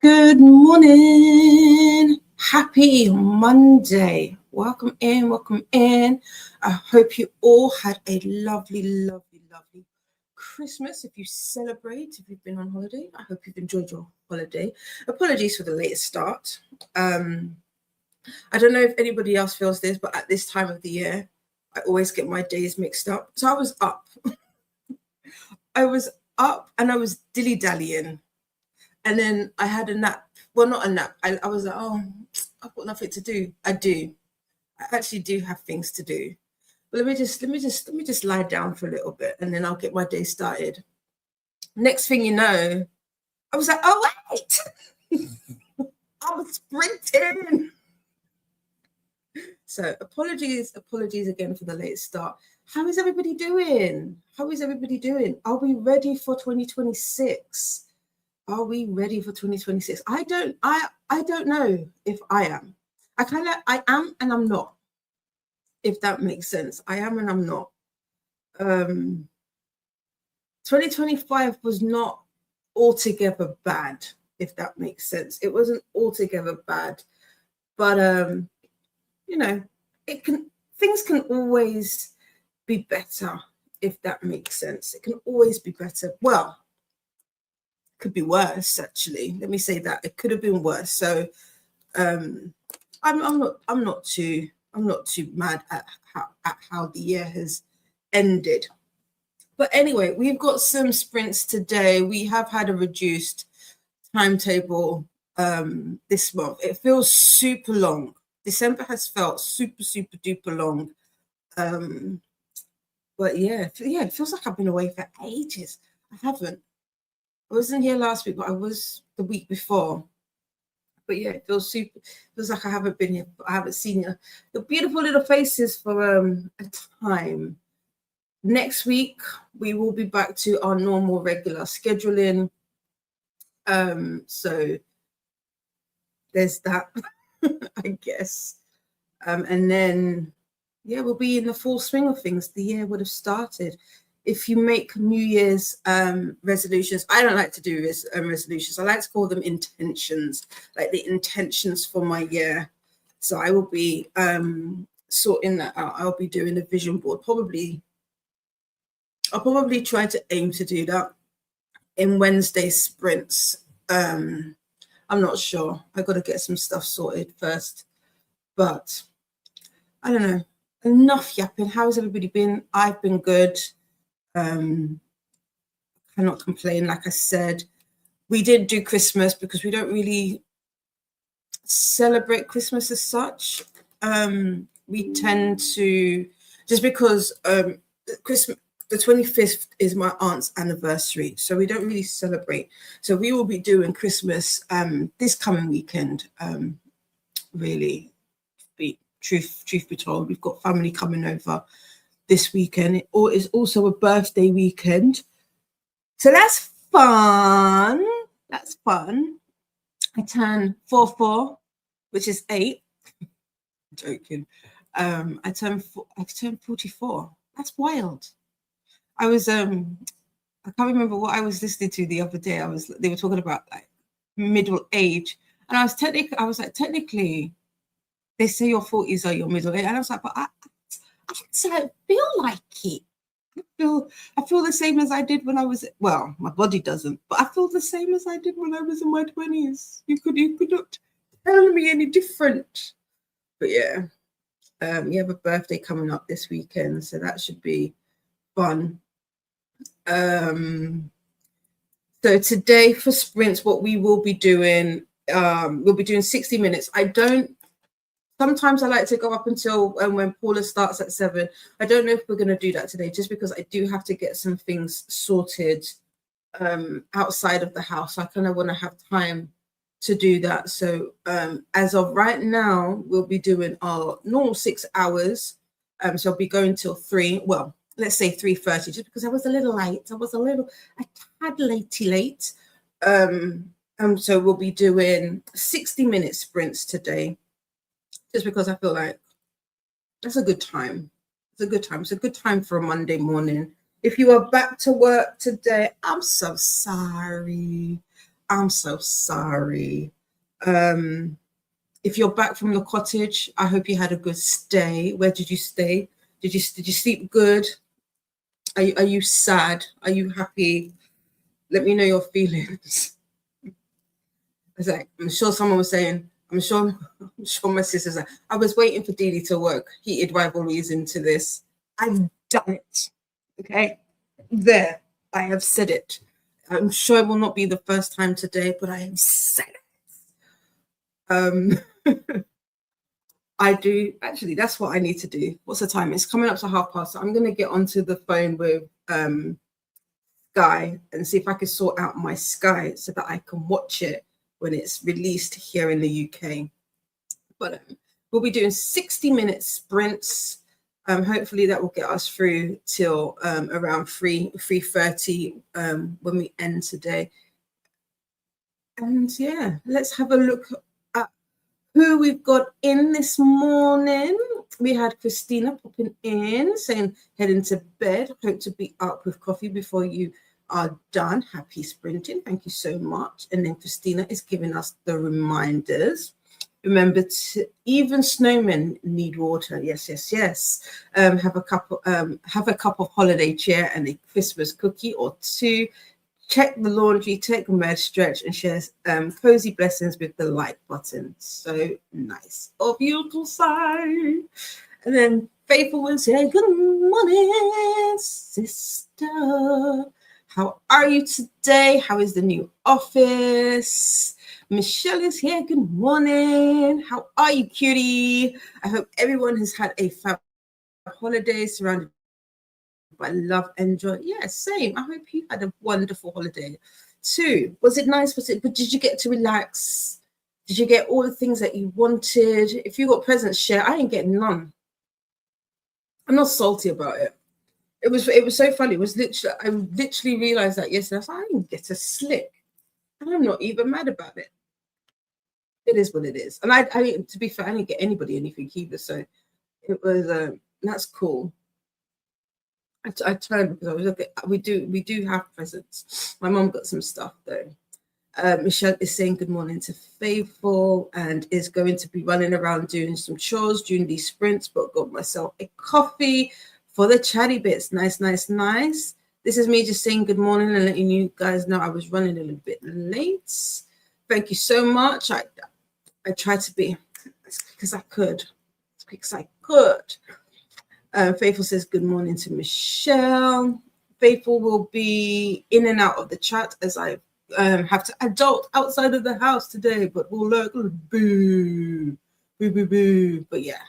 Good morning. Happy Monday. Welcome in, welcome in. I hope you all had a lovely, lovely, lovely Christmas. If you celebrate, if you've been on holiday, I hope you've enjoyed your holiday. Apologies for the late start. I don't know if anybody else feels this, but at this time of the year, I always get my days mixed up. So I was up. I was up and I was dilly-dallying. And then I had a nap. Well, not a nap. I was like, oh, I've got nothing to do. I do. I actually do have things to do. But let me just lie down for a little bit and then I'll get my day started. Next thing you know, I was like, oh wait. I was sprinting. So apologies again for the late start. How is everybody doing? How is everybody doing? Are we ready for 2026? Are we ready for 2026? I don't know if I am. I am and I'm not, if that makes sense. I am and I'm not. 2025 was not altogether bad, if that makes sense. It wasn't altogether bad, but you know, things can always be better, if that makes sense. It can always be better. Well, could be worse, actually. Let me say that it could have been worse. So I'm not too mad at how the year has ended. But anyway, we've got some sprints today. We have had a reduced timetable this month. It feels super long. December has felt super duper long. But yeah, it feels like I've been away for ages. I haven't. I wasn't here last week, but I was the week before. But yeah, it feels like I haven't been here. I haven't seen your beautiful little faces for a time. Next week, we will be back to our normal regular scheduling. So there's that, I guess. And then, yeah, we'll be in the full swing of things. The year would have started. If you make New Year's resolutions, I don't like to do resolutions. I like to call them intentions, like the intentions for my year. So I will be sorting that out. I'll be doing a vision board. I'll probably try to aim to do that in Wednesday sprints. I'm not sure. I've got to get some stuff sorted first. But I don't know. Enough yapping. How's everybody been? I've been good. Cannot complain. Like I said, we did do Christmas because we don't really celebrate Christmas as such. We tend to, just because Christmas, the 25th is my aunt's anniversary, so we don't really celebrate. So we will be doing Christmas this coming weekend. Really, truth be told, we've got family coming over this weekend. It is also a birthday weekend, so that's fun. That's fun. I turn 44, which is 8. I'm joking. I turned 44. That's wild. I was I can't remember what I was listening to the other day. They were talking about like middle age, and I was like, technically, they say your 40s are your middle age, and I was like, but I don't feel like it. I feel the same as I did when I was, well, my body doesn't, but I feel the same as I did when I was in my 20s. You could not tell me any different. But yeah, you have a birthday coming up this weekend, so that should be fun. So today for sprints, what we will be doing, we'll be doing 60 minutes. Sometimes I like to go up until when Paula starts at 7. I don't know if we're going to do that today, just because I do have to get some things sorted outside of the house. I kind of want to have time to do that. So as of right now, we'll be doing our normal 6 hours. So I'll be going till 3. Well, let's say 3:30, just because I was a little late. I was a tad late. So we'll be doing 60-minute sprints today, just because I feel like that's a good time. It's a good time. It's a good time for a Monday morning. If you are back to work today, I'm so sorry. I'm so sorry. If you're back from the cottage, I hope you had a good stay. Where did you stay? Did you sleep good? Are you sad? Are you happy? Let me know your feelings. I'm sure someone was saying, I'm sure my sister's like, I was waiting for Dee Dee to work heated rivalries into this. I've done it. Okay. There. I have said it. I'm sure it will not be the first time today, but I have said it. I do. Actually, that's what I need to do. What's the time? It's coming up to past. So I'm going to get onto the phone with Sky and see if I can sort out my Sky so that I can watch it when it's released here in the UK. But we'll be doing 60-minute sprints. Hopefully that will get us through till around 3:30 when we end today. And yeah, let's have a look at who we've got in this morning. We had Christina popping in saying, heading to bed. Hope to be up with coffee before you are done. Happy sprinting. Thank you so much. And then Christina is giving us the reminders. Remember, even snowmen need water. Yes. Have a cup of holiday cheer and a Christmas cookie or 2. Check the laundry, take a med stretch, and share cozy blessings with the like button. So nice of you to say. And then Faithful will say, good morning, sister. How are you today? How is the new office? Michelle is here. Good morning. How are you, cutie? I hope everyone has had a fab holiday surrounded by love and joy. Yeah, same. I hope you had a wonderful holiday too. Was it nice? But did you get to relax? Did you get all the things that you wanted? If you got presents, share. I ain't getting none. I'm not salty about it. It was so funny. I literally realized that yesterday. I was like, I didn't get a slick. And I'm not even mad about it. It is what it is. And I to be fair, I didn't get anybody anything either. So it was that's cool. I turned because I was looking. We do have presents. My mom got some stuff though. Michelle is saying good morning to Faithful and is going to be running around doing some chores during these sprints, but got myself a coffee for the chatty bits. Nice. This is me just saying good morning and letting you guys know I was running a little bit late. Thank you so much. I tried to be as quick as I could. Faithful says good morning to Michelle. Faithful will be in and out of the chat as I have to adult outside of the house today, but we'll look boo. But yeah,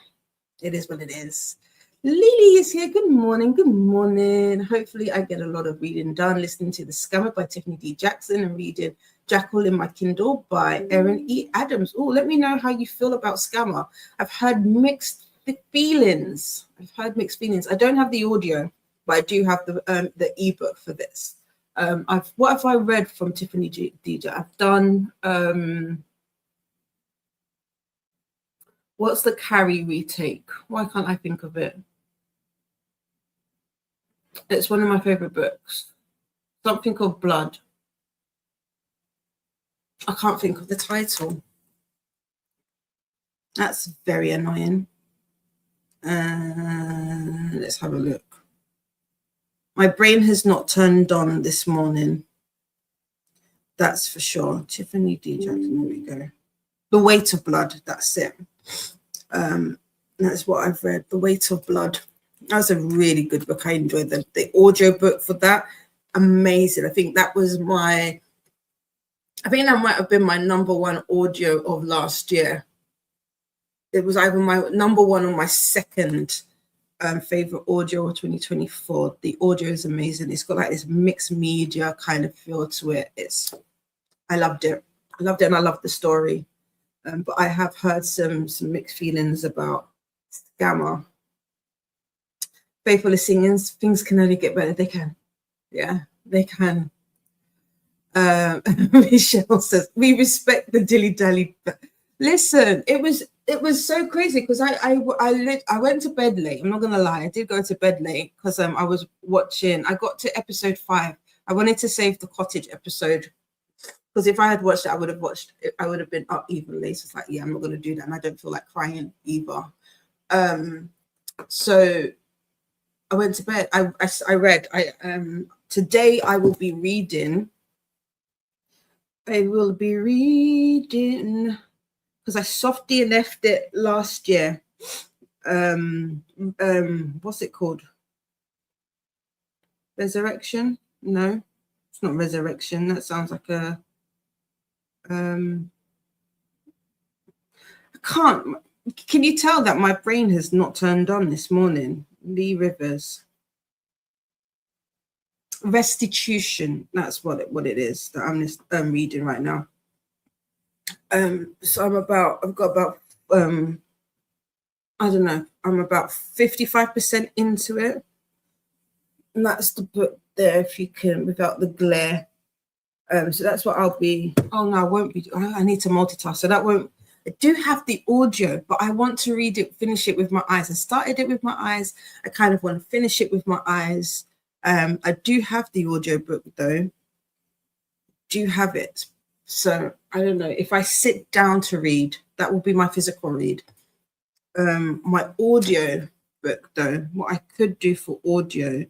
it is what it is. Lily is here. Good morning. Hopefully I get a lot of reading done, listening to The Scammer by Tiffany D. Jackson and reading Jackal in My Kindle by Erin E. Adams. Oh, let me know how you feel about Scammer. I've heard mixed feelings. I don't have the audio, but I do have the ebook for this. What have I read from Tiffany D. I've done what's the Carrie retake? Why can't I think of it? It's one of my favorite books. Something called Blood. I can't think of the title. That's very annoying. Let's have a look. My brain has not turned on this morning. That's for sure. Tiffany D. Jackson, there we go. The Weight of Blood, that's it. That's what I've read, The Weight of Blood. That was a really good book. I enjoyed the audio book for that. Amazing. I think that might have been my number one audio of last year. It was either my number one or my second favorite audio of 2024. The audio is amazing. It's got like this mixed media kind of feel to it. I loved it. I loved it, and I loved the story. But I have heard some mixed feelings about Scammer. Faithful is singing, things can only get better. They can. Yeah, they can. Michelle says, we respect the dilly-dally. Listen, it was so crazy because I went to bed late. I'm not going to lie. I did go to bed late because I was watching. I got to episode 5. I wanted to save the cottage episode because if I had watched it, I would have been up even late. So it's like, yeah, I'm not going to do that. And I don't feel like crying either. So I went to bed. I read. Today I will be reading. I will be reading because I softly left it last year. What's it called? Resurrection? No, it's not Resurrection. That sounds like a I can't. Can you tell that my brain has not turned on this morning? Lee Rivers. Restitution. That's what it is that I'm reading right now. So I've got about I don't know. I'm about 55% into it, and that's the book there. If you can, without the glare. So that's what I'll be. Oh no, I won't be. I need to multitask. So that won't. I do have the audio, but I want to finish it with my eyes. I started it with my eyes. I kind of want to finish it with my eyes. I do have the audio book though. Do have it. So I don't know if I sit down to read, that will be my physical read. My audio book though, what I could do for audio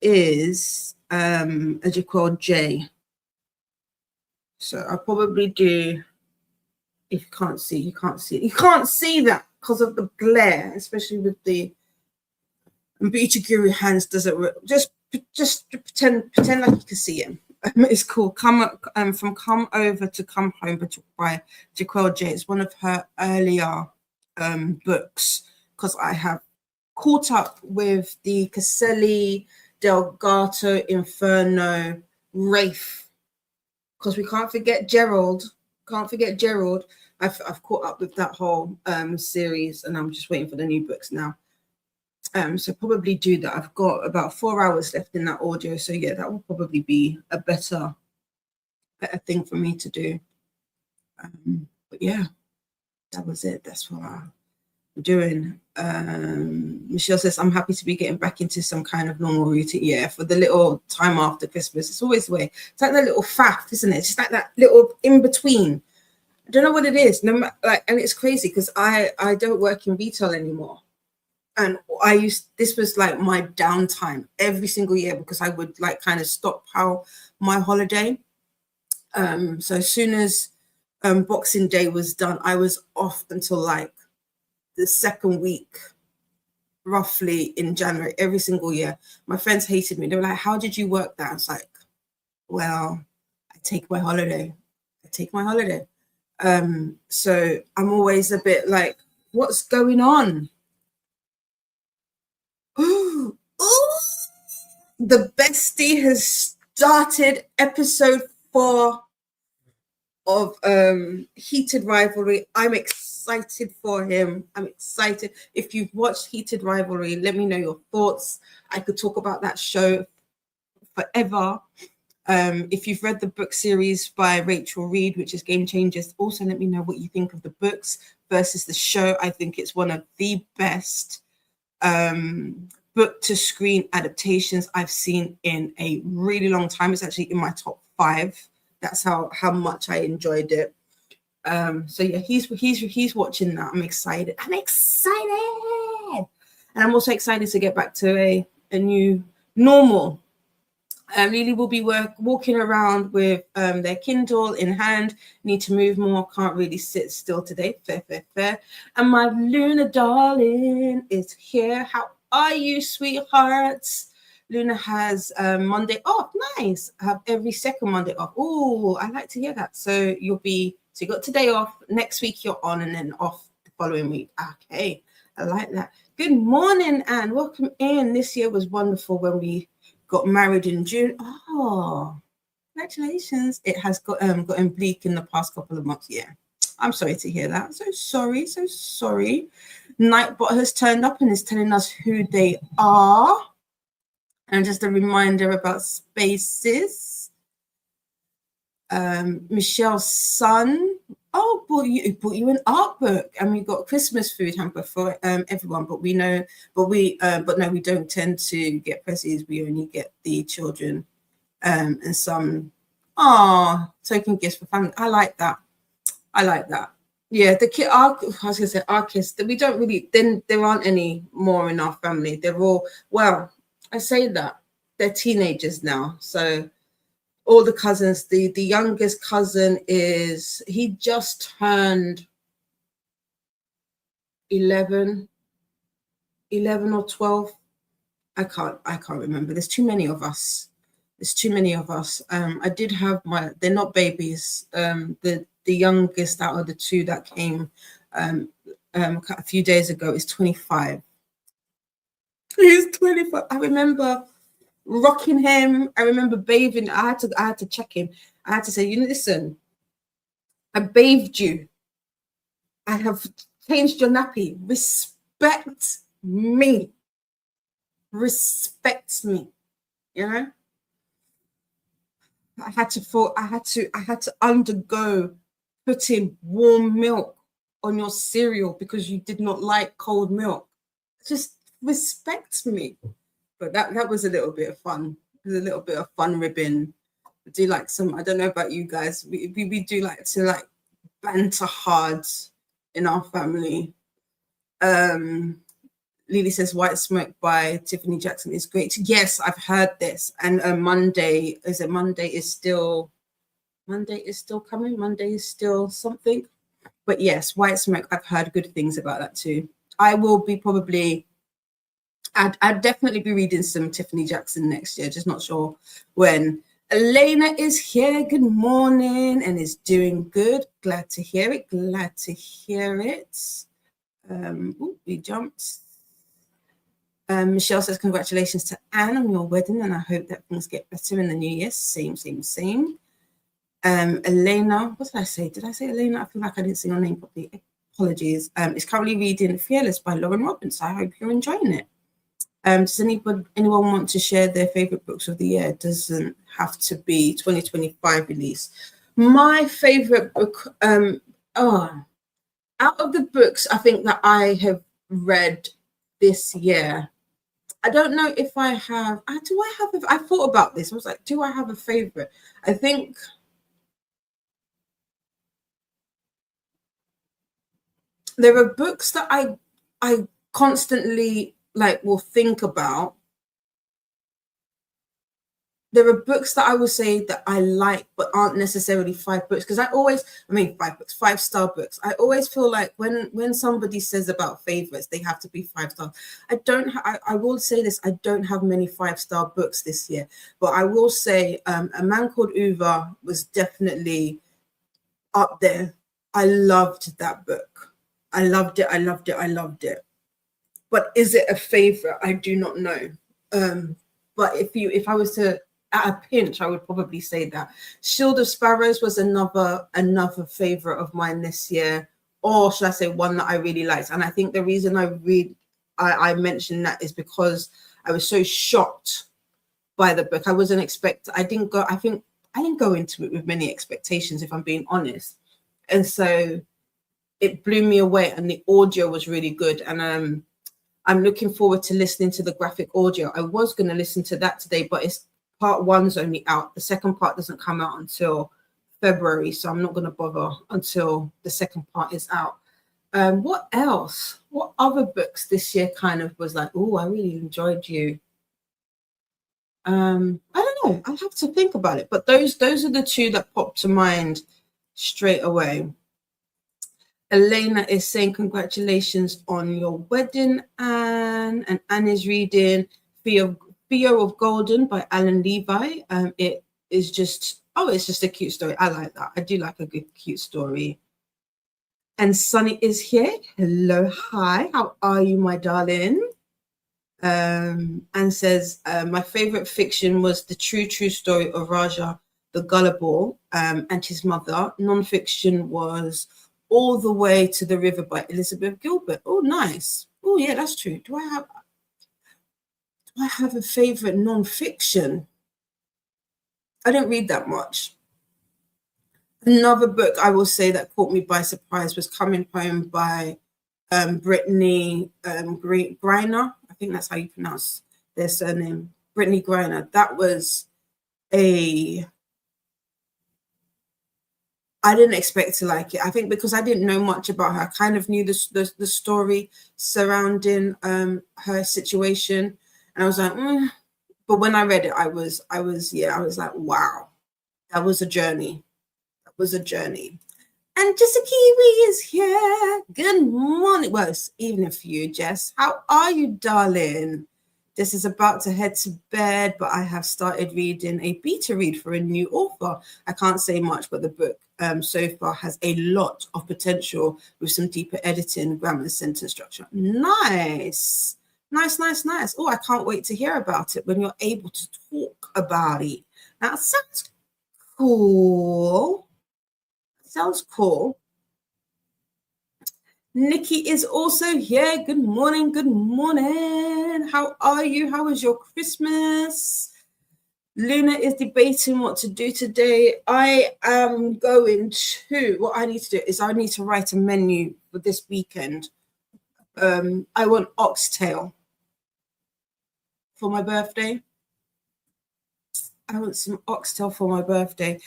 is as you call J. So I'll probably do. If you can't see, you can't see it. You can't see that because of the glare, especially with the Beauty Guru hands. Doesn't just pretend like you can see him. It's called From Come Over to Come Home by Jaquel J. It's one of her earlier books because I have caught up with the Caselli, Delgato, Inferno, Wraith, because we can't forget Gerald. I've caught up with that whole series, and I'm just waiting for the new books now. So probably do that. I've got about 4 hours left in that audio, so yeah, that will probably be a better thing for me to do. But yeah, that was it. That's what I'm doing. Michelle says, I'm happy to be getting back into some kind of normal routine. Yeah, for the little time after Christmas, it's always the way. It's like that little faff, isn't it? It's just like that little in between. I don't know what it is. And it's crazy because I don't work in retail anymore. And this was like my downtime every single year because I would like kind of stockpile my holiday. So as soon as Boxing Day was done, I was off until like the second week, roughly in January, every single year. My friends hated me. They were like, how did you work that? I was like, well, I take my holiday. So I'm always a bit like, what's going on? Ooh, the bestie has started episode 4 of Heated Rivalry. I'm excited for him. I'm excited. If you've watched Heated Rivalry, let me know your thoughts. I could talk about that show forever. If you've read the book series by Rachel Reed, which is Game Changers, also let me know what you think of the books versus the show. I think it's one of the best book to screen adaptations I've seen in a really long time. It's actually in my top 5. That's how much I enjoyed it. So yeah, he's watching that. I'm excited. And I'm also excited to get back to a new normal. Lily will be walking around with their Kindle in hand. Need to move more. Can't really sit still today. Fair. And my Luna darling is here. How are you, sweethearts? Luna has Monday off. Nice. I have every second Monday off. Oh, I like to hear that. So you got today off. Next week you're on, and then off the following week. Okay, I like that. Good morning, Anne. Welcome in. This year was wonderful when we got married in June. Oh, congratulations. It has gotten bleak in the past couple of months. Yeah, I'm sorry to hear that. So sorry. Nightbot has turned up and is telling us who they are. And just a reminder about spaces. Michelle's son. Oh, bought you an art book, and we got Christmas food hamper for everyone. But no, we don't tend to get presents. We only get the children, and some token gifts for family. I like that. Yeah, the kid. I was gonna say our kids. We don't really. Then there aren't any more in our family. They're all, well, I say that they're teenagers now, so. All the cousins, the youngest cousin he just turned 11 or 12. I can't remember. There's too many of us. I did have they're not babies. The youngest out of the two that came a few days ago is 25. He's 25. I remember rocking him. I remember bathing. I had to check him. I had to say, listen, I bathed you. I have changed your nappy. Respect me. I had to undergo putting warm milk on your cereal because you did not like cold milk. Just respect me. But that was a little bit of fun. It was a little bit of fun ribbing. We do like some, I don't know about you guys, we do like to banter hard in our family. Lily says White Smoke by Tiffany Jackson is great. Yes, I've heard this. And Monday is still coming. Monday is still something. But yes, White Smoke, I've heard good things about that too. I will be I'd definitely be reading some Tiffany Jackson next year, just not sure when. Elena is here. Good morning, and is doing good. Glad to hear it. We jumped. Michelle says, congratulations to Anne on your wedding, and I hope that things get better in the new year. Same. Elena, what did I say? Did I say Elena? I feel like I didn't say your name properly. Apologies. Is currently reading Fearless by Lauren Robbins. I hope you're enjoying it. Does anyone want to share their favorite books of the year? It doesn't have to be 2025 release. My favorite book, out of the books I think that I have read this year, I don't know if I have. I thought about this. I was like, do I have a favorite? I think there are books that I constantly will think about. There are books that I will say that I like, but aren't necessarily 5 books. Because 5 books, 5-star books. I always feel like when somebody says about favorites, they have to be 5 stars. I will say this, I don't have many 5-star books this year, but I will say A Man Called Uva was definitely up there. I loved that book. I loved it. But is it a favorite? I do not know. But if I was to, at a pinch, I would probably say that Shield of Sparrows was another favorite of mine this year, or should I say one that I really liked. And I think the reason I mentioned that is because I was so shocked by the book. I didn't go into it with many expectations, if I'm being honest. And so it blew me away, and the audio was really good. And I'm looking forward to listening to the graphic audio. I was going to listen to that today, but part 1's only out. The second part doesn't come out until February, so I'm not going to bother until the second part is out. What else? What other books this year kind of was like, oh, I really enjoyed you? I don't know. I'll have to think about it. But those are the two that pop to mind straight away. Elena is saying congratulations on your wedding, Anne. And Anne is reading Fear of Golden by Alan Levi. It is just, it's just a cute story. I like that. I do like a good cute story. And Sunny is here. Hello, hi. How are you, my darling? And says, my favorite fiction was the true story of Raja the Gullible and his mother. Non-fiction was All the Way to the River by Elizabeth Gilbert. Oh, nice. Oh, yeah, that's true. Do I have a favorite non-fiction? I don't read that much. Another book I will say that caught me by surprise was Coming Home by Brittany Griner. I think that's how you pronounce their surname. Brittany Griner. That was I didn't expect to like it. I think because I didn't know much about her. I kind of knew the story surrounding her situation. And I was like, But when I read it, I was like, wow, that was a journey. That was a journey. And Jessica Kiwi is here. Good morning. Well, it's evening for you, Jess. How are you, darling? Jess is about to head to bed, but I have started reading a beta read for a new author. I can't say much, but the book so far has a lot of potential with some deeper editing, grammar, and sentence structure. Nice. Nice. Oh, I can't wait to hear about it when you're able to talk about it. That sounds cool. Sounds cool. Nikki is also here. Good morning. How are you? How was your Christmas? Luna is debating what to do today. I am going to, what I need to do is I need to write a menu for this weekend. I want oxtail for my birthday. I want some oxtail for my birthday.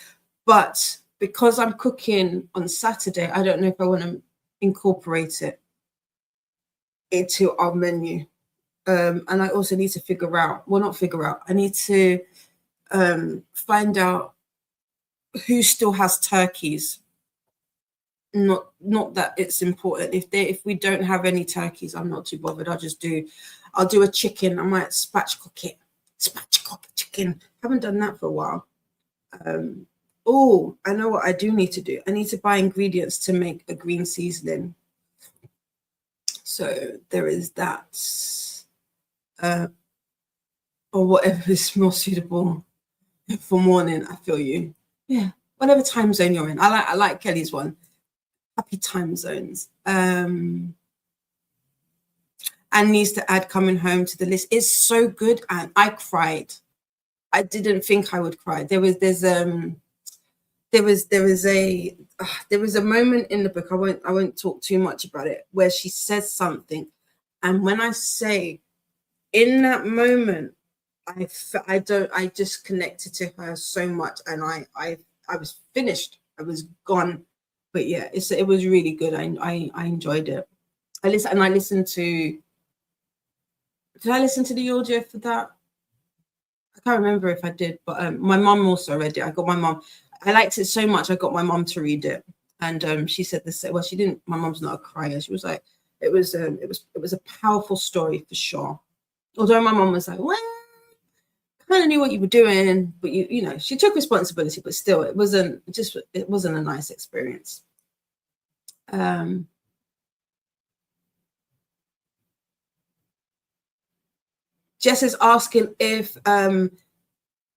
But because I'm cooking on Saturday, I don't know if I want to incorporate it into our menu. And I also need to I need to find out who still has turkeys. Not that it's important. If we don't have any turkeys, I'm not too bothered. I'll do a chicken. I might spatchcock it. Spatchcock chicken. Haven't done that for a while. Oh, I know what I do need to do. I need to buy ingredients to make a green seasoning. So there is that. Or whatever is more suitable for morning. I feel you. Yeah, whatever time zone you're in. I like Kelly's one. Happy time zones. And needs to add Coming Home to the list. It's so good, and I cried. I didn't think I would cry. There was a moment in the book. I won't talk too much about it, where she says something, and when I say in that moment, I just connected to her so much, and I was finished. I was gone. But yeah, it was really good. I enjoyed it. I listened to. Did I listen to the audio for that? I can't remember if I did, but my mum also read it. I liked it so much, I got my mum to read it. And she said this, well, she didn't, my mum's not a crier. She was like, it was a powerful story for sure. Although my mum was like, well, kind of knew what you were doing, but you know, she took responsibility, but still, it wasn't a nice experience. Jess is asking if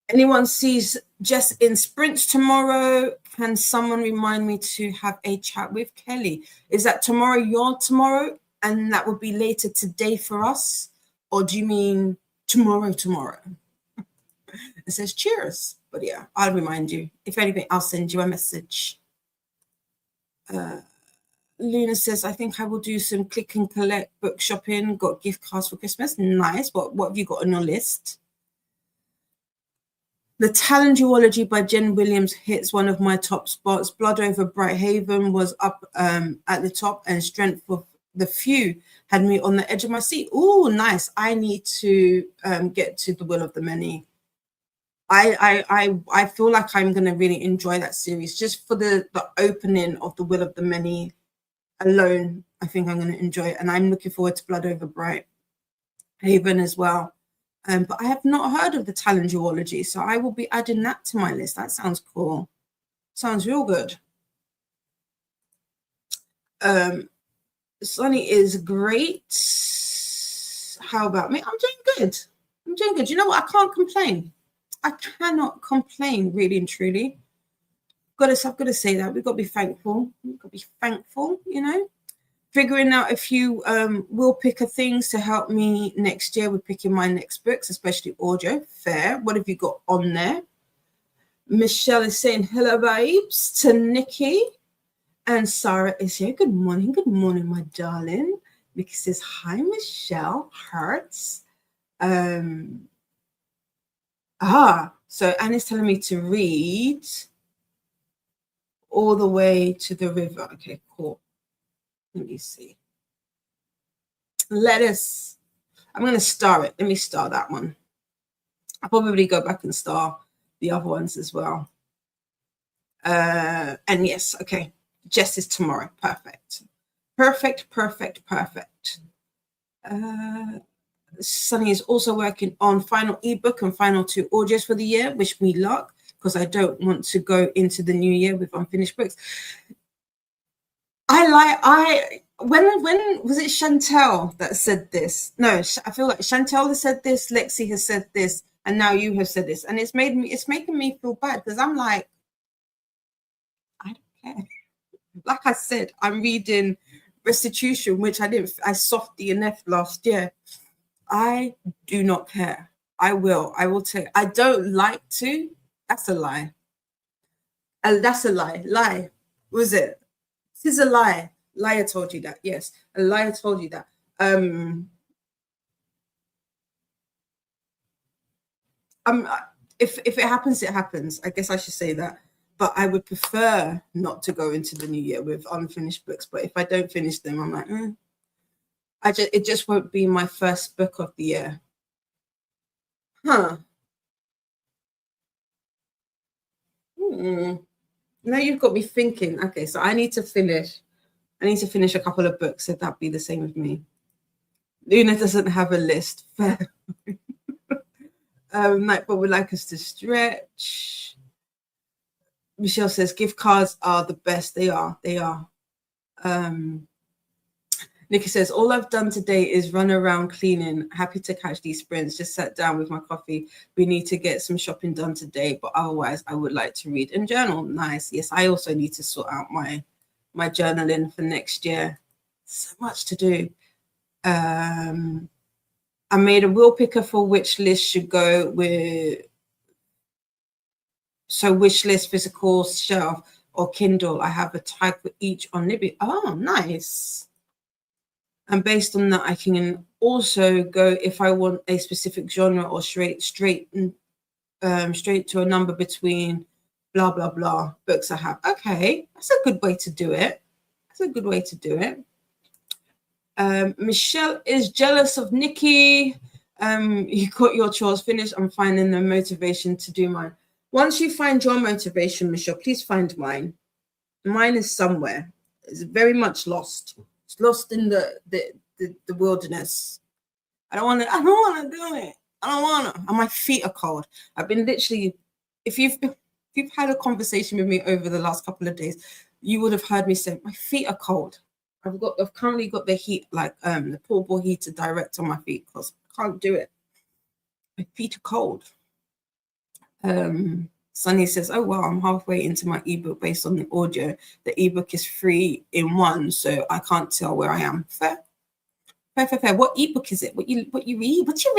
anyone sees Jess in sprints tomorrow. Can someone remind me to have a chat with Kelly? Is that tomorrow your tomorrow, and that would be later today for us? Or do you mean tomorrow? It says cheers. But yeah, I'll remind you. If anything, I'll send you a message. Luna says, I think I will do some click and collect book shopping. Got gift cards for Christmas. Nice. What have you got on your list? The Talent Duology by Jen Williams hits one of my top spots. Blood Over Bright Haven was up at the top, and Strength of the Few had me on the edge of my seat. Oh, nice. I need to get to The Will of the Many. I feel like I'm going to really enjoy that series just for the opening of The Will of the Many alone. I think I'm going to enjoy it, and I'm looking forward to Blood Over Bright Haven as well. But I have not heard of the Talon duology, so I will be adding that to my list. That sounds cool. Sounds real good. Sunny is great. How about me? I'm doing good. I'm doing good. You know what? I can't complain. I cannot complain, really and truly. I've got to say that. We've got to be thankful. We've got to be thankful, you know. Figuring out a few will picker things to help me next year with picking my next books, especially audio. Fair. What have you got on there? Michelle is saying hello, babes, to Nikki. And Sarah is here. Good morning, my darling. Nikki says, hi, Michelle. Hearts. So Annie's telling me to read All the Way to the River. Okay, cool. Let me see. I'm going to star it. Let me star that one. I'll probably go back and star the other ones as well. And yes, okay. Jess is tomorrow. Perfect. Sunny is also working on final ebook and final 2 audios for the year. Wish me luck, because I don't want to go into the new year with unfinished books. When was it Chantel that said this? No, I feel like Chantel has said this, Lexi has said this, and now you have said this, and it's making me feel bad, because I'm like, I don't care. Like I said, I'm reading Restitution, which I soft DNF last year. I do not care. I will take. I don't like to. That's a lie. That's a lie. Lie. Was it? This is a lie. Liar told you that. Yes, a liar told you that. If it happens, it happens. I guess I should say that. But I would prefer not to go into the new year with unfinished books. But if I don't finish them, I'm like, it just won't be my first book of the year. Huh. Now you've got me thinking. Okay, so I need to finish a couple of books, so that'd be the same with me. Luna doesn't have a list. Fair. Nightbot would like us to stretch. Michelle says gift cards are the best. They are. Nikki says, all I've done today is run around cleaning. Happy to catch these sprints. Just sat down with my coffee. We need to get some shopping done today, but otherwise I would like to read and journal. Nice. Yes, I also need to sort out my journaling for next year. So much to do. I made a will picker for which list should go with. So wish list, physical, shelf, or Kindle. I have a type for each on Libby. Oh, nice. And based on that, I can also go if I want a specific genre or straight to a number between blah, blah, blah books I have. Okay, that's a good way to do it. Michelle is jealous of Nikki. You got your chores finished. I'm finding the motivation to do mine. Once you find your motivation, Michelle, please find mine. Mine is somewhere. It's very much lost. It's lost in the wilderness. I don't want to do it. I don't want to. And my feet are cold. I've been literally, if you've had a conversation with me over the last couple of days, you would have heard me say my feet are cold. I've currently got the heat, like the portable heater direct on my feet, because I can't do it. My feet are cold. Sunny says, oh, well, I'm halfway into my ebook based on the audio. The ebook is 3 in 1, so I can't tell where I am. Fair. What ebook is it? What you read? What you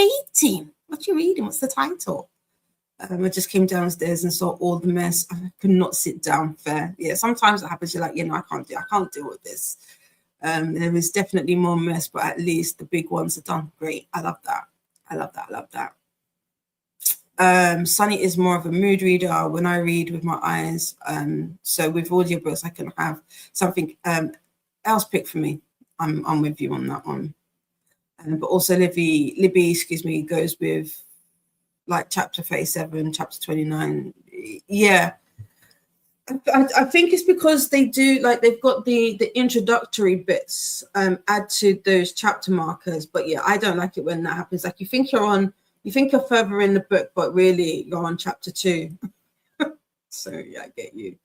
reading? What's the title? I just came downstairs and saw all the mess. I could not sit down. Fair. Yeah, sometimes it happens. You're like, I can't deal with this. There is definitely more mess, but at least the big ones are done. Great. I love that. Sunny is more of a mood reader when I read with my eyes. So with audiobooks, I can have something else pick for me. I'm with you on that one. But also Libby, goes with like chapter 37, chapter 29. Yeah. I think it's because they do, like, they've got the introductory bits add to those chapter markers. But yeah, I don't like it when that happens. Like, you think you're further in the book, but really you're on chapter 2. So yeah, I get you.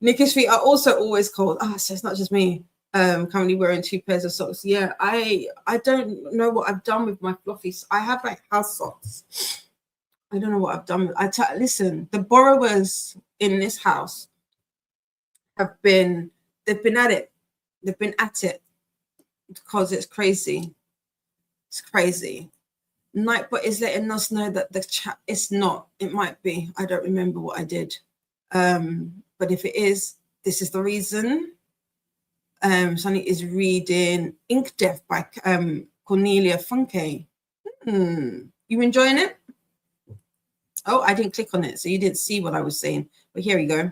Nikki's feet are also always cold. So it's not just me. Currently wearing 2 pairs of socks. Yeah, I don't know what I've done with my fluffies. I have like house socks. I don't know what I've done with. Listen, the borrowers in this house they've been at it. They've been at it because it's crazy. It's crazy. Nightbot is letting us know that the chat is not. It might be. I don't remember what I did. But if it is, this is the reason. Sunny is reading Ink Death by Cornelia Funke. You enjoying it? Oh, I didn't click on it, so you didn't see what I was saying. But here we go.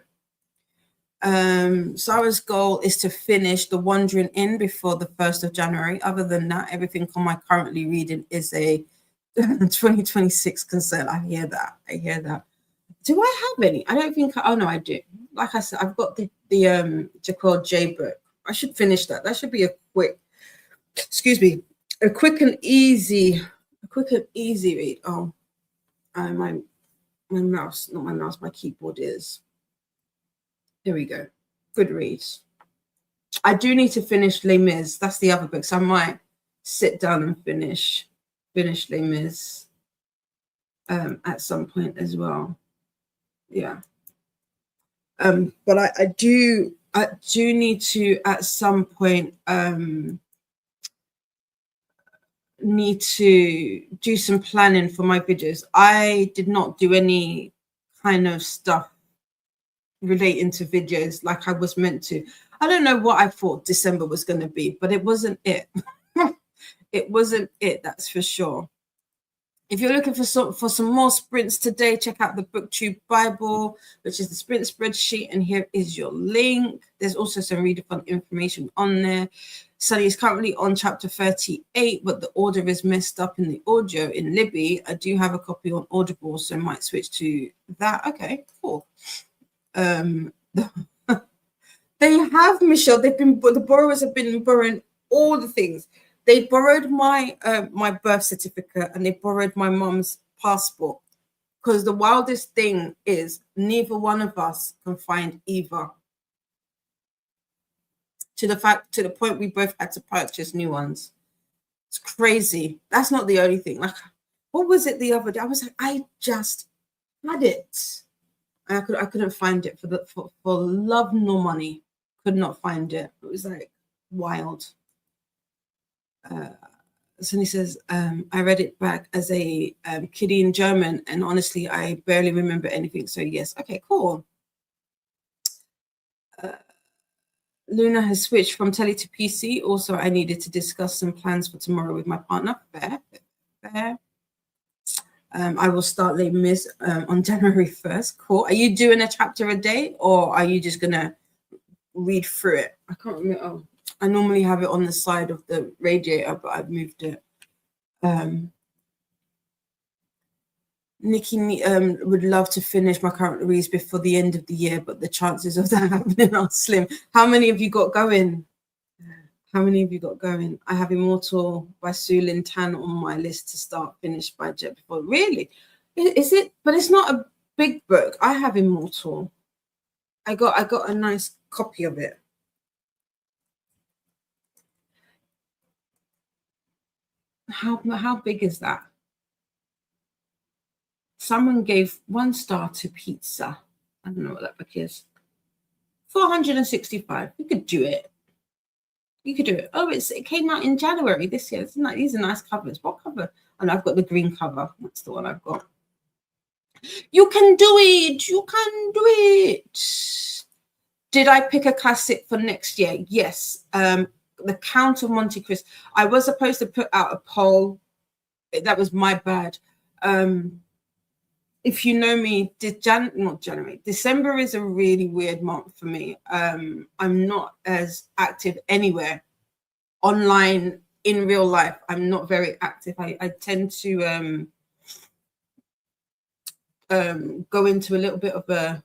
Sarah's goal is to finish The Wandering Inn before the 1st of January. Other than that, everything on my currently reading is a 2026 concern. I hear that. Do I have any? I don't think. Oh no, I do. Like I said, I've got the Jaquel J book. I should finish that. That should be a quick and easy read. Oh, my mouse, not my mouse, my keyboard is. Here we go. Good reads. I do need to finish Les Mis. That's the other book. So I might sit down and finish Les Mis at some point as well. Yeah. But I do need to at some point need to do some planning for my videos. I did not do any kind of stuff relating to videos like I was meant to. I don't know what I thought December was going to be, but it wasn't it. It wasn't it, that's for sure. If you're looking for some more sprints today, check out the BookTube Bible, which is the sprint spreadsheet, and here is your link. There's also some readathon information on there. Sunny is currently on chapter 38, but the order is messed up in the audio in Libby. I do have a copy on Audible, so I might switch to that. Okay, cool. They have, Michelle. The borrowers have been borrowing all the things. They borrowed my my birth certificate and they borrowed my mom's passport. Because the wildest thing is neither one of us can find either. To the point we both had to purchase new ones. It's crazy. That's not the only thing. Like, what was it the other day? I was like, I just had it. I couldn't find it for love nor money. Could not find it. It was like wild. Sonny says, I read it back as a kiddie in German, and honestly, I barely remember anything. So yes, okay, cool. Luna has switched from telly to PC. Also, I needed to discuss some plans for tomorrow with my partner. Fair. I will start Les Mis on January 1st. Cool. Are you doing a chapter a day, or are you just gonna read through it? I can't remember. Oh, I normally have it on the side of the radiator, but I've moved it. Nikki would love to finish my current reads before the end of the year, but the chances of that happening are slim. How many have you got going? I have Immortal by Su Lin Tan on my list to start, finished by Jet before. Really? Is it? But it's not a big book. I have Immortal. I got a nice copy of it. How big is that? Someone gave 1 star to Pizza. I don't know what that book is. 465. You could do it. Oh, it came out in January this year. These are nice covers. What cover? And I've got the green cover. That's the one I've got. You can do it. Did I pick a classic for next year? Yes. The Count of Monte Cristo. I was supposed to put out a poll. That was my bad. If you know me, December is a really weird month for me. I'm not as active anywhere. Online, in real life, I'm not very active. I tend to go into a little bit of a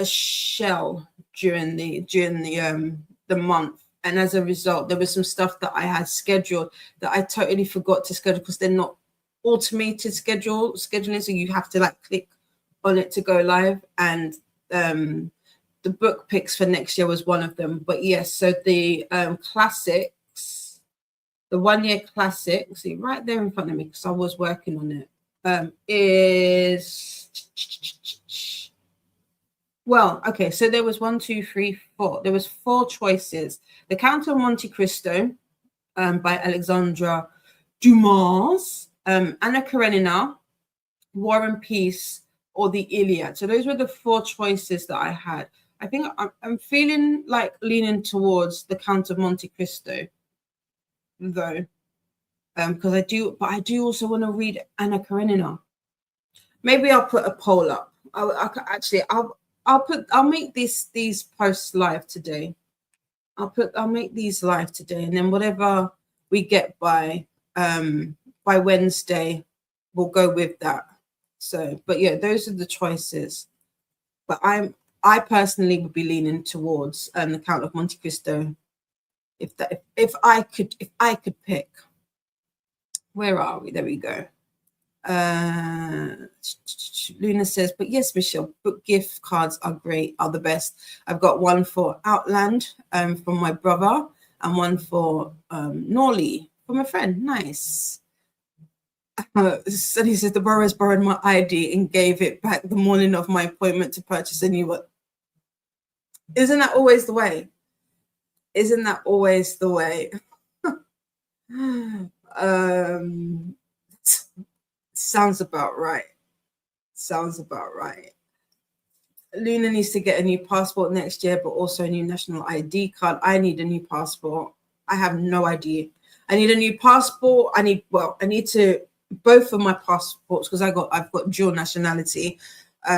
shell during the month, and as a result there was some stuff that I had scheduled that I totally forgot to schedule because they're not automated scheduling, so you have to like click on it to go live, and the book picks for next year was one of them. But yes, so the classics, the 1 year classic, see right there in front of me because I was working on it, is, well, okay, so there was 1, 2, 3, 4. There was 4 choices. The Count of Monte Cristo by Alexandra Dumas, Anna Karenina, War and Peace, or the Iliad. So those were the 4 choices that I had. I think I'm feeling like leaning towards the Count of Monte Cristo, though, because I do also want to read Anna Karenina. Maybe I'll put a poll up. I'll make these posts live today. I'll make these live today, and then whatever we get by Wednesday, we'll go with that. So, but yeah, those are the choices. But I personally would be leaning towards the Count of Monte Cristo if I could pick. Where are we? There we go. Luna says, but yes, Michelle, book gift cards are great, are the best. I've got one for Outland from my brother, and one for Norley from a friend. Nice. Sunny says the borrower's borrowed my ID and gave it back the morning of my appointment to purchase a new one. Isn't that always the way? Isn't that always the way? Sounds about right. Sounds about right. Luna needs to get a new passport next year, but also a new national ID card. I need a new passport. I have no idea. I need a new passport. I need to, both of my passports, because I've got dual nationality,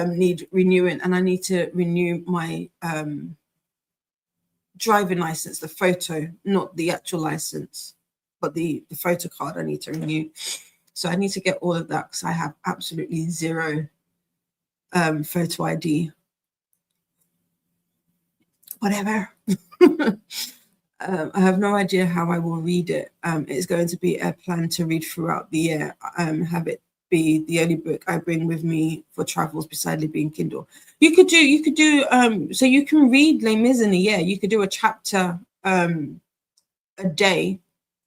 need renewing, and I need to renew my driving license, the photo, not the actual license, but the photo card I need to renew. So I need to get all of that because I have absolutely zero photo ID. Whatever. I have no idea how I will read it. It's going to be a plan to read throughout the year. Have it be the only book I bring with me for travels, besides being Kindle. You could do. So you can read Les Mis in a year. You could do a chapter a day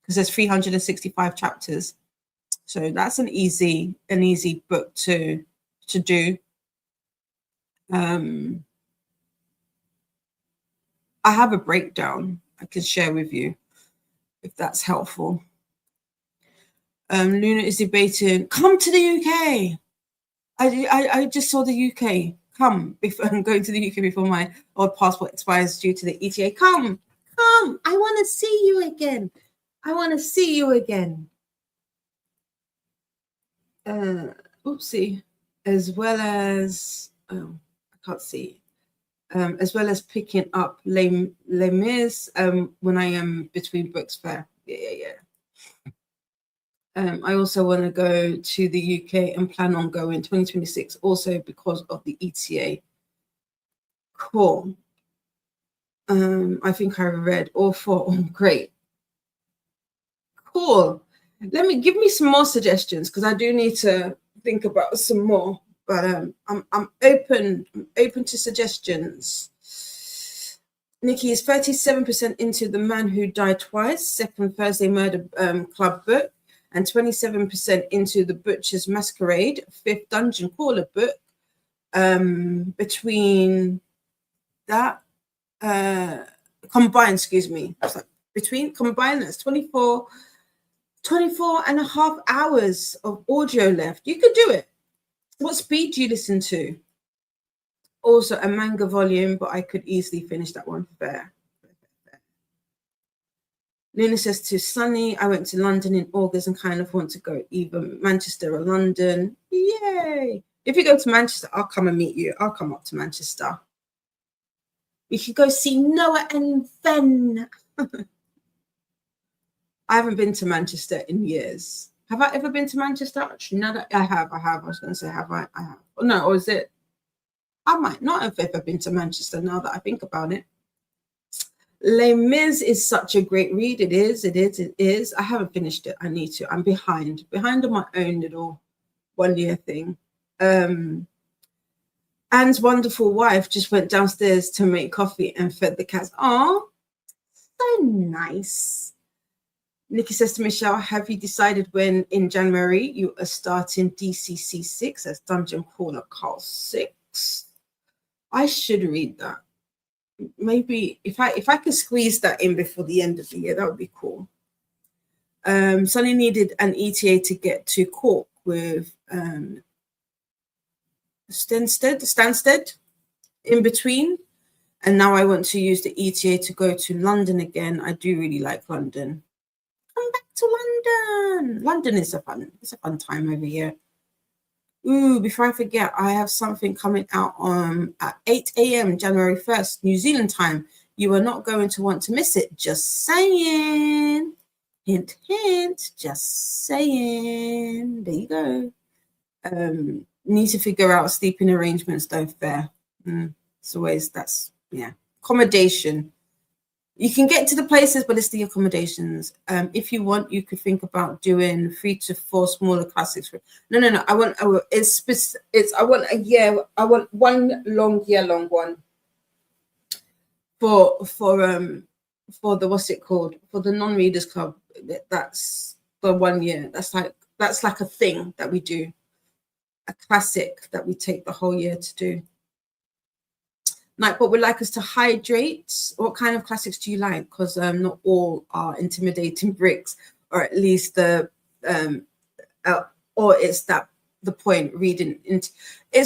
because there's 365 chapters. So that's an easy book to do. I have a breakdown I can share with you if that's helpful. Luna is debating, come to the UK. I just saw the UK. Come, I'm going to the UK before my old passport expires due to the ETA. Come. I want to see you again. Oopsie. As well as, I can't see. As well as picking up Les Mis when I am between books fair. Yeah. I also want to go to the UK and plan on going 2026 also because of the ETA. Cool. I think I read all 4. Oh, great. Cool. Give me some more suggestions because I do need to think about some more. But I'm open to suggestions. Nikki is 37% into The Man Who Died Twice, second Thursday Murder Club book, and 27% into The Butcher's Masquerade, 5th Dungeon Crawler book. Between that combined, that's 24 and a half hours of audio left. You could do it. What speed do you listen to? Also a manga volume, but I could easily finish that one. Fair. Luna says to Sunny, I went to London in August and kind of want to go either Manchester or London. Yay! If you go to Manchester, I'll come and meet you. I'll come up to Manchester. We could go see Noah and Fen. I haven't been to Manchester in years. Have I ever been to Manchester? Actually, no, that I have. I was going to say, have I? I have. Oh, no, or is it? I might not have ever been to Manchester now that I think about it. Les Mis is such a great read. It is. It is. It is. I haven't finished it. I need to. I'm behind on my own little 1 year thing. Anne's wonderful wife just went downstairs to make coffee and fed the cats. Oh, so nice. Nikki says to Michelle, have you decided when in January you are starting DCC 6 as Dungeon Crawler Call 6? I should read that. Maybe if I could squeeze that in before the end of the year, that would be cool. Sonny needed an ETA to get to Cork with Stansted in between, and now I want to use the ETA to go to London again. I do really like London. Come back to London. London is a fun time over here. Ooh, before I forget, I have something coming out at 8 a.m. January 1st, New Zealand time. You are not going to want to miss it. Just saying. Hint, hint. Just saying. There you go. Need to figure out sleeping arrangements though. Fair. It's always accommodation. You can get to the places, but it's the accommodations. If you want, you could think about doing 3 to 4 smaller classics. No. I want 1 long one for the what's it called, for the non-readers club. That's the 1 year. That's like a thing that we do, a classic that we take the whole year to do. Nightbot would like us to hydrate. What kind of classics do you like? Because not all are intimidating bricks, or at least or it's that the point. Reading it's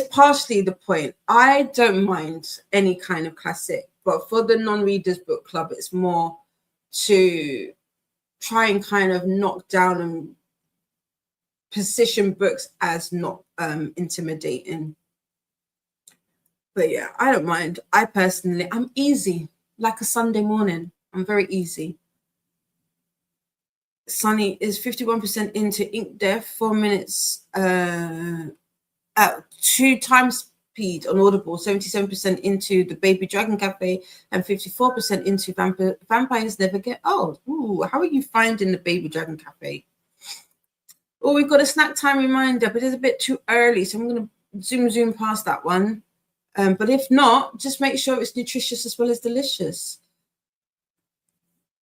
partially the point. I don't mind any kind of classic, but for the non-readers book club, it's more to try and kind of knock down and position books as not intimidating. But yeah, I don't mind. I'm easy, like a Sunday morning. I'm very easy. Sunny is 51% into Ink Death, 4 minutes at 2 times speed on Audible, 77% into The Baby Dragon Cafe, and 54% into Vampires Never Get Old. Ooh, how are you finding The Baby Dragon Cafe? Oh, we've got a snack time reminder, but it's a bit too early, so I'm going to zoom past that one. But if not, just make sure it's nutritious as well as delicious.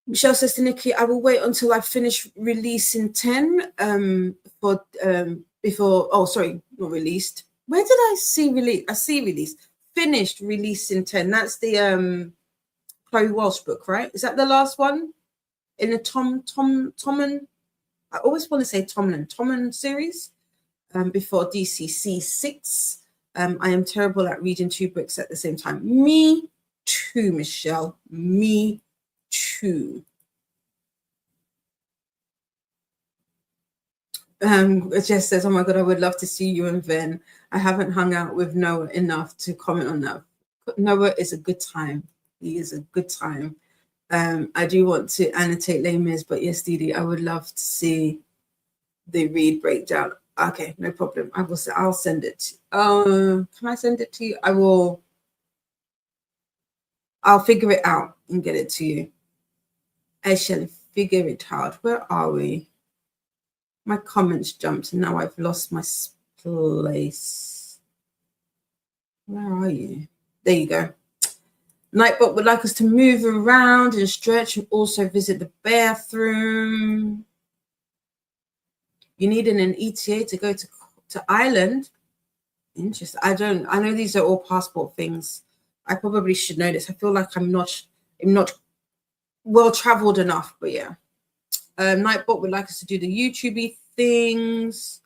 Michelle says to Nikki, I will wait until I finish releasing 10 before, oh, sorry, not released. Where did I see release? I see released. Finished releasing 10. That's the Chloe Walsh book, right? Is that the last one in the Tommen? I always want to say Tommen series before DCC 6. I am terrible at reading 2 books at the same time. Me too, Michelle. Me too. Jess says, oh my God, I would love to see you and Ven. I haven't hung out with Noah enough to comment on that. Noah is a good time. He is a good time. I do want to annotate Les Mis, but yes, Didi, I would love to see the read breakdown. Okay, no problem. I'll send it. Can I send it to you? I'll figure it out and get it to you. I shall figure it out. Where are we? My comments jumped and now I've lost my place. Where are you? There you go. Nightbot would like us to move around and stretch and also visit the bathroom. You need an ETA to go to Ireland. Interesting. I know these are all passport things. I probably should know this. I feel like I'm not well traveled enough, but yeah. Nightbot would like us to do the YouTube things.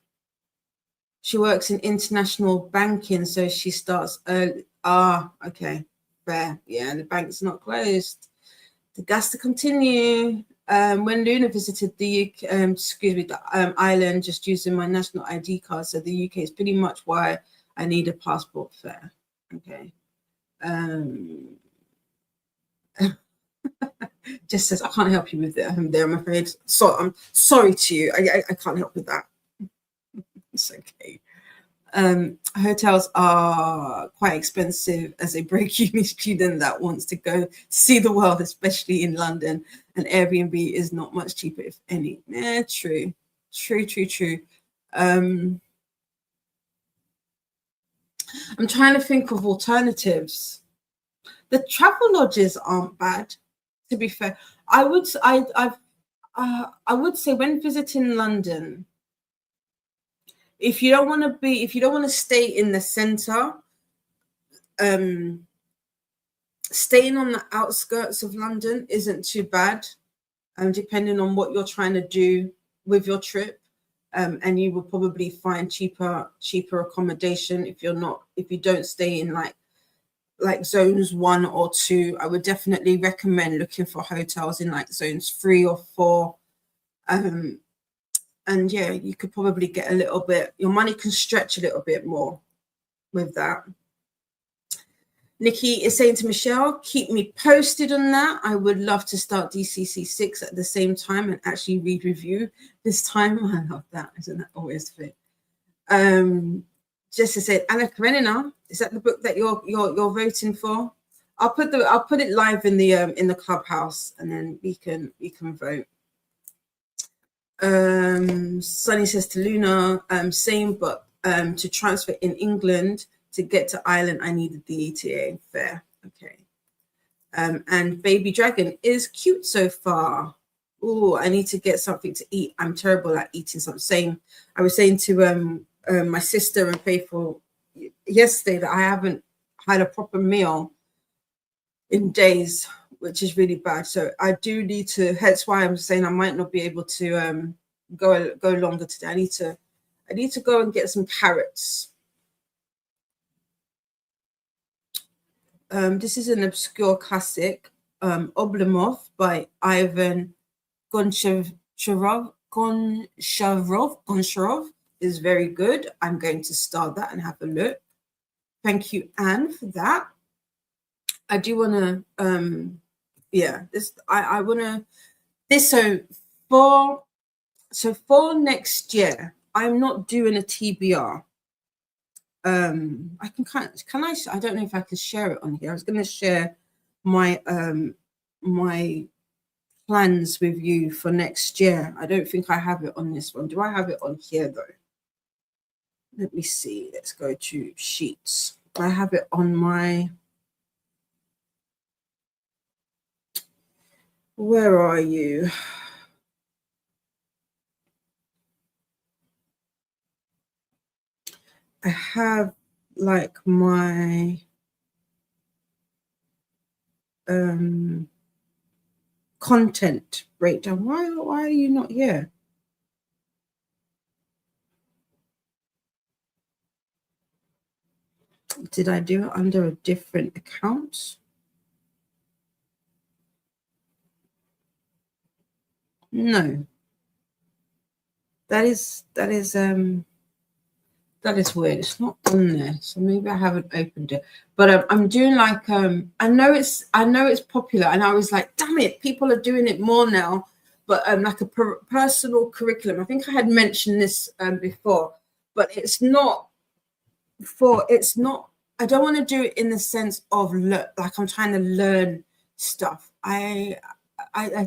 She works in international banking, so she starts early. Okay, fair. Yeah, the bank's not closed. The gas to continue. When Luna visited the island, just using my national ID card, so the UK is pretty much why I need a passport fair. Okay. just says, I can't help you with it there, I'm afraid. So I'm sorry to you. I can't help with that. It's okay. Hotels are quite expensive as a break uni student that wants to go see the world, especially in London, and Airbnb is not much cheaper, if any. True. I'm trying to think of alternatives. The travel lodges aren't bad, to be fair. I would say when visiting London, if you don't want to stay in the center, staying on the outskirts of London isn't too bad, depending on what you're trying to do with your trip. And you will probably find cheaper accommodation if you don't stay in like zones 1 or 2. I would definitely recommend looking for hotels in like zones 3 or 4. And yeah, you could probably get a little bit, your money can stretch a little bit more with that. Nikki is saying to Michelle, keep me posted on that. I would love to start DCC 6 at the same time and actually read review this time. I love that. Isn't that always fit? Just to say, Anna Karenina, is that the book that you're voting for? I'll put it live in the clubhouse, and then we can vote. Sunny says to Luna, same, but to transfer in England to get to Ireland, I needed the ETA. Fair, okay. And Baby Dragon is cute so far. Oh, I need to get something to eat. I'm terrible at eating something. I was saying to my sister and Faithful yesterday that I haven't had a proper meal in days, which is really bad. So I do need to, hence why I'm saying I might not be able to go longer today. I need to go and get some carrots. This is an obscure classic, Oblomov by Ivan Goncharov is very good. I'm going to start that and have a look. Thank you, Anne, for that. I do want to, I want to, for next year, I'm not doing a TBR. I don't know if I can share it on here. I was going to share my my plans with you for next year. I don't think I have it on this one. Do I have it on here though? Let me see. Let's go to sheets. I have it on my, where are you? I have like my content breakdown. Why are you not here? Did I do it under a different account? No. That is weird. It's not on there, so maybe I haven't opened it. But I'm doing like I know it's popular, and I was like, damn it, people are doing it more now. But like a personal curriculum. I think I had mentioned this before, but it's not. I don't want to do it in the sense of like I'm trying to learn stuff. I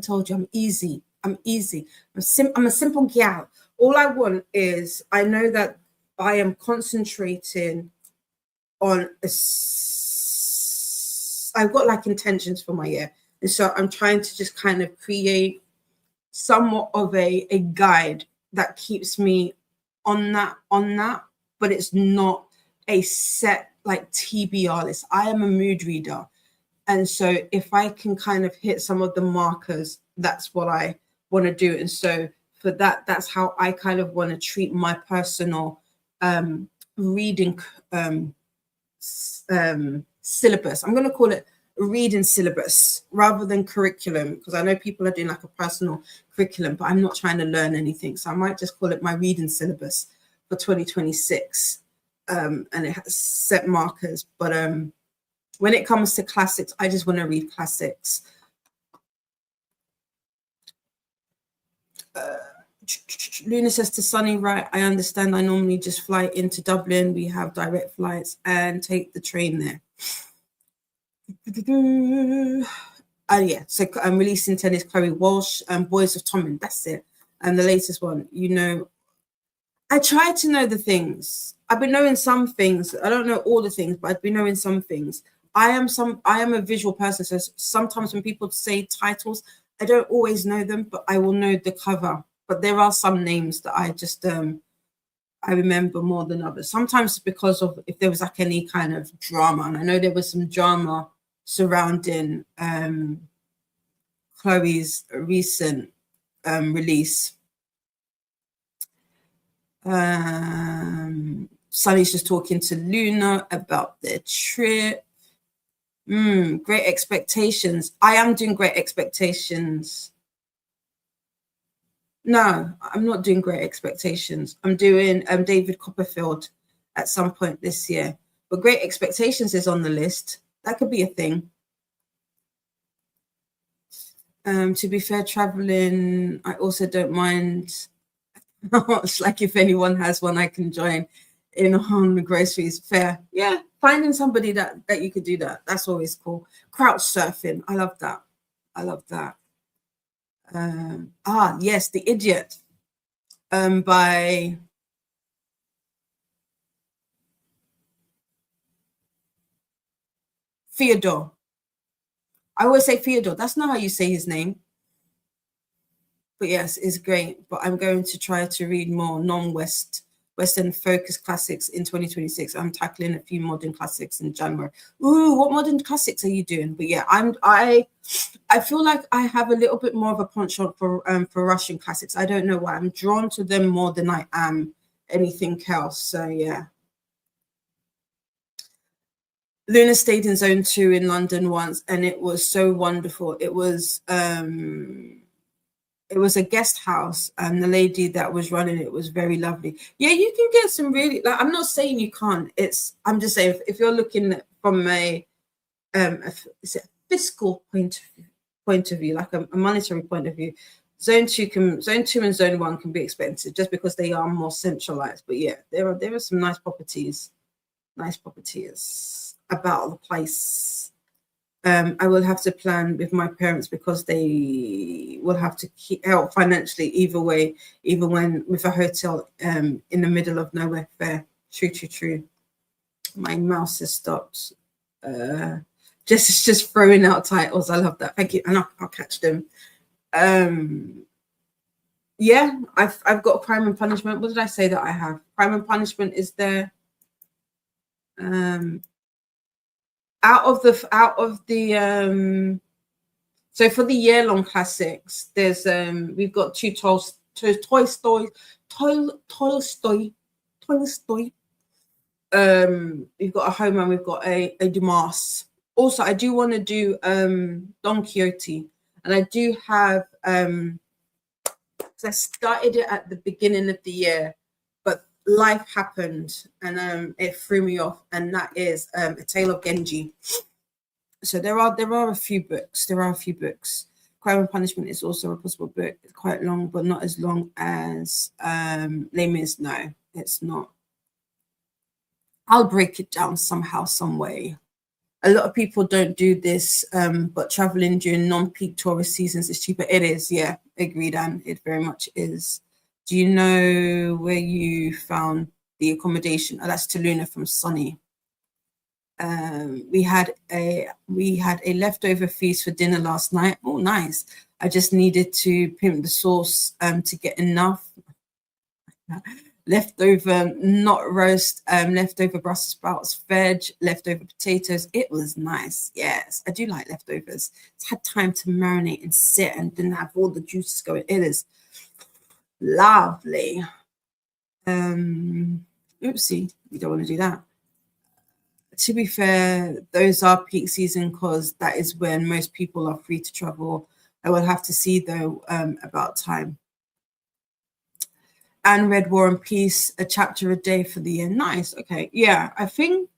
told you I'm easy. I'm a simple gal. All I want is, I know that I am concentrating on I've got like intentions for my year, and so I'm trying to just kind of create somewhat of a guide that keeps me on that, but it's not a set like TBR list. I am a mood reader, and so if I can kind of hit some of the markers, that's what I want to do. And so for that, that's how I kind of want to treat my personal reading syllabus. I'm going to call it reading syllabus rather than curriculum, because I know people are doing like a personal curriculum, but I'm not trying to learn anything. So I might just call it my reading syllabus for 2026. And it has set markers. But when it comes to classics, I just want to read classics. Luna says to Sunny, right, I understand. I normally just fly into Dublin. We have direct flights and take the train there. Yeah, so I'm releasing tennis, Chloe Walsh, and Boys of Tommen. That's it. And the latest one, you know, I try to know the things. I've been knowing some things. I don't know all the things, but I've been knowing some things. I am a visual person, so sometimes when people say titles, I don't always know them, but I will know the cover. But there are some names that I just I remember more than others. Sometimes because of if there was like any kind of drama, and I know there was some drama surrounding Chloe's recent release. Sunny's just talking to Luna about their trip. Great Expectations. I am doing Great Expectations. No, I'm not doing Great Expectations. I'm doing David Copperfield at some point this year. But Great Expectations is on the list. That could be a thing. To be fair, traveling, I also don't mind. It's like if anyone has one, I can join in on the groceries. Fair. Yeah, finding somebody that you could do that. That's always cool. Couch surfing. I love that. I love that. Yes, The Idiot by Theodore. I always say Theodore. That's not how you say his name. But yes, it's great. But I'm going to try to read more Western focused classics in 2026. I'm tackling a few modern classics in January. Ooh, what modern classics are you doing? But yeah, I feel like I have a little bit more of a penchant for Russian classics. I don't know why. I'm drawn to them more than I am anything else. So yeah. Luna stayed in Zone 2 in London once, and it was so wonderful. It was a guest house, and the lady that was running it was very lovely. Yeah, you can get some really, like, I'm not saying you can't. I'm just saying if you're looking from a fiscal point of view, like a monetary point of view, Zone 2 and Zone 1 can be expensive just because they are more centralized. But yeah, there are some nice properties about the place. I will have to plan with my parents because they will have to help financially either way, even when with a hotel in the middle of nowhere. Fair. True. My mouse has stopped. Just throwing out titles. I love that. Thank you. And I'll catch them. Yeah, I've got Crime and Punishment. What did I say that I have? Crime and Punishment is there. Out of the so for the year-long classics, there's we've got two Tolstoy. We've got a Homer and we've got a Dumas. Also, I do want to do Don Quixote, and I do have I started it at the beginning of the year, but life happened and it threw me off, and that is A Tale of Genji. So there are a few books. Crime and Punishment is also a possible book. It's quite long, but not as long as Les Mis. No, it's not. I'll break it down somehow, some way. A lot of people don't do this, but traveling during non-peak tourist seasons is cheaper. It is, yeah, agreed, Anne. It very much is. Do you know where you found the accommodation? Oh, that's to Luna from Sunny. We had a leftover feast for dinner last night. Oh, nice. I just needed to pimp the sauce to get enough. Leftover not roast, leftover Brussels sprouts, veg, leftover potatoes. It was nice. Yes, I do like leftovers. It's had time to marinate and sit and didn't have all the juices going. It is lovely. Oopsie, you don't want to do that. To be fair, those are peak season because that is when most people are free to travel. I will have to see though about time. And read War and Peace, a chapter a day for the year. Nice. Okay. Yeah, I think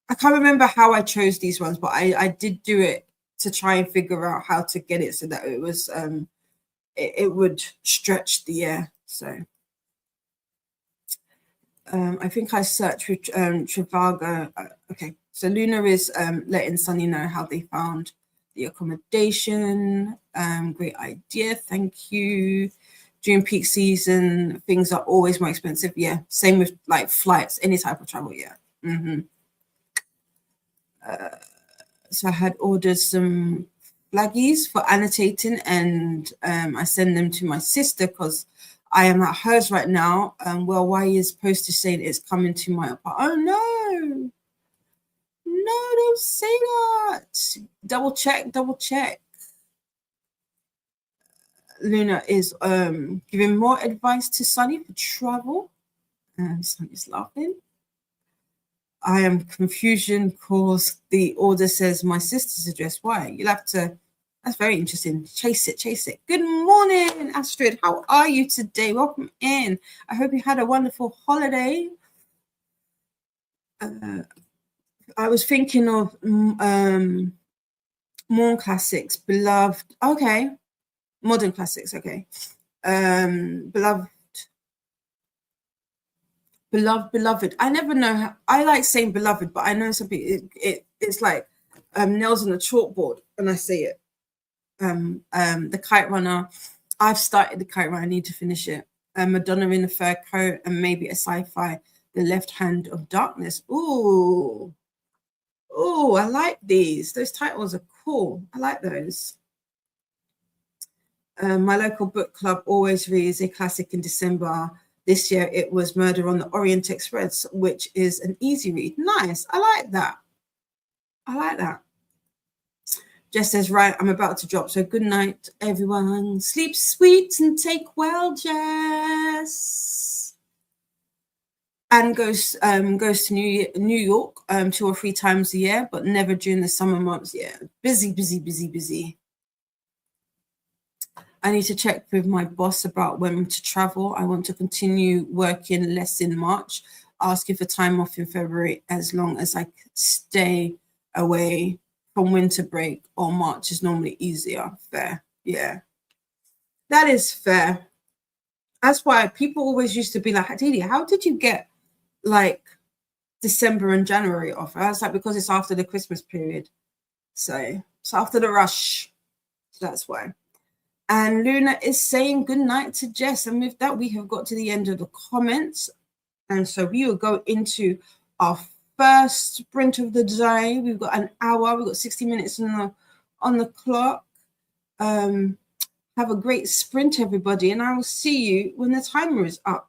I can't remember how I chose these ones, but I did do it to try and figure out how to get it so that it it would stretch the year. So I think I searched with Trivago. Okay, so Luna is letting Sunny know how they found the accommodation. Great idea, thank you. During peak season, things are always more expensive. Yeah, same with like flights, any type of travel. Yeah. So I had ordered some flaggies for annotating, and I send them to my sister because I am at hers right now. Well, why is postage saying it's coming to my apartment? Oh no, no, don't say that. Double check, double check. Luna is giving more advice to Sunny for travel. Sunny's laughing. I am confusion because the order says my sister's address. Why? You'll have to. That's very interesting. Chase it, chase it. Good morning, Astrid. How are you today? Welcome in. I hope you had a wonderful holiday. I was thinking of more classics, beloved. Okay, modern classics. Okay, beloved. Beloved. I never know how, I like saying beloved, but I know some people it's like nails on a chalkboard when I say it. The Kite Runner. I've started the Kite Runner. I need to finish it. Madonna in a Fur Coat, and maybe a sci-fi, The Left Hand of Darkness. Ooh, I like these. Those titles are cool. I like those. My local book club always reads a classic in December. This year it was Murder on the Orient Express, which is an easy read. Nice. I like that. I like that. Jess says, right, I'm about to drop. So good night, everyone. Sleep sweet and take well, Jess. And goes to New York 2 or 3 times a year, but never during the summer months. Yeah, busy. I need to check with my boss about when to travel. I want to continue working less in March, asking for time off in February as long as I stay away from winter break, or March is normally easier. Fair. Yeah. That is fair. That's why people always used to be like, Aditi, how did you get like December and January off? I was like, because it's after the Christmas period. So it's after the rush. So that's why. And Luna is saying good night to Jess. And with that, we have got to the end of the comments. And so we will go into our first sprint of the day. We've got an hour. We've got 60 minutes on the clock. Have a great sprint, everybody. And I will see you when the timer is up.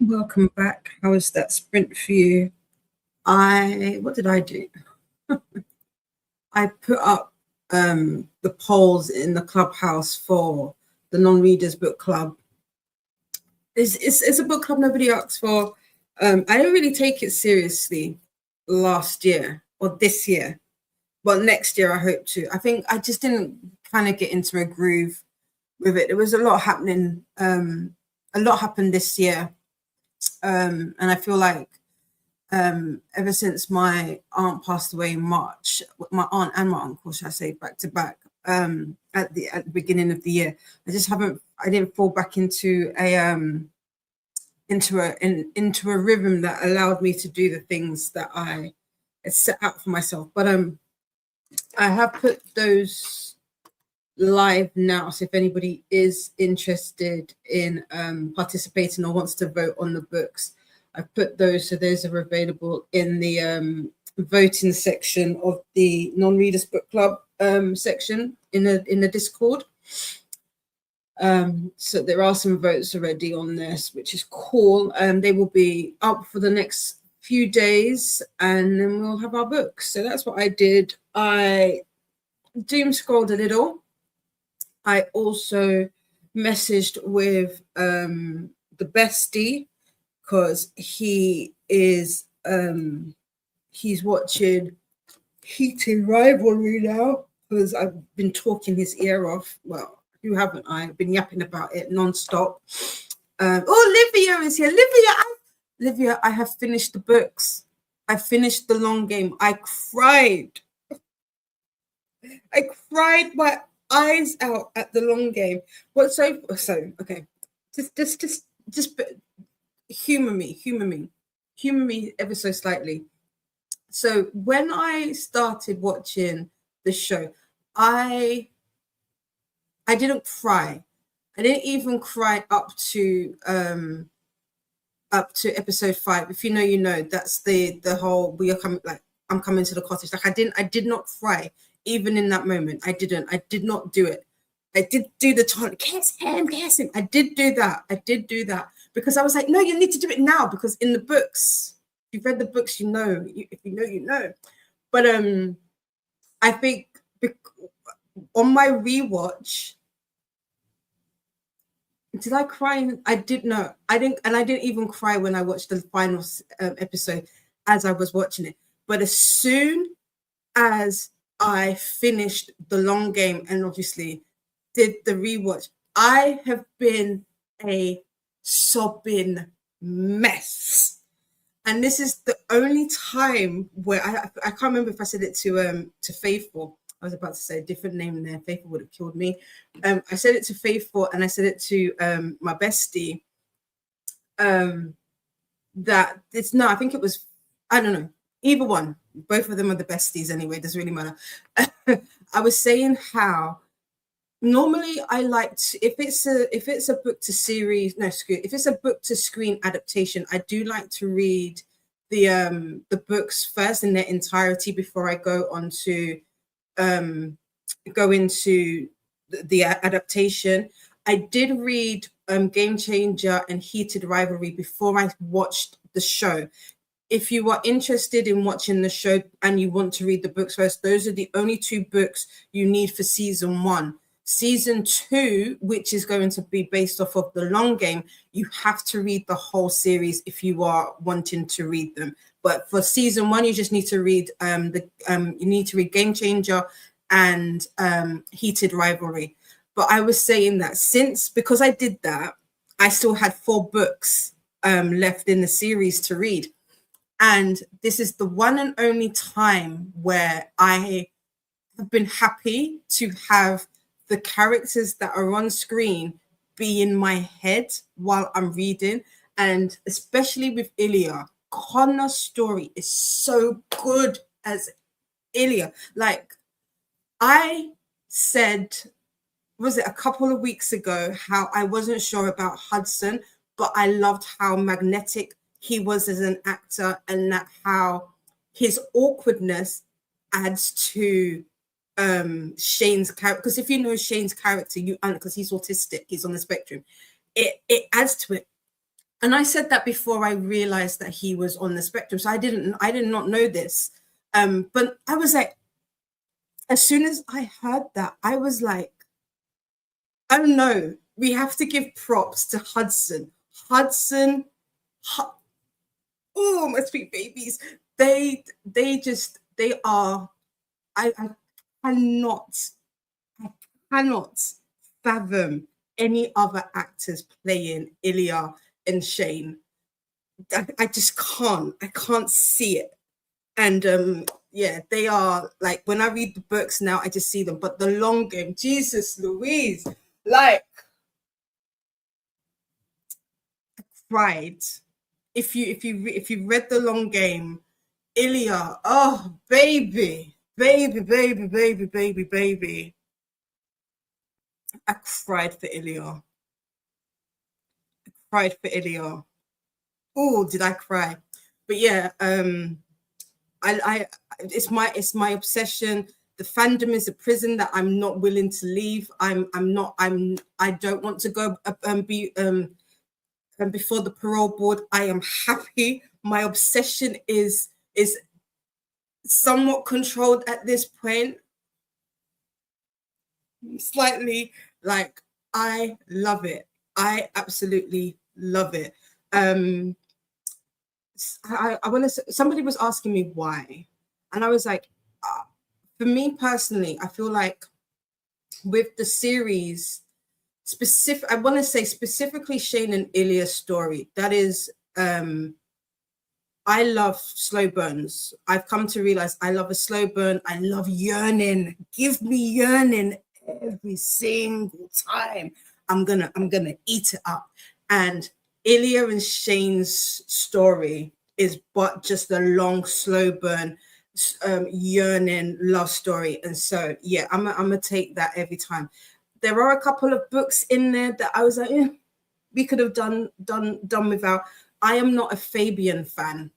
Welcome back. How was that sprint for you? What did I do? I put up the polls in the clubhouse for the non-readers book club. It's a book club nobody asked for. I didn't really take it seriously last year or this year, but next year I hope to. I think I just didn't kind of get into a groove with it. There was a lot happening. A lot happened this year, and I feel like ever since my aunt passed away in March, my aunt and my uncle, should I say, back to back, at the beginning of the year, I didn't fall back into a rhythm that allowed me to do the things that I had set out for myself. But I have put those live now, so if anybody is interested in participating or wants to vote on the books, I've put those, so those are available in the voting section of the non-readers book club section in the Discord. So there are some votes already on this, which is cool. They will be up for the next few days, and then we'll have our books. So that's what I did. I doom scrolled a little. I also messaged with the bestie, because he is he's watching Heated Rivalry now, because I've been talking his ear off. Well, who haven't I? I've been yapping about it non-stop. Olivia is here. Olivia, I have finished the books. I finished the long game. I cried my eyes out at the long game. What so okay. Just humor me ever so slightly. So when I started watching the show, I didn't cry. I didn't even cry up to episode 5. If you know, you know. That's the whole we are coming, like I'm coming to the cottage. Like I did not cry even in that moment. I did not do it. I did do the chant, kiss him. I did do that because I was like, no, you need to do it now, because in the books, if you've read the books, you know. If you know, you know. But I think on my rewatch, did I cry? I did not. I didn't, and I didn't even cry when I watched the final episode as I was watching it. But as soon as I finished the long game and obviously did the rewatch, I have been a sobbing mess. And this is the only time where I can't remember if I said it to Faithful. I was about to say a different name there. Faithful would have killed me. I said it to Faithful, and I said it to my bestie. That it's no, I think it was, I don't know, either one. Both of them are the besties anyway. It doesn't really matter. I was saying how normally I like to, if it's a book to series, no, if it's a book to screen adaptation, I do like to read the books first in their entirety before I go on to go into the adaptation. I did read Game Changer and Heated Rivalry before I watched the show. If you are interested in watching the show and you want to read the books first, those are the only 2 books you need for season 1. Season 2, which is going to be based off of the long game, you have to read the whole series if you are wanting to read them. But for season 1, you just need to read Game Changer and Heated Rivalry. But I was saying that because I did that, I still had 4 books left in the series to read. And this is the one and only time where I have been happy to have the characters that are on screen be in my head while I'm reading. And especially with Ilya, Connor's story is so good as Ilya. Like I said, was it a couple of weeks ago, how I wasn't sure about Hudson, but I loved how magnetic he was as an actor, and that how his awkwardness adds to Shane's character, because if you know Shane's character, because he's autistic, he's on the spectrum, it adds to it. And I said that before I realized that he was on the spectrum, so I did not know this, but I was like, as soon as I heard that, I was like, oh no, we have to give props to Hudson. Oh, my sweet babies. They are, I cannot fathom any other actors playing Ilya and Shane. I just can't. I can't see it. And yeah, they are like, when I read the books now, I just see them. But the long game, Jesus Louise, like, I cried. If you read the long game, Ilya, oh baby, baby. I cried for Ilya. Oh, did I cry? But yeah, I it's my obsession. The fandom is a prison that I'm not willing to leave. I don't want to go be before the parole board. I am happy. My obsession is somewhat controlled at this point. Slightly, like, I love it. I absolutely love it. I want to. Somebody was asking me why, and I was like, for me personally, I feel like with the series, I want to say specifically Shane and Ilya's story. That is, I love slow burns. I've come to realize I love a slow burn. I love yearning. Give me yearning every single time. I'm gonna eat it up. And Ilya and Shane's story is but just a long, slow burn, yearning love story. And so yeah, I'm gonna take that every time. There are a couple of books in there that I was like, we could have done without. I am not a Fabian fan.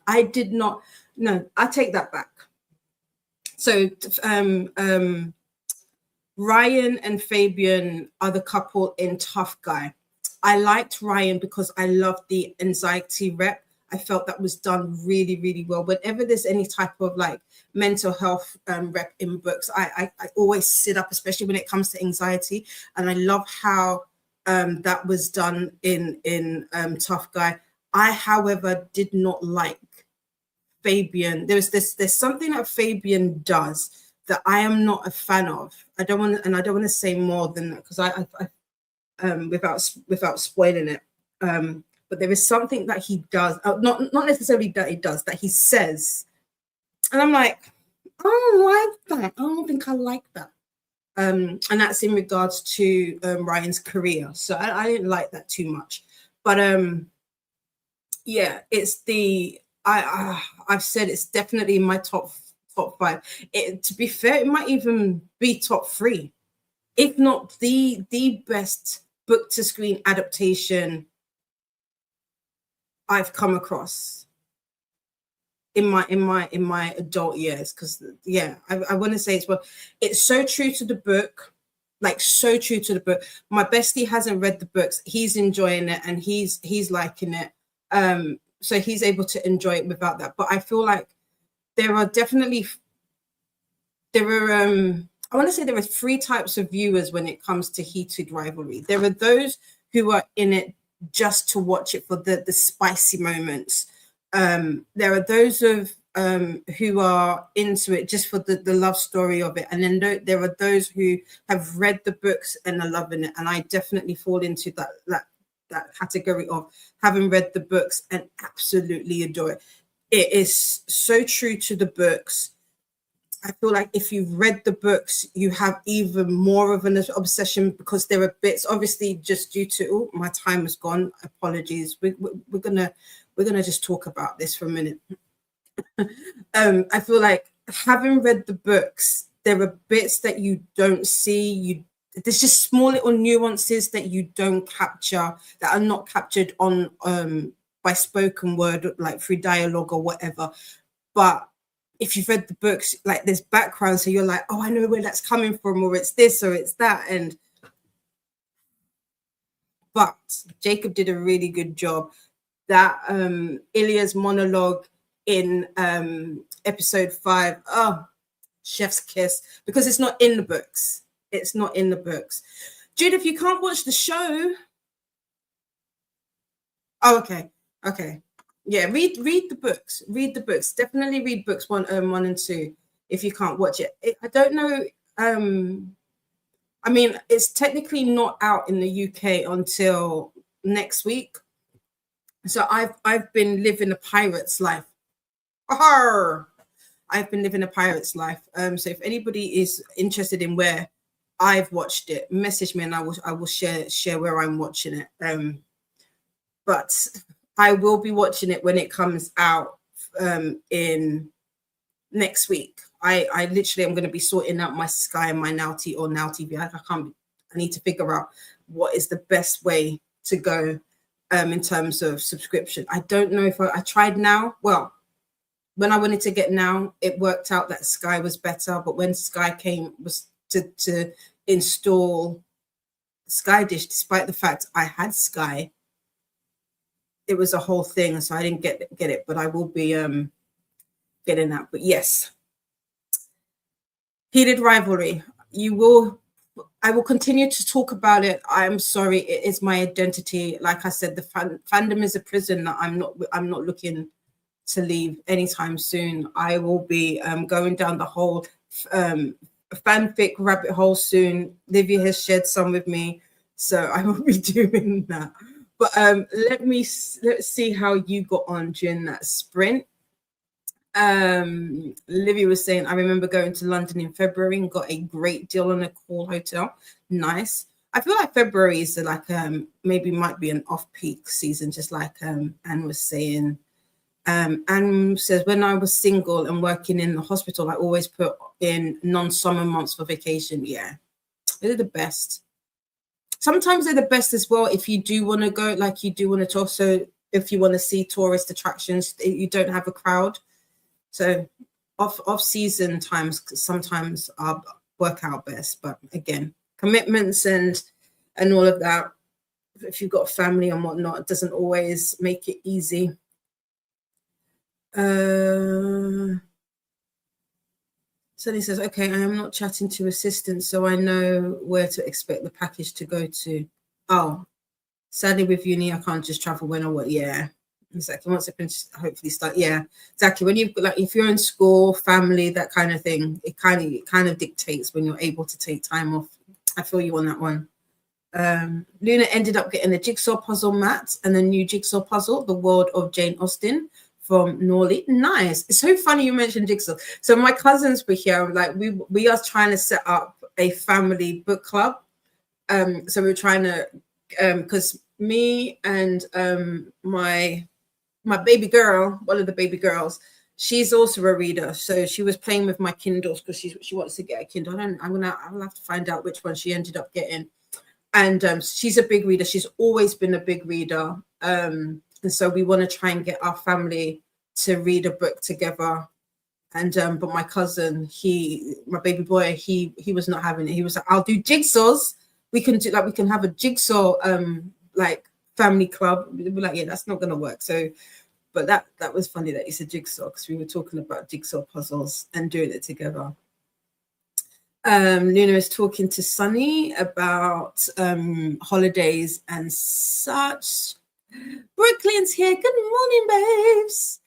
I did not. No, I take that back. So Ryan and Fabian are the couple in Tough Guy. I liked Ryan because I loved the anxiety rep. I felt that was done really, really well. Whenever there's any type of like mental health rep in books, I always sit up, especially when it comes to anxiety. And I love how that was done in Tough Guy. I, however, did not like Fabian. There's something that Fabian does that I am not a fan of. I don't want to say more than that because I without spoiling it. But there is something that he does, not necessarily that he does, that he says, and I'm like, I don't like that. I don't think I like that. And that's in regards to Ryan's career. So I didn't like that too much. But yeah, it's I've said it's definitely my top 5. To be fair, it might even be top 3, if not the best book to screen adaptation I've come across in my adult years. Because yeah, I want to say it's so true to the book, like so true to the book. My bestie hasn't read the books. He's enjoying it and he's liking it. So he's able to enjoy it without that. But I feel like there are 3 types of viewers when it comes to heated rivalry. There are those who are in it just to watch it for the spicy moments. There are those who are into it just for the love story of it. And then there are those who have read the books and are loving it. And I definitely fall into that category of having read the books and absolutely adore it. It is so true to the books. I feel like if you've read the books, you have even more of an obsession because there are bits, obviously, just due to my time has gone. Apologies. We're gonna just talk about this for a minute. I feel like having read the books, there are bits that you don't see. There's just small little nuances that you don't capture, that are not captured on by spoken word, like through dialogue or whatever. But if you've read the books, like there's background, so you're like, oh, I know where that's coming from, or it's this or it's that. But Jacob did a really good job. That Ilya's monologue in episode 5, oh, chef's kiss, because it's not in the books. It's not in the books. Jude, if you can't watch the show, oh, okay, yeah, read the books. Read the books. Definitely read books 1 and 2 if you can't watch it. I don't know. I mean, it's technically not out in the UK until next week. So I've been living a pirate's life. Arr! I've been living a pirate's life. So if anybody is interested in where I've watched it, message me and I will share where I'm watching it. But I will be watching it when it comes out in next week. I literally am going to be sorting out my Sky and my Now TV. I need to figure out what is the best way to go in terms of subscription. I don't know if I tried Now. Well, when I wanted to get Now, it worked out that Sky was better. But when Sky came was to install Sky Dish, despite the fact I had Sky, it was a whole thing. So I didn't get it, but I will be getting that. But yes, heated rivalry. I will continue to talk about it. I'm sorry, it is my identity. Like I said, the fandom is a prison that I'm not looking to leave anytime soon. I will be going down the whole fanfic rabbit hole soon. Livia has shared some with me, so I will be doing that. But let's see how you got on during that sprint. Livy was saying, I remember going to London in February and got a great deal on a cool hotel. Nice. I feel like February is like maybe might be an off-peak season, just like Anne was saying. Anne says, when I was single and working in the hospital, I always put in non-summer months for vacation. Yeah, they're the best. Sometimes they're the best as well if you do want to go, like you do want to talk. So if you want to see tourist attractions, you don't have a crowd. So off season times sometimes work out best, but again, commitments and all of that, if you've got a family and whatnot, it doesn't always make it easy. So he says, okay, I am not chatting to assistants, so I know where to expect the package to go to. Oh, sadly with uni, I can't just travel when I want. Yeah. Exactly. Once I can hopefully start. Yeah, exactly. When you've got, like, if you're in school, family, that kind of thing, it kind of dictates when you're able to take time off. I feel you on that one. Luna ended up getting a jigsaw puzzle mat and a new jigsaw puzzle, The World of Jane Austen from Norley. Nice. It's so funny you mentioned jigsaw. So my cousins were here. Like we are trying to set up a family book club. So we're trying to because me and my baby girl, one of the baby girls, she's also a reader. So she was playing with my Kindles because she wants to get a Kindle. I'll have to find out which one she ended up getting. And she's a big reader. She's always been a big reader. And so we want to try and get our family to read a book together. And but my cousin, my baby boy, he was not having it. He was like, I'll do jigsaws. We can have a jigsaw like family club. We're like, yeah, that's not gonna work. So but that was funny that it's a jigsaw because we were talking about jigsaw puzzles and doing it together. Luna is talking to Sunny about holidays and such. Brooklyn's here. Good morning, babes.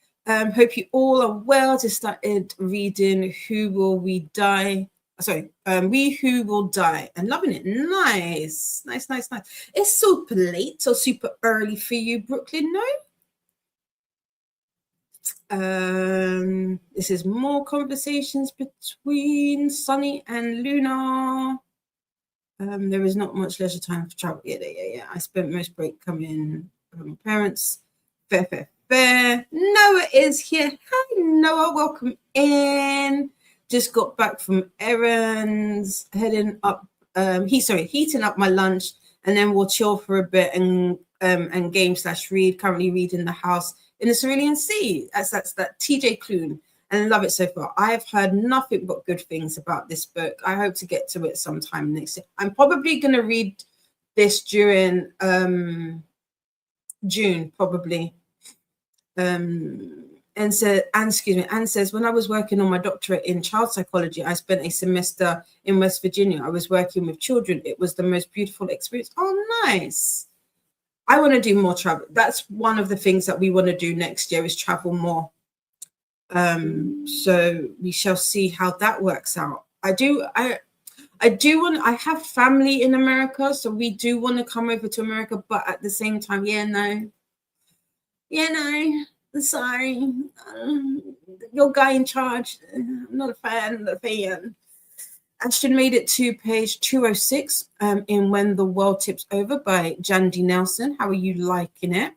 Hope you all are well. Just started reading Who Will We Die? Sorry, We Who Will Die, and loving it. Nice. It's super late or super early for you, Brooklyn, no? This is more conversations between Sunny and Luna. There is not much leisure time for travel. Yeah. I spent most break coming from my parents. Fair. Noah is here. Hi, Noah. Welcome in. Just got back from errands, heading up. Heating up my lunch, and then we'll chill for a bit and game/read. Currently reading The House in the Cerulean Sea. That's that TJ Clune. and love it so far. I have heard nothing but good things about this book. I hope to get to it sometime next year. I'm probably going to read this during June, probably. Anne says, when I was working on my doctorate in child psychology, I spent a semester in West Virginia. I was working with children. It was the most beautiful experience. Oh, nice. I want to do more travel. That's one of the things that we want to do next year, is travel more. So we shall see how that works out. I have family in America, so we do want to come over to America, but at the same time, sorry, your guy in charge, I'm not a fan. Ashton made it to page 206 in When the World Tips Over by Jandy Nelson. How are you liking it?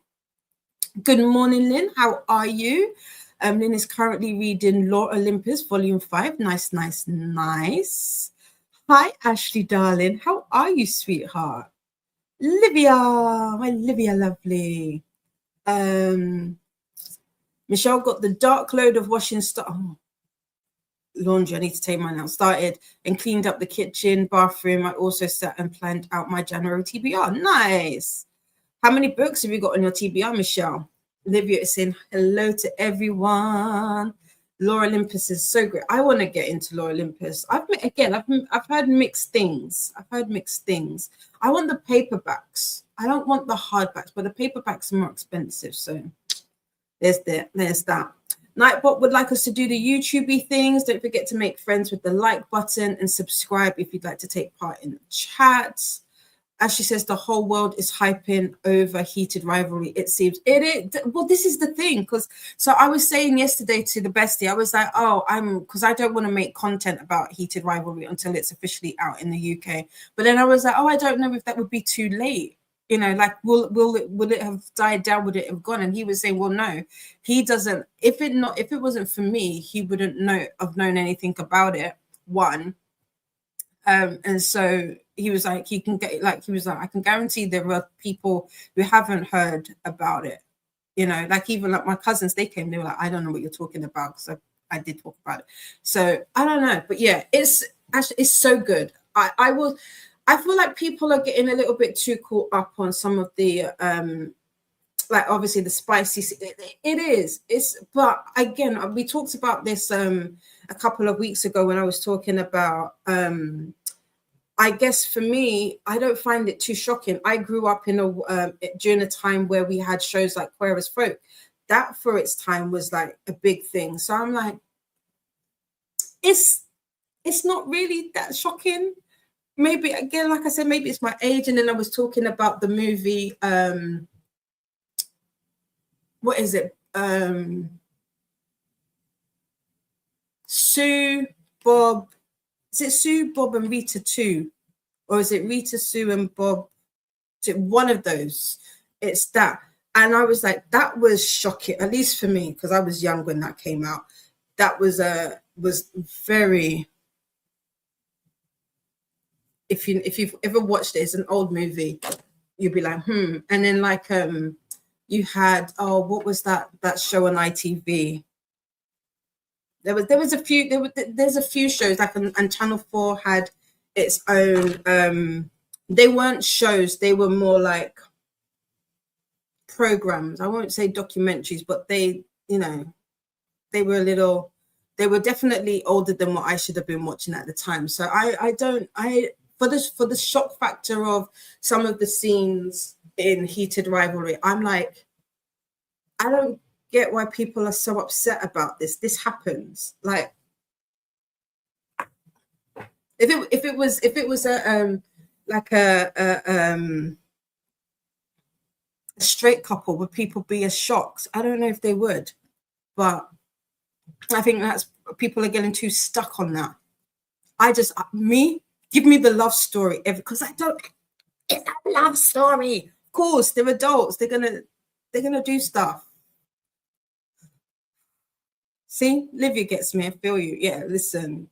Good morning, Lynn. How are you? Lynn is currently reading Law Olympus, Volume 5. Nice. Hi, Ashley, darling. How are you, sweetheart? Livia, my Livia, lovely. Michelle got the dark load of washing stuff. Oh, laundry, I need to take mine out. Started and cleaned up the kitchen, bathroom. I also sat and planned out my January TBR. Nice. How many books have you got on your TBR, Michelle? Olivia is saying hello to everyone. Laura Olympus is so great. I want to get into Laura Olympus. I've heard mixed things. I want the paperbacks. I don't want the hardbacks, but the paperbacks are more expensive. So there's that. Nightbot would like us to do the YouTubey things. Don't forget to make friends with the like button and subscribe if you'd like to take part in the chat. As she says, the whole world is hyping over heated rivalry. It seems well, this is the thing, because so I was saying yesterday to the bestie, I was like, because I don't want to make content about heated rivalry until it's officially out in the UK. But then I was like, I don't know if that would be too late. Like, will it have died down? Would it have gone? And he was saying, well, no, he doesn't. If it wasn't for me, he wouldn't have known anything about it. One. And so he was like, I can guarantee there are people who haven't heard about it. Like even like my cousins, they came, they were like, I don't know what you're talking about, because I did talk about it. So I don't know, but yeah, it's so good. I feel like people are getting a little bit too caught up on some of the like obviously the spicy. It is. But again, we talked about this a couple of weeks ago when I was talking about. I guess for me, I don't find it too shocking. I grew up during a time where we had shows like Queer as Folk. That for its time was like a big thing. So I'm like, it's not really that shocking. Maybe again, like I said, maybe it's my age. And then I was talking about the movie. What is it? Sue, Bob. Is it Sue, Bob, and Rita 2? Or is it Rita, Sue, and Bob? Is it one of those? It's that. And I was like, that was shocking, at least for me, because I was young when that came out. That was very. If you've ever watched it, it's an old movie. You'd be like, And then like you had what was that show on ITV? There's a few shows like and Channel 4 had its own. They weren't shows; they were more like programs. I won't say documentaries, but they were they were definitely older than what I should have been watching at the time. So for the shock factor of some of the scenes in heated rivalry, I'm like, I don't get why people are so upset about this. This happens. Like, if it was a straight couple, would people be as shocked? I don't know if they would, but I think that's people are getting too stuck on that. Give me the love story, because I don't. It's a love story. Of course, they're adults. They're gonna do stuff. See, Livia gets me. I feel you. Yeah, listen.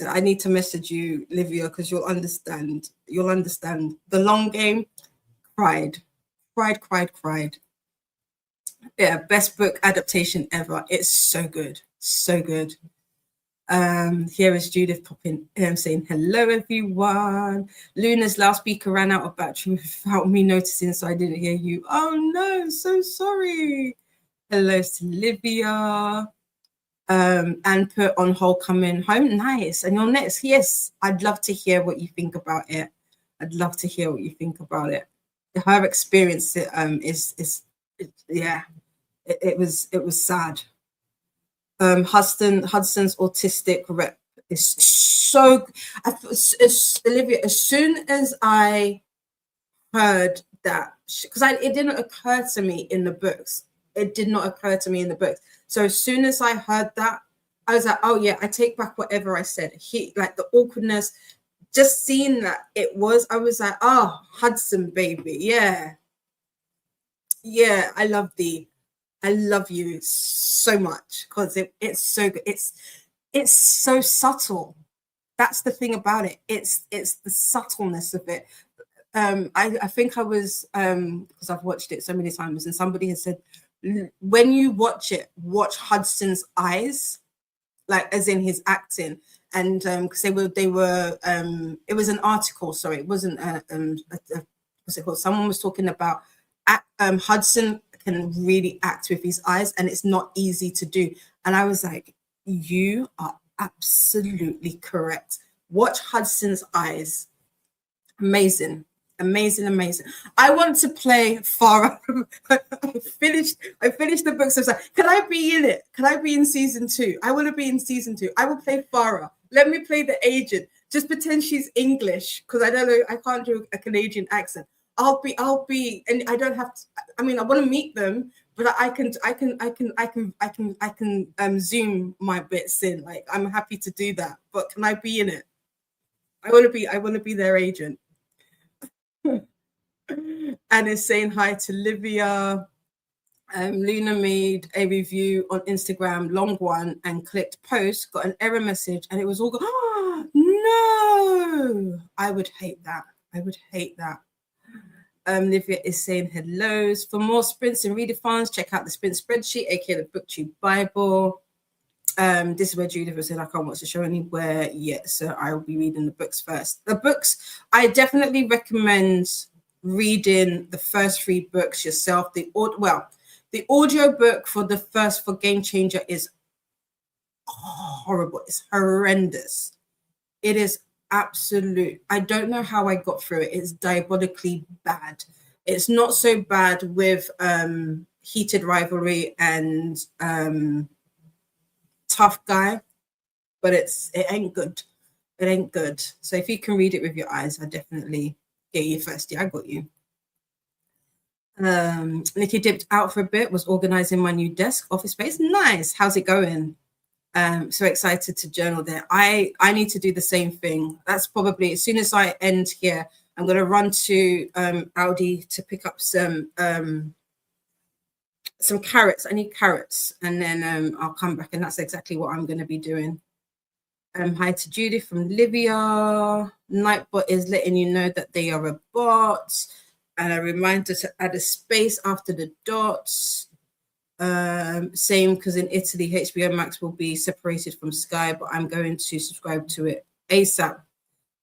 I need to message you, Livia, because you'll understand. The long game. Cried. Yeah, best book adaptation ever. It's so good. So good. Here is Judith popping saying hello everyone. Luna's loudspeaker ran out of battery without me noticing, so I didn't hear you. Oh no, so sorry. Hello to Livia. And put on hold coming home. Nice. And you're next. Yes, I'd love to hear what you think about it. I'd love to hear what you think about it. Her experience yeah, it was sad. Hudson's autistic rep is so. Olivia, as soon as I heard that, because it didn't occur to me in the books. It did not occur to me in the books. So as soon as I heard that, I was like, oh yeah, I take back whatever I said. Like the awkwardness, just seeing that I was like, oh, Hudson, baby. Yeah. Yeah, I love you so much because it's so good. It's so subtle. That's the thing about it. It's the subtleness of it. I think I was because I've watched it so many times, and somebody has said when you watch it, watch Hudson's eyes, like as in his acting, and because they were it was an article. Sorry, it wasn't what's it called? Someone was talking about Hudson can really act with his eyes, and it's not easy to do. And I was like, you are absolutely correct. Watch Hudson's eyes. Amazing. I want to play Farah. I finished the book. So I was like, can I be in it? Can I be in season 2? I want to be in season 2. I will play Farah. Let me play the agent. Just pretend she's English because I don't know. I can't do a Canadian accent. I'll be, and I don't have to. I mean, I want to meet them, but I can zoom my bits in. Like I'm happy to do that. But can I be in it? I want to be their agent. And is saying hi to Livia. Luna made a review on Instagram, long one, and clicked post, got an error message, and it was all oh, no. I would hate that. Livia is saying hellos. For more sprints and readathons, check out the sprint spreadsheet, aka the BookTube Bible. This is where Judith said I can't watch the show anywhere yet, so I will be reading the books first. The books, I definitely recommend reading the first 3 books yourself. The audio book for the first for Game Changer is horrible. It's horrendous. It is absolute. I don't know how I got through it. It's diabolically bad. It's not so bad with Heated Rivalry and Tough Guy, but it ain't good. It ain't good. So if you can read it with your eyes, I definitely get you first. Yeah, I got you. Nikki dipped out for a bit, was organizing my new desk office space. Nice. How's it going? So excited to journal there. I need to do the same thing. That's probably as soon as I end here, I'm going to run to Aldi to pick up some carrots. I need carrots, and then I'll come back, and that's exactly what I'm going to be doing. Hi to Judith from Livia. Nightbot is letting you know that they are a bot, and a reminder to add a space after the dots. Same because in Italy, HBO Max will be separated from Sky, but I'm going to subscribe to it ASAP.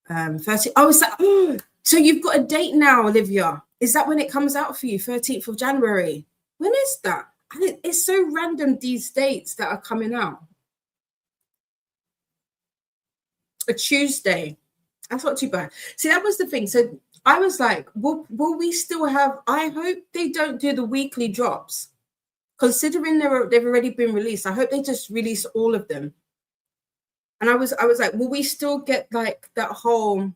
30. Oh, is that? Oh, so you've got a date now, Olivia. Is that when it comes out for you? 13th of January. When is that? And it's so random, these dates that are coming out. A Tuesday. That's not too bad. See, that was the thing. So I was like, will we still have? I hope they don't do the weekly drops. Considering they've already been released, I hope they just release all of them. And I was like, will we still get like that whole,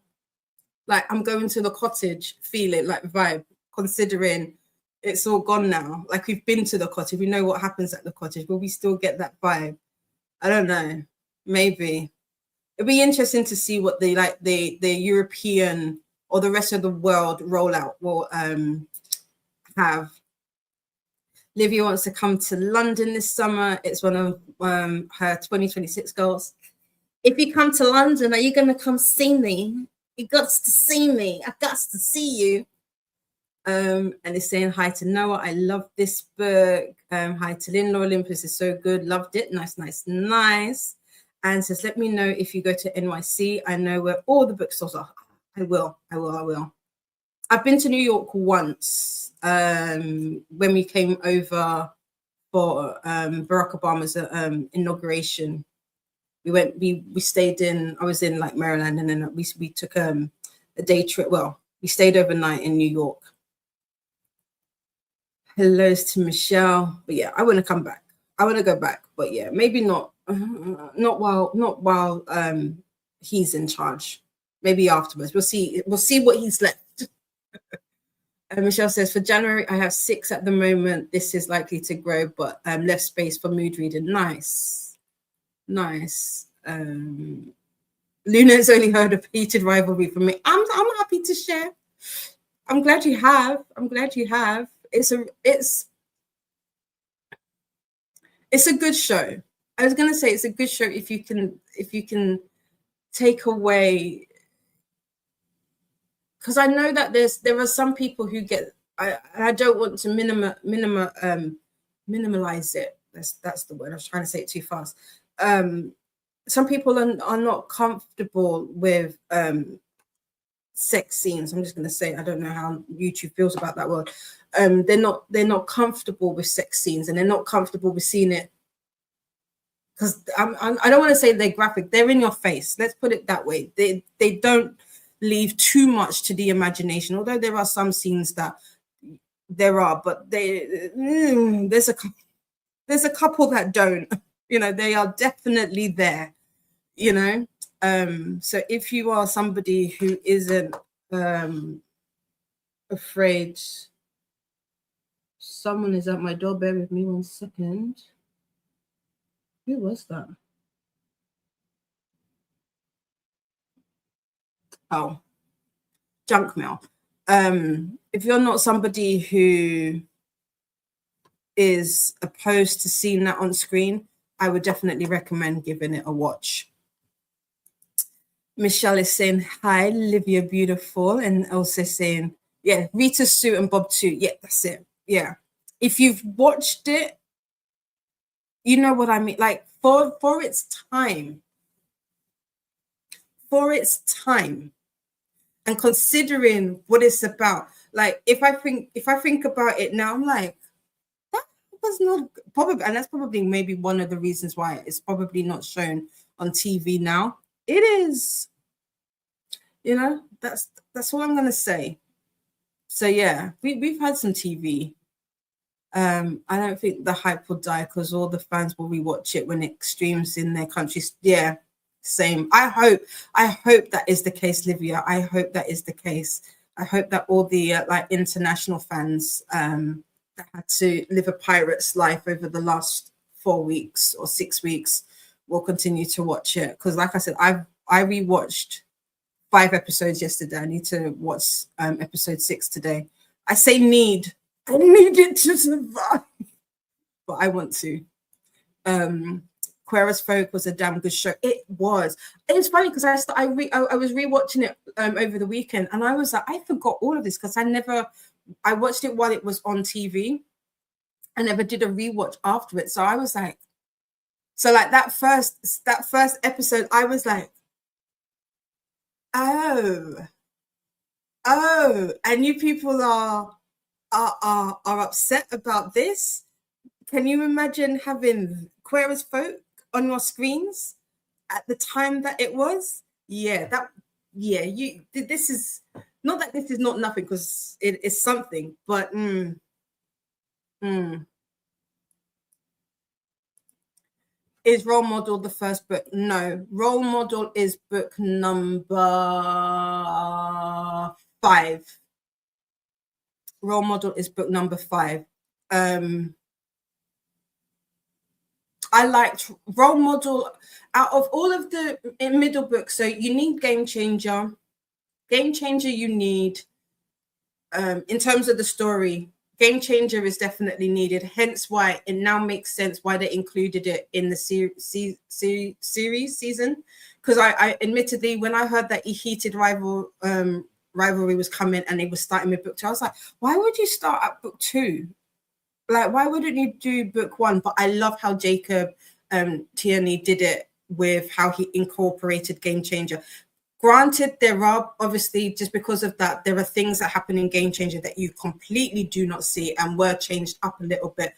like I'm going to the cottage feeling, like vibe, considering it's all gone now? Like we've been to the cottage, we know what happens at the cottage. Will we still get that vibe? I don't know. Maybe. It'd be interesting to see what the European or the rest of the world rollout will have. Livia wants to come to London this summer. It's one of her 2026 goals. If you come to London, are you going to come see me? You got to see me. I got to see you. And it's saying hi to Noah. I love this book. Hi to Linlaw. Olympus is so good. Loved it. Nice, nice, nice. And says, let me know if you go to NYC. I know where all the bookstores are. I will. I've been to New York once when we came over for Barack Obama's inauguration. We stayed in, I was in like Maryland, and then we took a day trip. Well, we stayed overnight in New York. Hellos to Michelle. But yeah, I want to come back. I want to go back. But yeah, maybe not while he's in charge. Maybe afterwards. We'll see what he's left. Michelle says, for January, I have 6 at the moment. This is likely to grow, but left space for mood reading. Nice. Luna's only heard of heated rivalry from me. I'm happy to share. I'm glad you have. It's a good show. I was gonna say it's a good show if you can take away, because I know that there are some people who get. I don't want to minimalize it. That's the word. I was trying to say it too fast. Some people are not comfortable with sex scenes. I'm just going to say, I don't know how YouTube feels about that word. They're not comfortable with sex scenes, and they're not comfortable with seeing it, because I don't want to say they're graphic. They're in your face. Let's put it that way. They don't leave too much to the imagination, although there are some scenes that there are, but there's a couple that don't. They are definitely there. So if you are somebody who isn't afraid, someone is at my door. Bear with me 1 second. Who was that? Oh, junk mail. If you're not somebody who is opposed to seeing that on screen, I would definitely recommend giving it a watch. Michelle is saying, hi, Livia Beautiful. And also saying, yeah, Rita Sue and Bob too. Yeah, that's it. Yeah. If you've watched it, you know what I mean. Like for its time, and considering what it's about, like if I think about it now, I'm like, that was not probably, and that's probably maybe one of the reasons why it's probably not shown on TV now. It is, that's all I'm gonna say. So yeah, we've had some TV. I don't think the hype will die because all the fans will rewatch it when it streams in their countries. Yeah, same. I hope that is the case, Livia. I hope that is the case. I hope that all the like international fans that had to live a pirate's life over the last 4 weeks or 6 weeks will continue to watch it. Because like I said, I rewatched 5 episodes yesterday. I need to watch episode 6 today. I say need. I need it to survive, but I want to. Queer as Folk was a damn good show. It was. It's funny because I was rewatching it over the weekend, and I was like, I forgot all of this because I watched it while it was on TV. I never did a rewatch after it, so I was like, that first episode, I was like, oh, and you people are upset about this. Can you imagine having Queer as Folk on your screens at the time that it was? This is not that this is not nothing, because it is something, but Is Role Model the first book? No, Role Model is book number 5. Role Model is book number 5. I liked Role Model out of all of the middle books. So you need Game Changer. Game Changer you need in terms of the story. Game Changer is definitely needed. Hence why it now makes sense why they included it in the series season. Because I admittedly, when I heard that he heated rival rivalry was coming and they were starting with book 2. I was like, why would you start at book 2? Like, why wouldn't you do book 1? But I love how Jacob Tierney did it with how he incorporated Game Changer. Granted, there are obviously, just because of that, there are things that happen in Game Changer that you completely do not see and were changed up a little bit.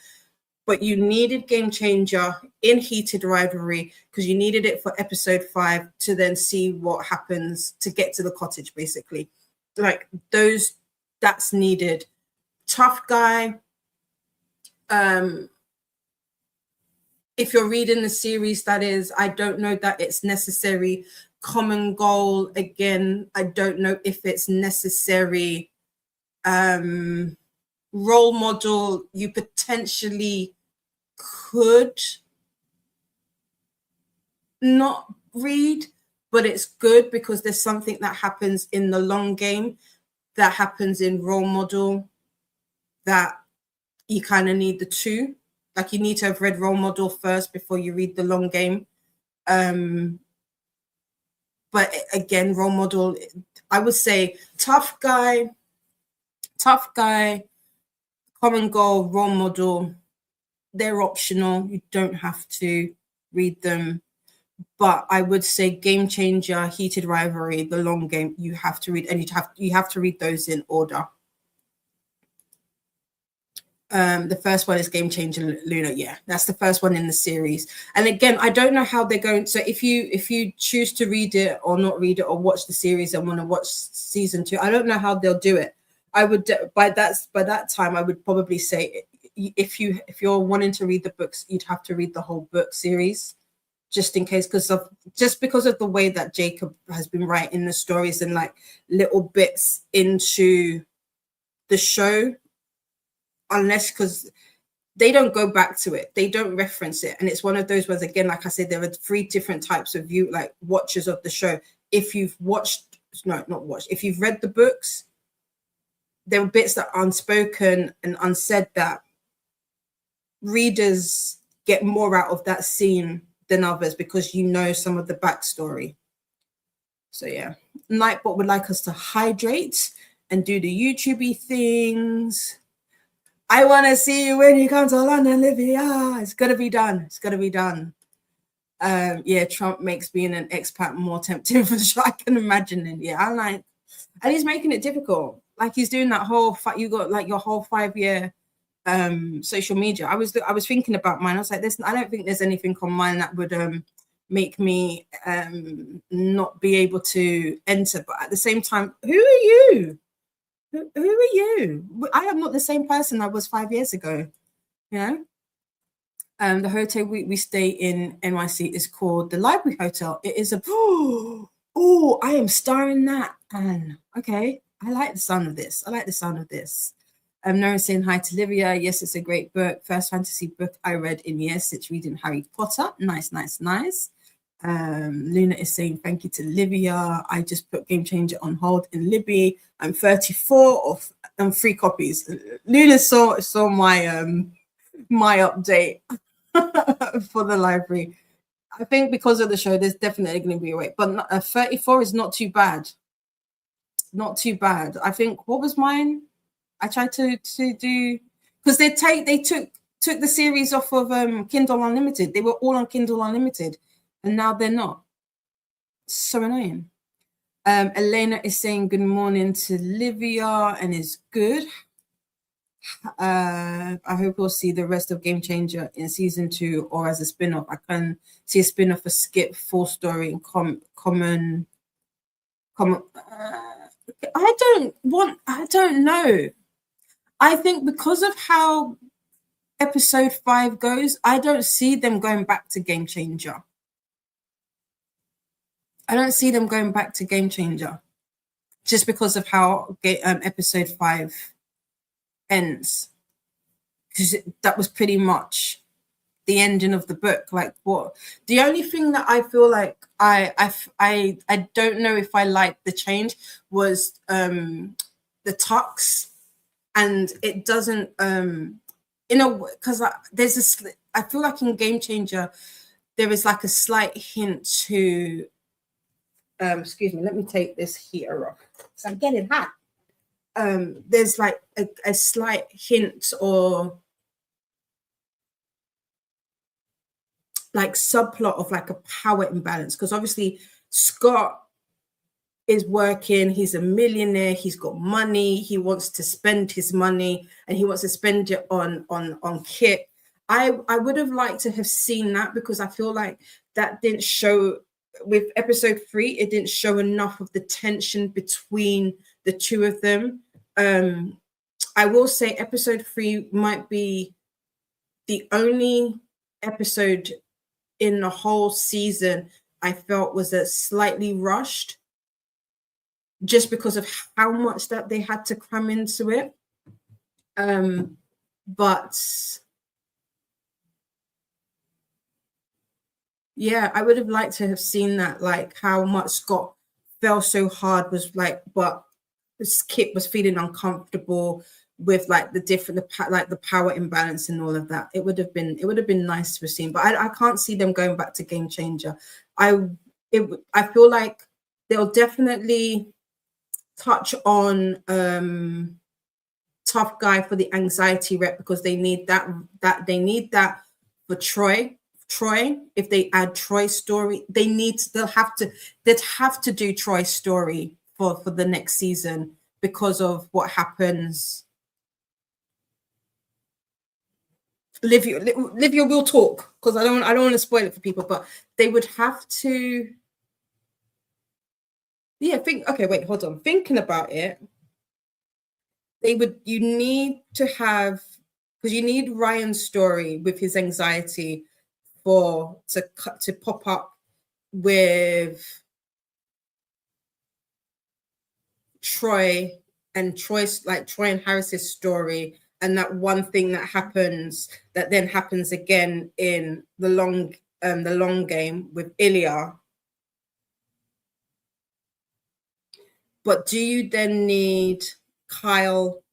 But you needed Game Changer in Heated Rivalry because you needed it for episode 5 to then see what happens to get to the cottage, basically. Like those, that's needed. Tough Guy. If you're reading the series, that is, I don't know that it's necessary. Common Goal, again, I don't know if it's necessary. Role Model, you potentially could not read, but it's good because there's something that happens in the long game that happens in Role Model that you kind of need the two. Like you need to have read Role Model first before you read the long game. But again, Role Model, I would say Tough Guy, Common Goal, Role Model, they're optional. You don't have to read them. But I would say Game Changer, Heated Rivalry, the long game, you have to read, and you have to read those in order. The first one is Game Changer Luna. Yeah, that's the first one in the series. And again, I don't know how they're going. So if you choose to read it or not read it or watch the series and want to watch season 2, I don't know how they'll do it. I would by that time I would probably say if you're wanting to read the books, you'd have to read the whole book series, just in case, because of the way that Jacob has been writing the stories and like little bits into the show. Unless, because they don't go back to it, they don't reference it, and it's one of those ones, again, like I said, there are 3 different types of watchers of the show. If you've if you've read the books, there are bits that are unspoken and unsaid that readers get more out of that scene than others because you know some of the backstory. So yeah, Nightbot would like us to hydrate and do the YouTubey things. I want to see you when you come to London, Livia. It's got to be done. It's got to be done. Yeah, Trump makes being an expat more tempting for sure. I can imagine it. Yeah, I'm like, and he's making it difficult. Like he's doing that whole, you got like your whole 5-year social media. I was thinking about mine. I was like, I don't think there's anything on mine that would make me not be able to enter. But at the same time, who are you? Who are you? I am not the same person I was 5 years ago. You know, the hotel we stay in NYC is called the Library Hotel. It is oh, I am starring that. And okay, I like the sound of this. Nora saying hi to Livia. Yes, it's a great book. First fantasy book I read in years since reading Harry Potter. Nice. Luna is saying thank you to Livia. I just put Game Changer on hold in Libby. I'm 34 and 3 copies. Luna saw my my update for the library. I think because of the show, there's definitely going to be a wait, but 34 is not too bad. Not too bad. I think, what was mine? I tried to do, because they took the series off of Kindle Unlimited. They were all on Kindle Unlimited, and now they're not. So annoying. Elena is saying good morning to Livia and is good. I hope we'll see the rest of Game Changer in season 2 or as a spin-off. I can see a spin-off for Skip, full story, and common. I don't know. I think because of how episode 5 goes, I don't see them going back to Game Changer. I don't see them going back to Game Changer just because of how episode 5 ends. Because that was pretty much the ending of the book. Like, what? The only thing that I feel like I don't know if I liked the change was the tux, and it doesn't because there's this. I feel like in Game Changer there is like a slight hint to. Excuse me, let me take this heater off. because I'm getting hot. There's like a slight hint or like subplot of like a power imbalance, because obviously Scott is working, he's a millionaire, he's got money, he wants to spend his money and he wants to spend it on Kit. I would have liked to have seen that, because I feel like that didn't show with episode 3. It didn't show enough of the tension between the two of them. I will say episode 3 might be the only episode in the whole season I felt was a slightly rushed, just because of how much that they had to cram into it. But yeah, I would have liked to have seen that, like how much Scott fell so hard was like, but Kit was feeling uncomfortable with like the power imbalance and all of that. It would have been nice to have seen, but I can't see them going back to Game Changer. I feel like they'll definitely touch on tough guy for the anxiety rep, because they need that for Troy. If they add Troy's story, they'd have to do Troy's story for the next season, because of what happens. Livia will talk, because I don't want to spoil it for people, but they would have to. Yeah, hold on. Thinking about it, you need to have, because you need Ryan's story with his anxiety to pop up with Troy and Harris's story, and that one thing that happens that then happens again in the long game with Ilya. But do you then need Kyle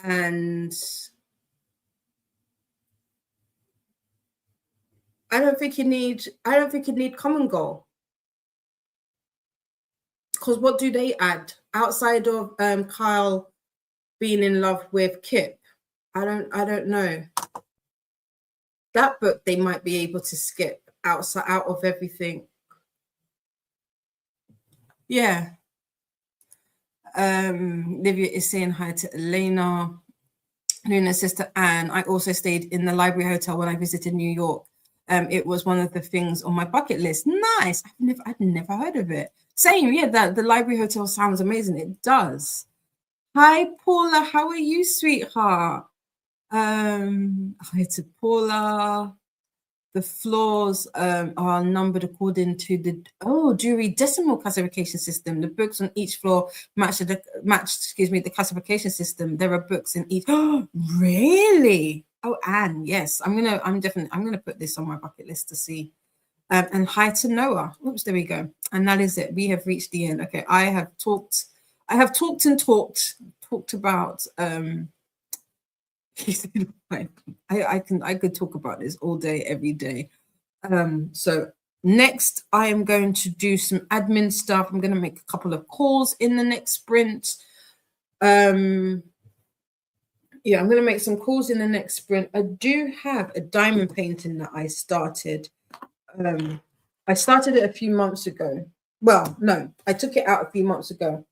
and I don't think you need Common Goal, because what do they add outside of Kyle being in love with Kip? I don't know. That book they might be able to skip out of everything. Yeah. Livia is saying hi to Elena. Luna's sister Anne. I also stayed in the Library Hotel when I visited New York. It was one of the things on my bucket list. Nice. I'd never heard of it. Same, yeah, the Library Hotel sounds amazing. It does. Hi, Paula. How are you, sweetheart? Hi to Paula. The floors are numbered according to the Dewey Decimal Classification System. The books on each floor match the classification system. There are books in each. Oh, really? Oh, Anne, yes. I'm gonna put this on my bucket list to see. And hi to Noah. Oops, there we go. And that is it. We have reached the end. Okay, I have talked about I could talk about this all day, every day. So next I am going to do some admin stuff. I'm going to make a couple of calls in the next sprint. I'm going to make some calls in the next sprint. I do have a diamond painting that I started. I started it a few months ago. Well, no, I took it out a few months ago,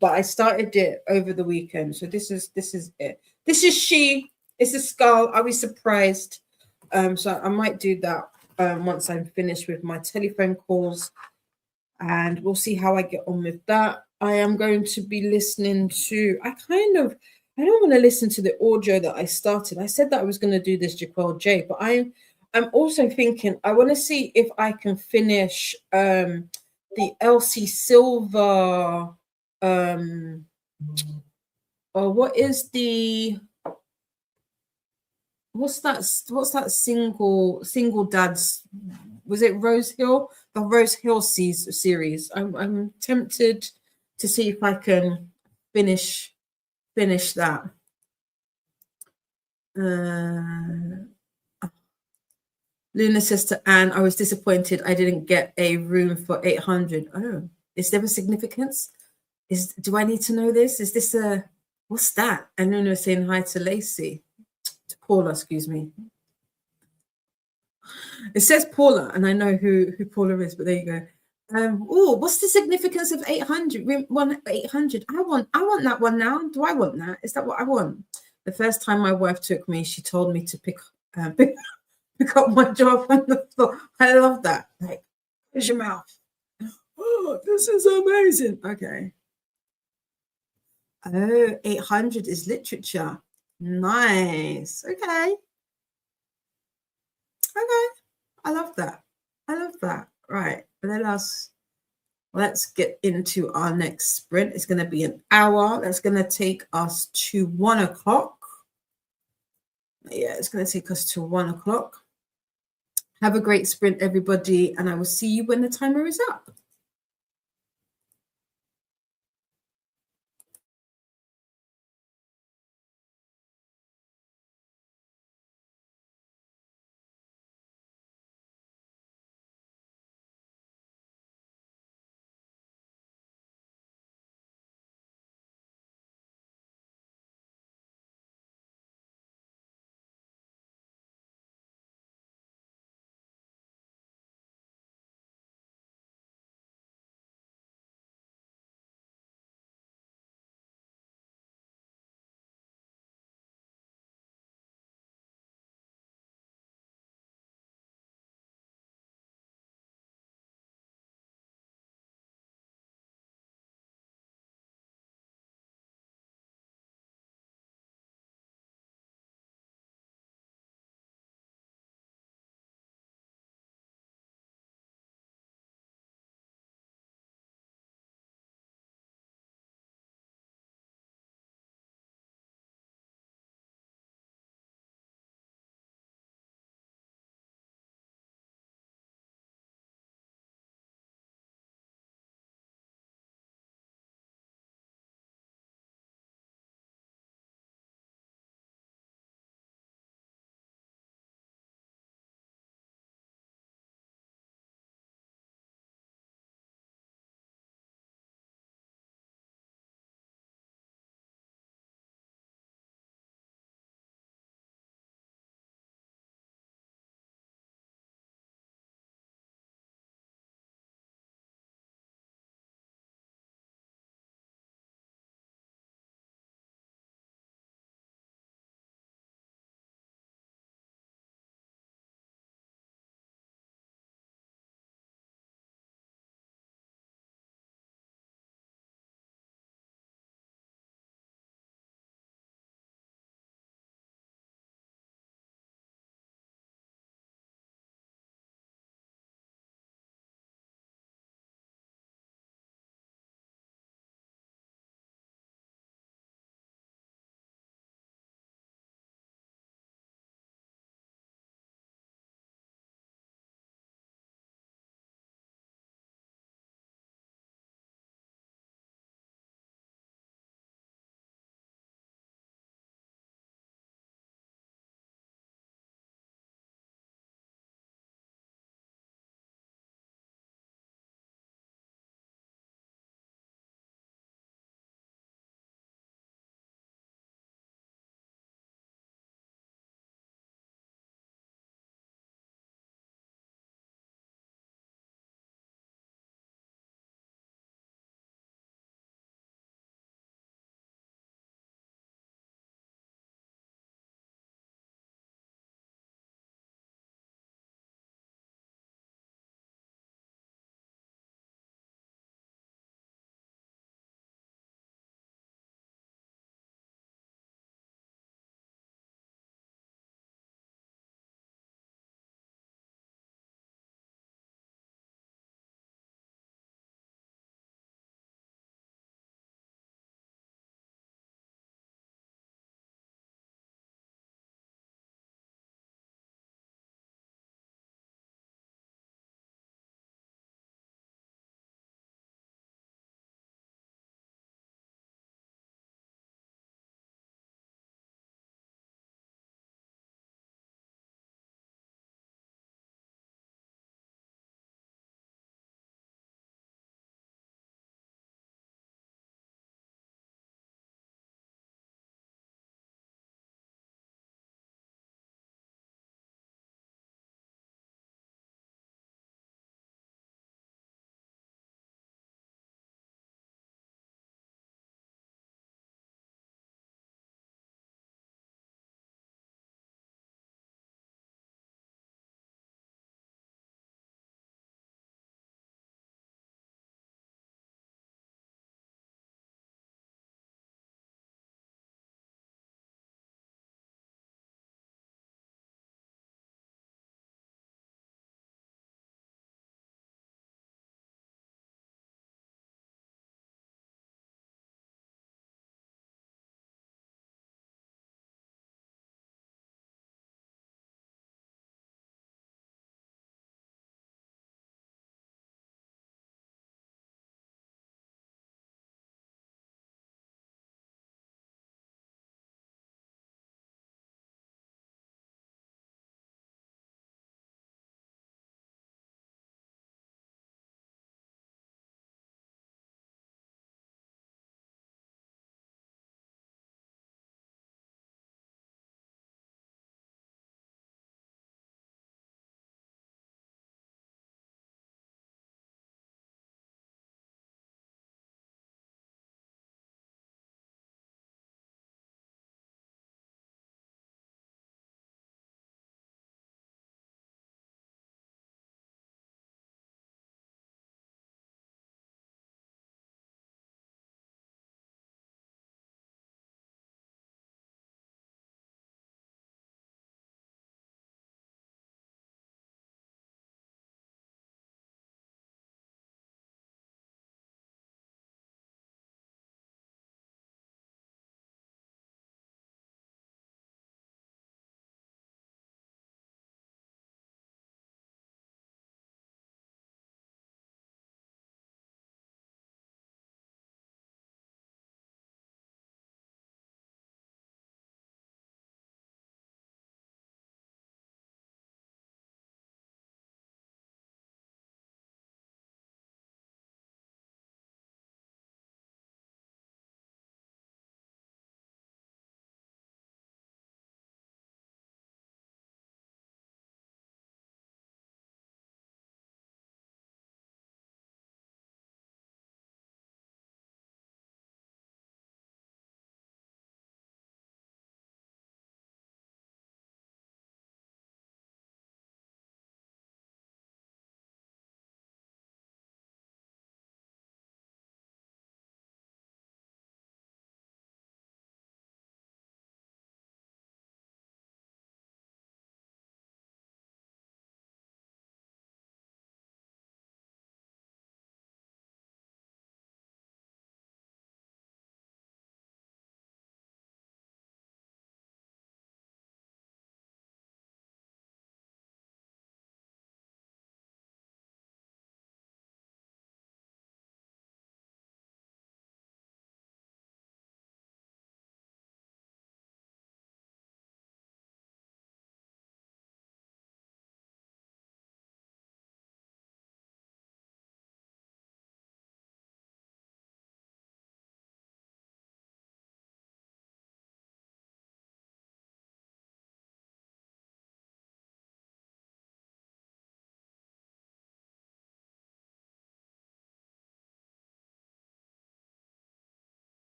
but I started it over the weekend. So this is it. This is it's a skull. I'll be surprised. So I might do that once I'm finished with my telephone calls, and we'll see how I get on with that. I am going to be listening to, I don't want to listen to the audio that I started. I said that I was going to do this Jaquel J, but I'm also thinking I want to see if I can finish the Elsie Silver what's that single dads, was it Rose Hill? The Rose Hill series. I'm tempted to see if I can finish that. Luna says to Anne, I was disappointed I didn't get a room for 800. Oh, is there a significance? Do I need to know this? Is this what's that? And Nuno saying hi to Lacey, to Paula, excuse me. It says Paula, and I know who Paula is, but there you go. Oh, what's the significance of 800? 800. I want that one now. Do I want that? Is that what I want? The first time my wife took me, she told me to pick up my jaw on the floor. I love that. Like, where's your mouth? Oh, this is amazing. Okay. Oh, 800 is literature. Nice. Okay. Okay. I love that. I love that. Right. Let's get into our next sprint. It's going to be an hour. That's going to take us to 1 o'clock. Yeah, it's going to take us to 1 o'clock. Have a great sprint, everybody, and I will see you when the timer is up.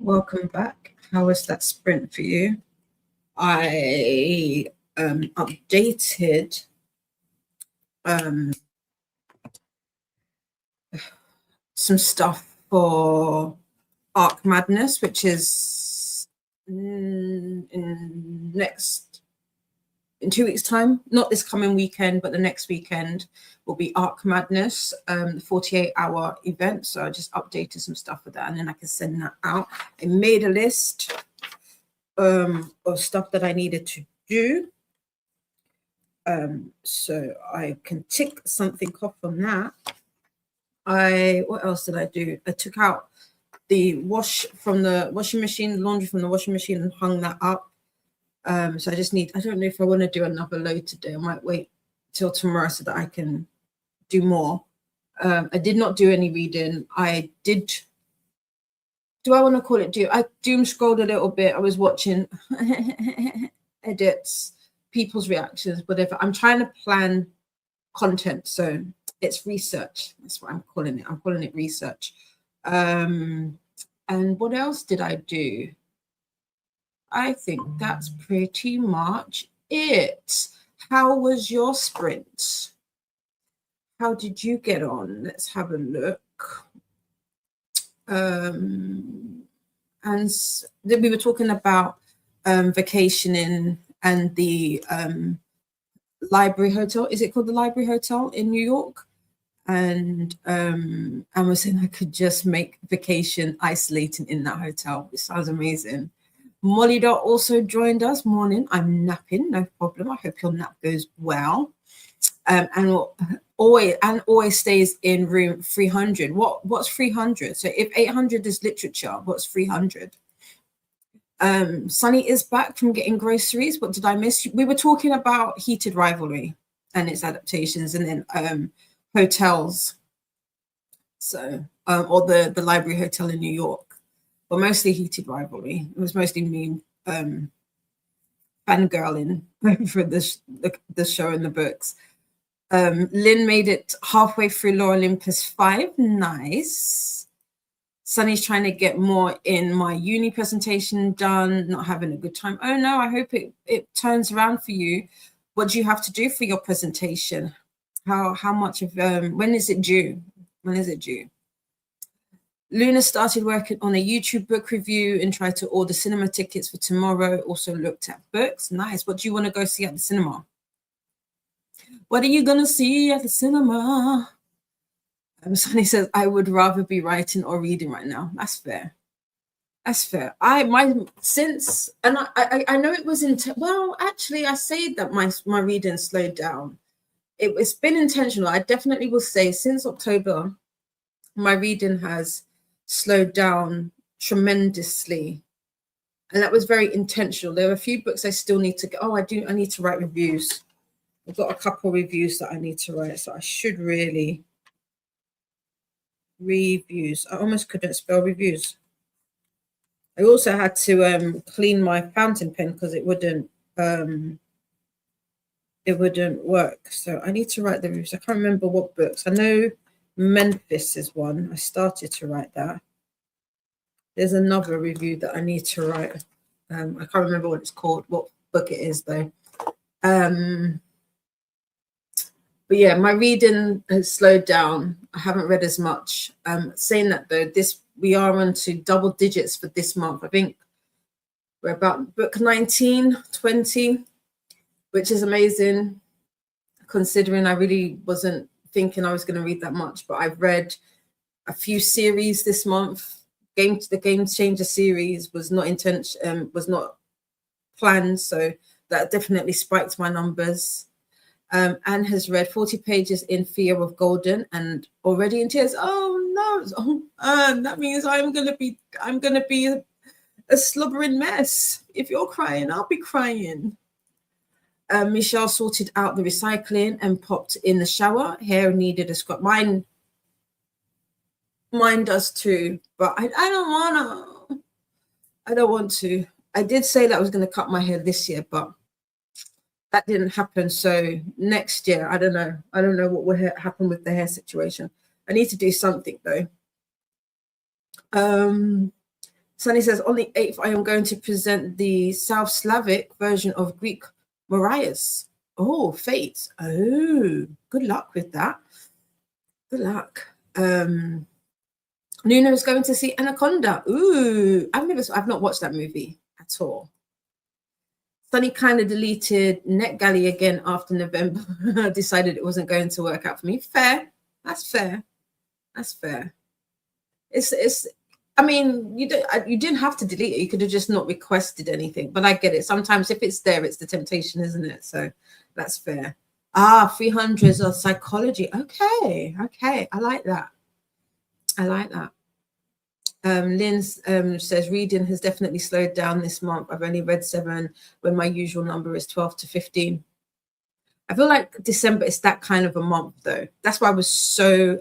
welcome back. How was that sprint for you? I updated some stuff for Arc Madness, which is in 2 weeks' time. Not this coming weekend, but the next weekend will be Arc Madness, the 48-hour event. So I just updated some stuff for that, and then I can send that out. I made a list of stuff that I needed to do. So I can tick something off on that. What else did I do? I took out the wash from the washing machine, laundry from the washing machine, and hung that up. So I don't know if I want to do another load today. I might wait till tomorrow so that I can do more. I did not do any reading. I want to call it I doom scrolled a little bit. I was watching edits, people's reactions, whatever. I'm trying to plan content. So it's research. That's what I'm calling it. I'm calling it research. And what else did I do? I think that's pretty much it. How was your sprint? How did you get on? Let's have a look. And we were talking about vacationing and the library hotel. Is it called the Library Hotel in New York? And I was saying I could just make vacation isolating in that hotel, which sounds amazing. Molly Dot also joined us. Morning. I'm napping, no problem. I hope your nap goes well. And always stays in room 300. What's 300? So if 800 is literature, what's 300? Sunny is back from getting groceries. What did I miss? We were talking about Heated Rivalry and its adaptations, and then hotels. So or the Library Hotel in New York, but mostly Heated Rivalry. It was mostly me fangirling for the show and the books. Lynn made it halfway through Lore Olympus 5. Nice. Sunny's trying to get more in my uni presentation done, not having a good time. Oh no, I hope it turns around for you. What do you have to do for your presentation? How much of when is it due? When is it due? Luna started working on a YouTube book review and tried to order cinema tickets for tomorrow. Also looked at books. Nice. What do you want to go see at the cinema? What are you going to see at the cinema? Sunny says, I would rather be writing or reading right now. That's fair. That's fair. I know it was actually, I say that my reading slowed down. It's been intentional. I definitely will say since October, my reading has slowed down tremendously. And that was very intentional. There are a few books I still need to go. I need to write reviews. I've got a couple of reviews that I need to write, so I should really reviews. I almost couldn't spell reviews. I also had to clean my fountain pen because it wouldn't work. So I need to write the reviews. I can't remember what books. I know Memphis is one. I started to write that. There's another review that I need to write. I can't remember what it's called, what book it is though. But yeah, my reading has slowed down. I haven't read as much. Saying that though, we are on to double digits for this month. I think we're about book 19, 20, which is amazing considering I really wasn't thinking I was going to read that much. But I've read a few series this month. The Game Changer series was not planned, so that definitely spiked my numbers. Anne has read 40 pages in Fear of Golden and already in tears. Oh no! That means I'm gonna be a slobbering mess. If you're crying, I'll be crying. Michelle sorted out the recycling and popped in the shower. Hair needed a scrub. Mine does too, but I don't want to. I did say that I was going to cut my hair this year, but that didn't happen. So next year, I don't know what will happen with the hair situation. I need to do something though. Sunny says, on the 8th, I am going to present the South Slavic version of Greek Mariah's. Oh, fate. Oh, good luck with that. Good luck. Nuno is going to see Anaconda. Ooh, I've not watched that movie at all. Sunny kind of deleted NetGalley again after November. Decided it wasn't going to work out for me. Fair. That's fair. That's fair. It's. I mean, you didn't have to delete it. You could have just not requested anything. But I get it. Sometimes if it's there, it's the temptation, isn't it? So that's fair. 300s of psychology. Okay. I like that. Lynn says reading has definitely slowed down this month. I've only read 7 when my usual number is 12 to 15. I feel like December is that kind of a month, though. That's why I was so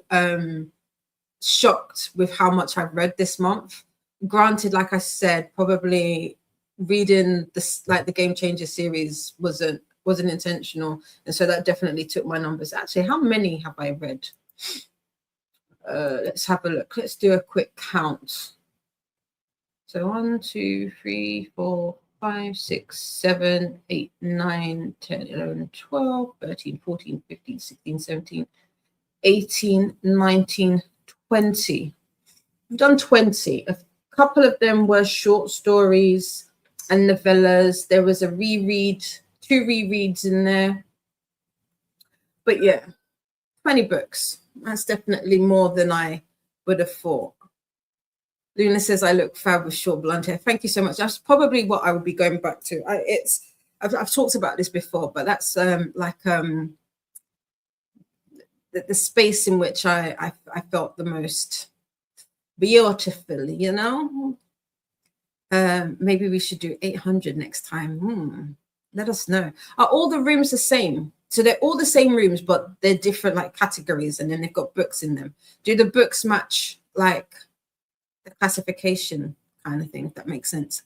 shocked with how much I've read this month. Granted, like I said, probably reading this, like the Game Changer series, wasn't intentional, and so that definitely took my numbers. Actually, how many have I read? Let's have a look. Let's do a quick count. So 1, 2, 3, 4, 5, 6, 7, 8, 9, 10, 11, 12, 13, 14, 15, 16, 17, 18, 19, 20. I've done 20. A couple of them were short stories and novellas. There was a reread, 2 rereads in there. But yeah, 20 books. That's definitely more than I would have thought. Luna says I look fab with short blonde hair. Thank you so much. That's probably what I would be going back to. I've talked about this before, but that's the space in which I felt the most beautiful, you know. Maybe we should do 800 next time. Let us know. Are all the rooms the same? So they're all the same rooms, but they're different like categories, and then they've got books in them. Do the books match like the classification kind of thing? If that makes sense.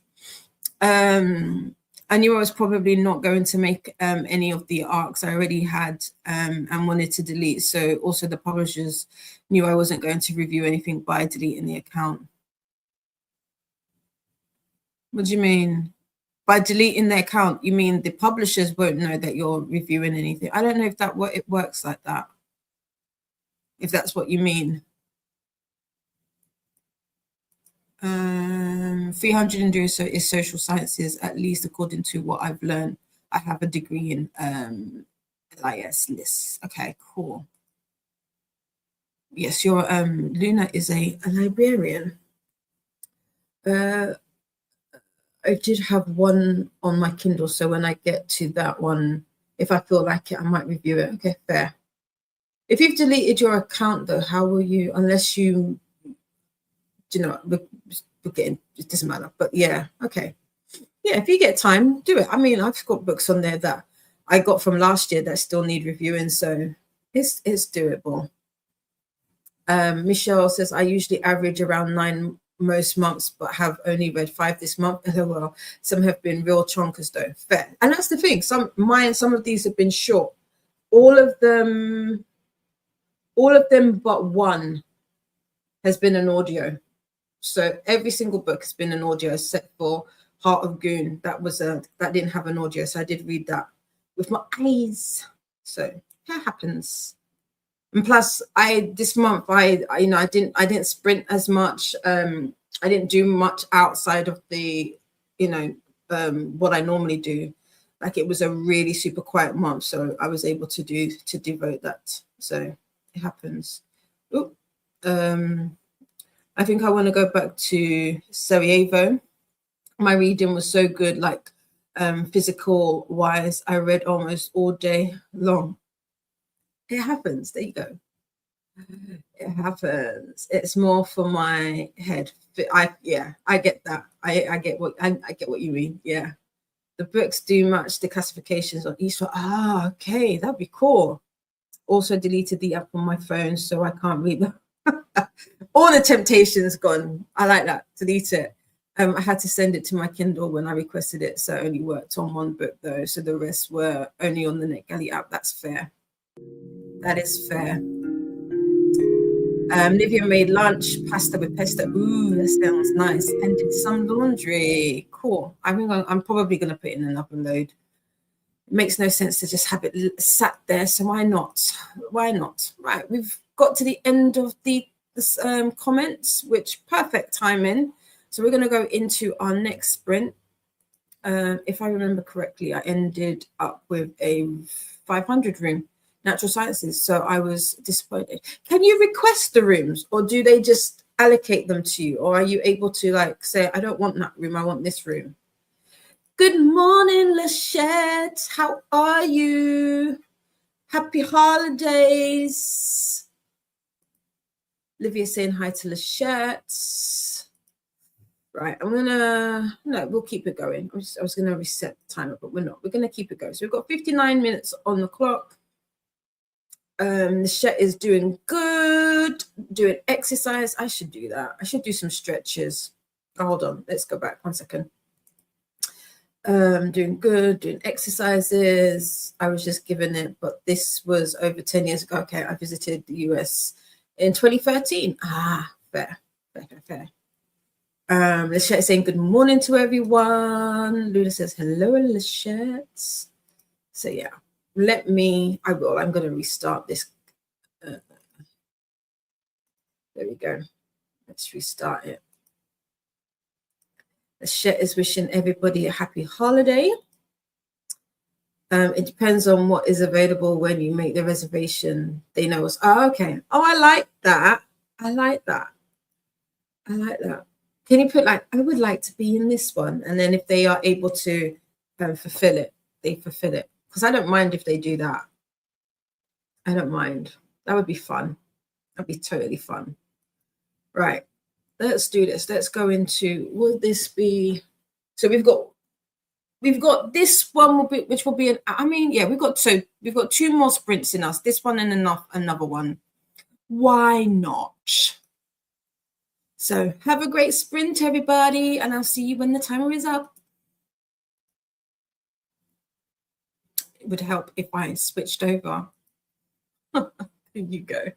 I knew I was probably not going to make any of the arcs I already had and wanted to delete. So also the publishers knew I wasn't going to review anything by deleting the account. What do you mean? By deleting the account, you mean the publishers won't know that you're reviewing anything? I don't know if it works like that. If that's what you mean. 300 and do so is social sciences, at least according to what I've learned. I have a degree in LIS lists. Okay, cool. Yes, your Luna is a librarian. I did have one on my Kindle, so when I get to that one, if I feel like it, I might review it. Okay, fair. If you've deleted your account, though, how will you, unless you know, it doesn't matter. But yeah, okay. Yeah, if you get time, do it. I mean, I've got books on there that I got from last year that still need reviewing, so it's doable. Michelle says, I usually average around 9 most months, but have only read 5 this month. LOL. Some have been real chonkers though. Fair. And that's the thing. Some of these have been short. All of them but one has been an audio. So every single book has been an audio, except for Heart of Goon. That didn't have an audio, so I did read that with my eyes. So that happens. And plus, this month I didn't sprint as much. I didn't do much outside of the, what I normally do. Like, it was a really super quiet month, so I was able to devote that. So it happens. Ooh, I think I want to go back to Sarajevo. My reading was so good, like physical wise. I read almost all day long. It happens. There you go. It happens. It's more for my head. I get that. I get what you mean. Yeah. The books do match the classifications on each one. Okay, that'd be cool. Also deleted the app on my phone, so I can't read them. All the temptations gone. I like that. Delete it. I had to send it to my Kindle when I requested it, so it only worked on one book though. So the rest were only on the NetGalley app. That's fair. That is fair. Livia made lunch, pasta with pesto. Ooh, that sounds nice. And did some laundry. Cool. I think I'm probably going to put in another load. It makes no sense to just have it sat there. So why not? Why not? Right. We've got to the end of the comments, which perfect timing. So we're going to go into our next sprint. If I remember correctly, I ended up with a 500 room, natural sciences. So I was disappointed. Can you request the rooms, or do they just allocate them to you? Or are you able to like say, I don't want that room, I want this room? Good morning, Lachette. How are you? Happy holidays. Livia saying hi to Lachette. Right, we'll keep it going. I was gonna reset the timer, but we're not. We're gonna keep it going. So we've got 59 minutes on the clock. Lachette is doing good, doing exercise. I should do that. I should do some stretches. Oh, hold on, let's go back 1 second. Doing good, doing exercises. I was just given it, but this was over 10 years ago. Okay, I visited the US in 2013. Fair. Lachette is saying good morning to everyone. Luna says hello, Lachette. So yeah, I'm going to restart this. There we go. Let's restart it. Lachette is wishing everybody a happy holiday. It depends on what is available when you make the reservation. They know us. Oh, okay. Oh, I like that. Can you put like, I would like to be in this one? And then if they are able to fulfill it, they fulfill it. Because I don't mind if they do that. I don't mind. That would be fun. That'd be totally fun. Right. Let's do this. Let's go into, will this be, so we've got this one which will be we've got two more sprints in us. This one and another one. Why not? So have a great sprint, everybody, and I'll see you when the timer is up. It would help if I switched over. There you go.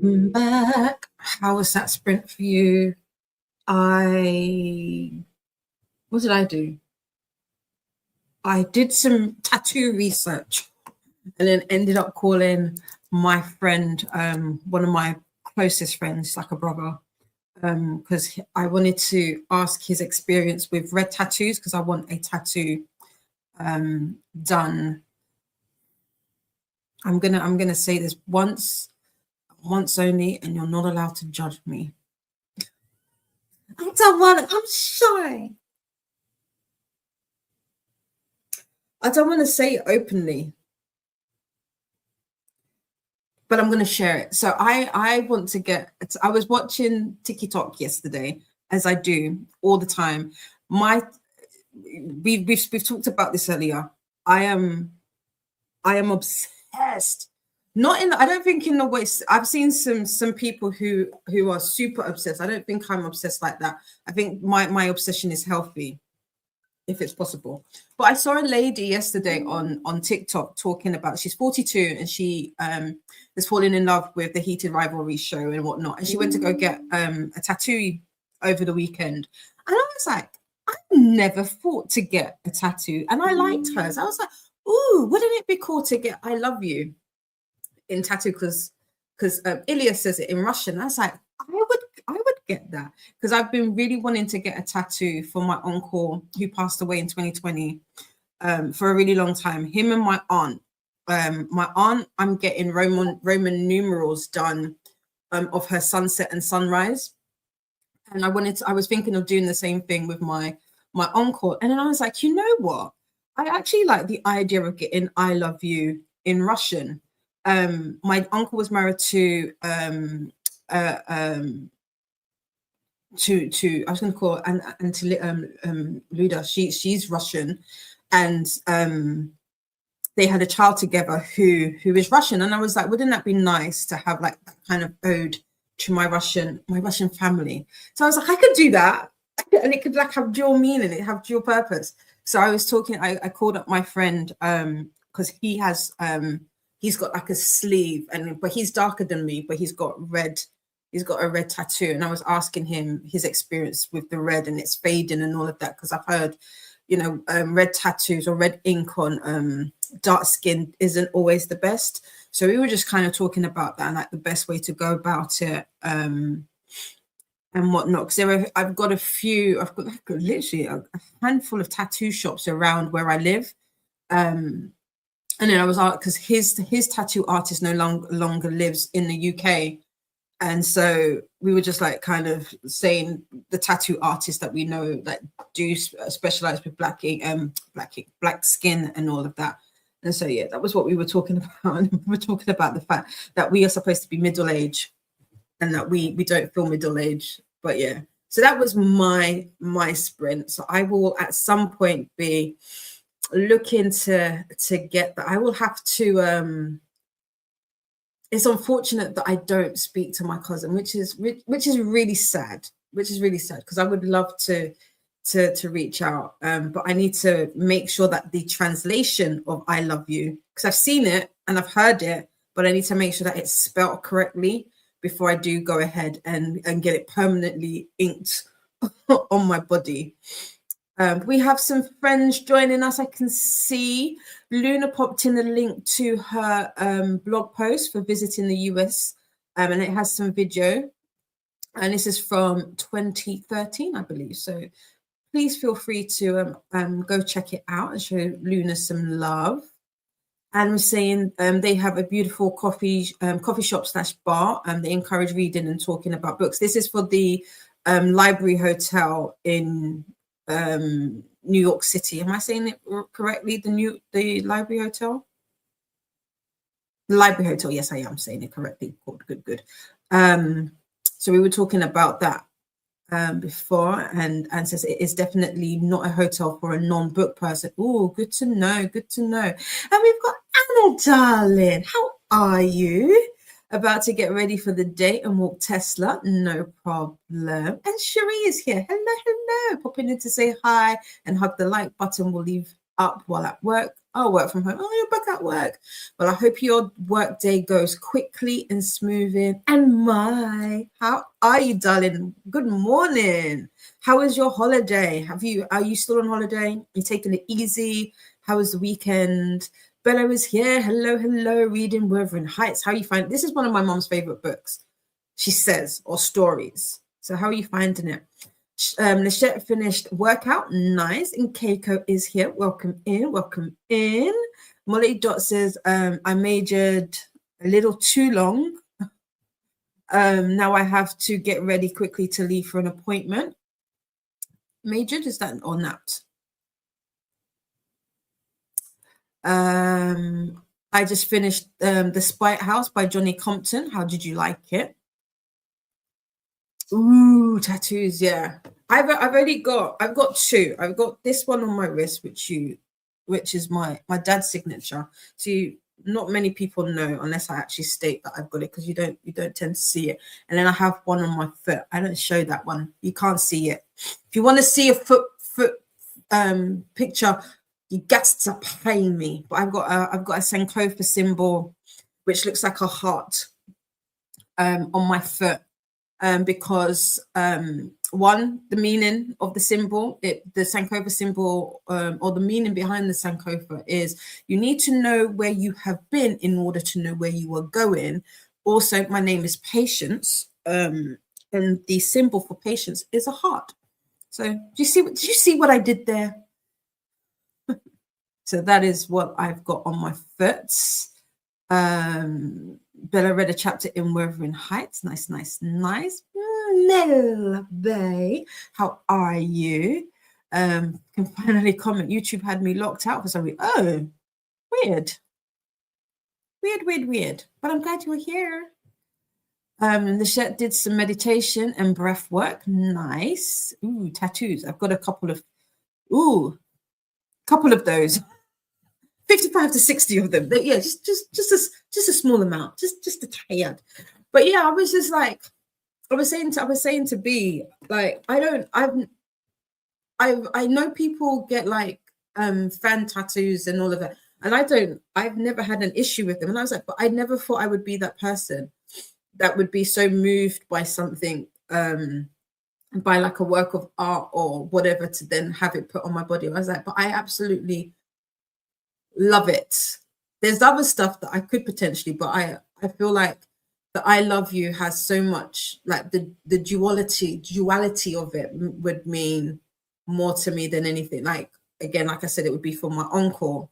back. How was that sprint for you? What did I do? I did some tattoo research and then ended up calling my friend, one of my closest friends, like a brother, because I wanted to ask his experience with red tattoos because I want a tattoo done. I'm gonna say this once only, and you're not allowed to judge me. I'm shy. I don't want to say it openly, but I'm going to share it. So I want to get. I was watching TikTok yesterday, as I do all the time. We've talked about this earlier. I am obsessed. Not in. I don't think in the way. I've seen some people who are super obsessed. I don't think I'm obsessed like that. I think my obsession is healthy, if it's possible. But I saw a lady yesterday on TikTok talking about, she's 42 and she is falling in love with the Heated Rivalry show and whatnot. And she went to go get a tattoo over the weekend. And I was like, I never thought to get a tattoo. And I liked hers. I was like, ooh, wouldn't it be cool to get I love you in tattoo? Because Ilya says it in Russian. I was like, I would get that because I've been really wanting to get a tattoo for my uncle who passed away in 2020 for a really long time. Him and my aunt. My aunt, I'm getting Roman numerals done of her sunset and sunrise, and I was thinking of doing the same thing with my uncle. And then I was like, you know what? I actually like the idea of getting I love you in Russian. My uncle was married to I was going to call Luda. She's Russian, and they had a child together who is Russian. And I was like, wouldn't that be nice to have like that kind of ode to my Russian family? So I was like, I could do that, and it could like have dual meaning, it have dual purpose. So I was talking. I called up my friend because he has he's got like a sleeve, but he's darker than me, but he's got a red tattoo, and I was asking him his experience with the red and it's fading and all of that, because I've heard, red tattoos or red ink on dark skin isn't always the best. So we were just kind of talking about that and like the best way to go about it and whatnot. Because I've got like literally a handful of tattoo shops around where I live. And then I was out because his tattoo artist no longer lives in the UK. And so we were just like kind of saying the tattoo artists that we know that do specialize with black skin and all of that. And so, yeah, that was what we were talking about. And we were talking about the fact that we are supposed to be middle-aged and that we don't feel middle-aged. But yeah, so that was my sprint. So I will at some point be looking to get that. I will have to it's unfortunate that I don't speak to my cousin, which is really sad. Because I would love to reach out, but I need to make sure that the translation of "I love you," because I've seen it and I've heard it, but I need to make sure that it's spelled correctly before I do go ahead and get it permanently inked on my body. We have some friends joining us. I can see Luna popped in a link to her blog post for visiting the US, and it has some video. And this is from 2013, I believe. So please feel free to go check it out and show Luna some love. And we're saying they have a beautiful coffee shop / bar. They encourage reading and talking about books. This is for the Library Hotel in New York City. Am I saying it correctly? The Library Hotel? The Library Hotel. Yes, I am saying it correctly. Good. So we were talking about that before, and says it is definitely not a hotel for a non-book person. Oh, good to know. And we've got Anna, darling. How are you? About to get ready for the date and walk Tesla? No problem. And Cherie is here. Hello. Popping in to say hi and hug the like button. We'll leave up while at work. I'll work from home. Oh, you're back at work. Well, I hope your work day goes quickly and smoothly. And how are you, darling? Good morning. How was your holiday? Are you still on holiday? You taking it easy? How was the weekend? Bella is here. Hello, hello. Reading Wuthering Heights. How you find this is one of my mom's favorite books, she says, or stories. So how are you finding it? Lachette finished workout. Nice. And Keiko is here. Welcome in. Welcome in. Molly Dot says, I majored a little too long. Now I have to get ready quickly to leave for an appointment. Majored, is that or napped? I just finished The Spite House by Johnny Compton. How did you like it? Ooh, tattoos, yeah. I've got two. I've got this one on my wrist, which is my dad's signature. So not many people know unless I actually state that I've got it, because you don't tend to see it. And then I have one on my foot. I don't show that one. You can't see it. If you want to see a foot picture, you got to pay me. But I've got a Sankofa symbol, which looks like a heart, on my foot. Because one, the meaning of the symbol, the Sankofa symbol, or the meaning behind the Sankofa is you need to know where you have been in order to know where you are going. Also, my name is Patience, and the symbol for patience is a heart. So did you see what I did there? So that is what I've got on my foot. Bella read a chapter in Wuthering Heights. Nice. Mel Bay, how are you? Can finally comment. YouTube had me locked out for some reason. Oh, weird. But I'm glad you were here. Lachette did some meditation and breath work. Nice. Ooh, tattoos. I've got a couple of those. 55 to 60 of them. Yeah, just a small amount, just a tad. But yeah, I was just like, I was saying to B, like, I know people get like fan tattoos and all of that, and I've never had an issue with them. And I was like, but I never thought I would be that person that would be so moved by something, by like a work of art or whatever, to then have it put on my body. I was like, but I absolutely love it. There's other stuff that I could potentially, but I feel like the I love you has so much, like the duality of it would mean more to me than anything. Like, again, like I said, it would be for my uncle.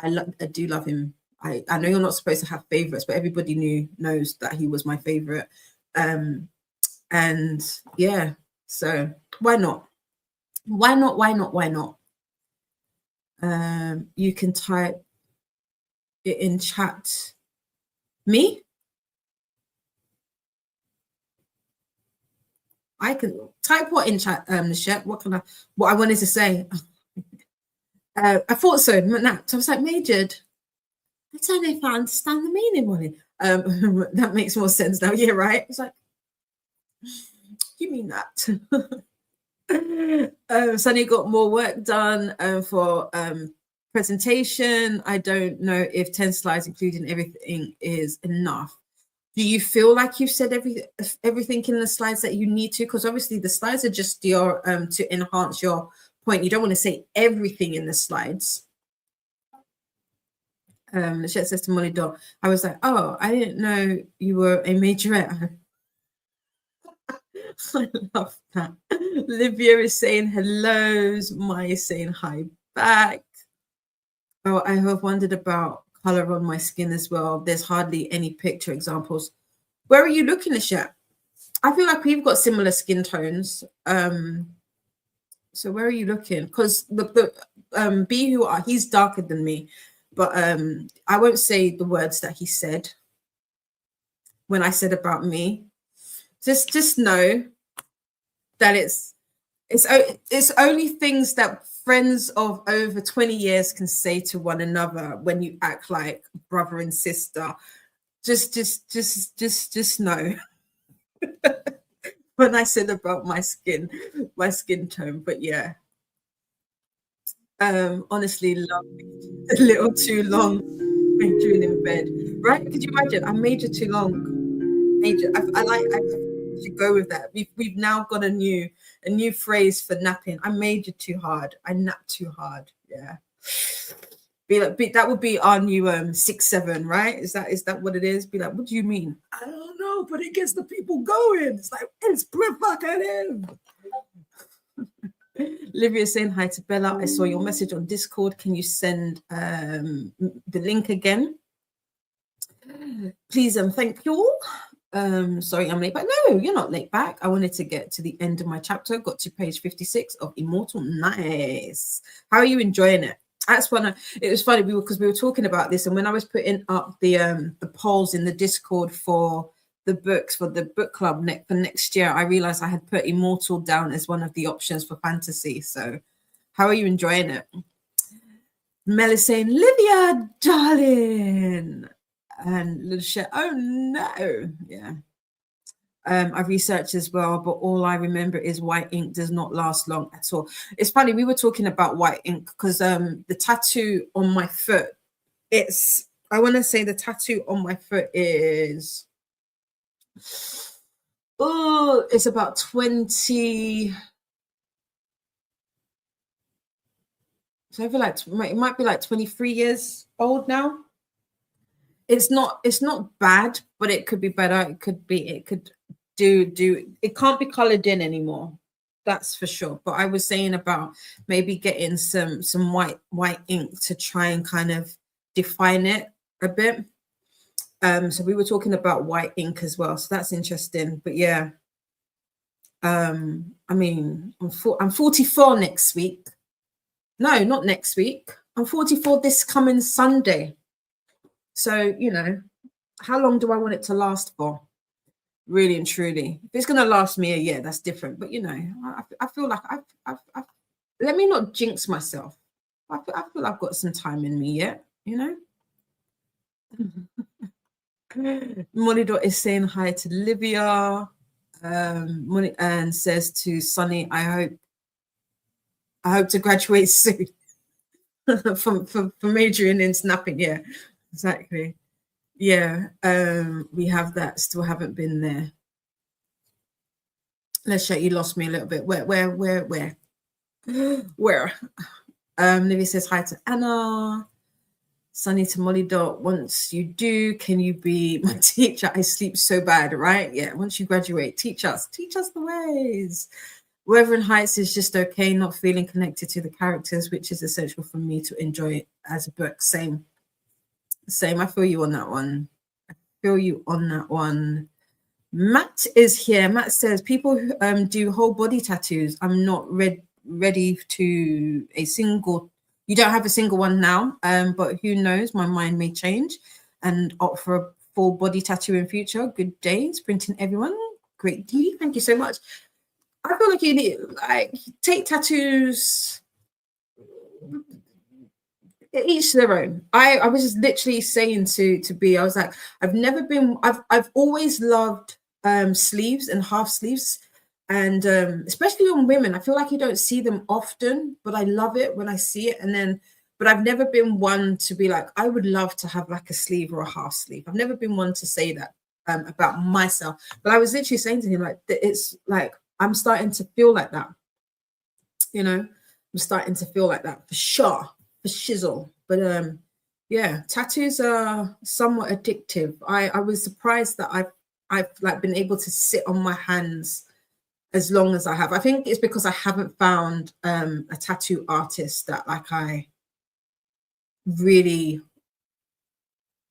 I do love him. I know you're not supposed to have favorites, but everybody knows that he was my favorite. And yeah, so why not? You can type it in chat. Me? I can type what in chat, Lachette? What I wanted to say. I thought so. I was like, majored. I don't know if I understand the meaning, Molly. That makes more sense now. Yeah, right. It's like, you mean that? Sunny got more work done for presentation. I don't know if 10 slides, including everything, is enough. Do you feel like you've said everything in the slides that you need to? Because obviously the slides are just your to enhance your point. You don't want to say everything in the slides. The chat says to Molly Dot, I was like, oh, I didn't know you were a majorette. I love that. Livia is saying hellos. Maya is saying hi back. Oh, I have wondered about color on my skin as well. There's hardly any picture examples. Where are you looking, Lachette? I feel like we've got similar skin tones. So where are you looking? Because the B he's darker than me, but I won't say the words that he said when I said about me. Just know that it's only things that friends of over 20 years can say to one another when you act like brother and sister. Just know. When I said about my skin tone, but yeah. Honestly, love a little too long. Major in bed, right? Could you imagine? I major too long. Major. I should go with that. We've now got a new phrase for napping. I majored too hard. I napped too hard. Yeah. That would be our new 6-7, right? Is that what it is? Be like, what do you mean? I don't know, but it gets the people going. It's like, it's provocative. Livia saying hi to Bella. I saw your message on Discord. Can you send the link again? Please and thank you all. Sorry, I'm late back. No, you're not late back. I wanted to get to the end of my chapter. Got to page 56 of Immortal. Nice. How are you enjoying it? That's one. It was funny because we were talking about this, and when I was putting up the polls in the Discord for the books for the book club for next year, I realized I had put Immortal down as one of the options for fantasy. So, how are you enjoying it? Mel is saying, Livia, darling. And Lucia, oh no, yeah. I've researched as well, but all I remember is white ink does not last long at all. It's funny, we were talking about white ink because the tattoo on my foot, I want to say the tattoo on my foot is, it's about 20. So I feel like it might be like 23 years old now. It's not bad, but it could be better. It could do it can't be colored in anymore, that's for sure. But I was saying about maybe getting some white ink to try and kind of define it a bit. So we were talking about white ink as well, so that's interesting. But yeah, I mean, I'm 44 next week. No, not next week. I'm 44 this coming Sunday. So, you know, how long do I want it to last for? Really and truly. If it's going to last me a year, that's different. But, you know, I feel like I've let me not jinx myself. I feel I've got some time in me yet, you know? Monidot is saying hi to Livia. And says to Sunny, I hope to graduate soon. for majoring in snapping. Yeah, exactly. Yeah, we have that. Still haven't been there. Let's show you lost me a little bit. Where? Livy says hi to Anna. Sunny to Molly Dot. Once you do, can you be my teacher? I sleep so bad, right? Yeah. Once you graduate, teach us the ways. Wuthering Heights is just okay. Not feeling connected to the characters, which is essential for me to enjoy it as a book. Same. I feel you on that one. Matt is here. Matt says people who do whole body tattoos. I'm not ready to a single. You don't have a single one now, but who knows? My mind may change and opt for a full body tattoo in future. Good days, printing everyone. Great deal. Thank you so much. I feel like you need take tattoos. Each their own. I was just literally saying to B, I was like, I've always loved sleeves and half sleeves, and especially on women. I feel like you don't see them often, but I love it when I see it. But I've never been one to be like, I would love to have like a sleeve or a half sleeve. I've never been one to say that about myself. But I was literally saying to him like, it's like I'm starting to feel like that. You know, I'm starting to feel like that for sure. For shizzle. But yeah, tattoos are somewhat addictive. I was surprised that I've like been able to sit on my hands as long as I have. I think it's because I haven't found a tattoo artist that like I really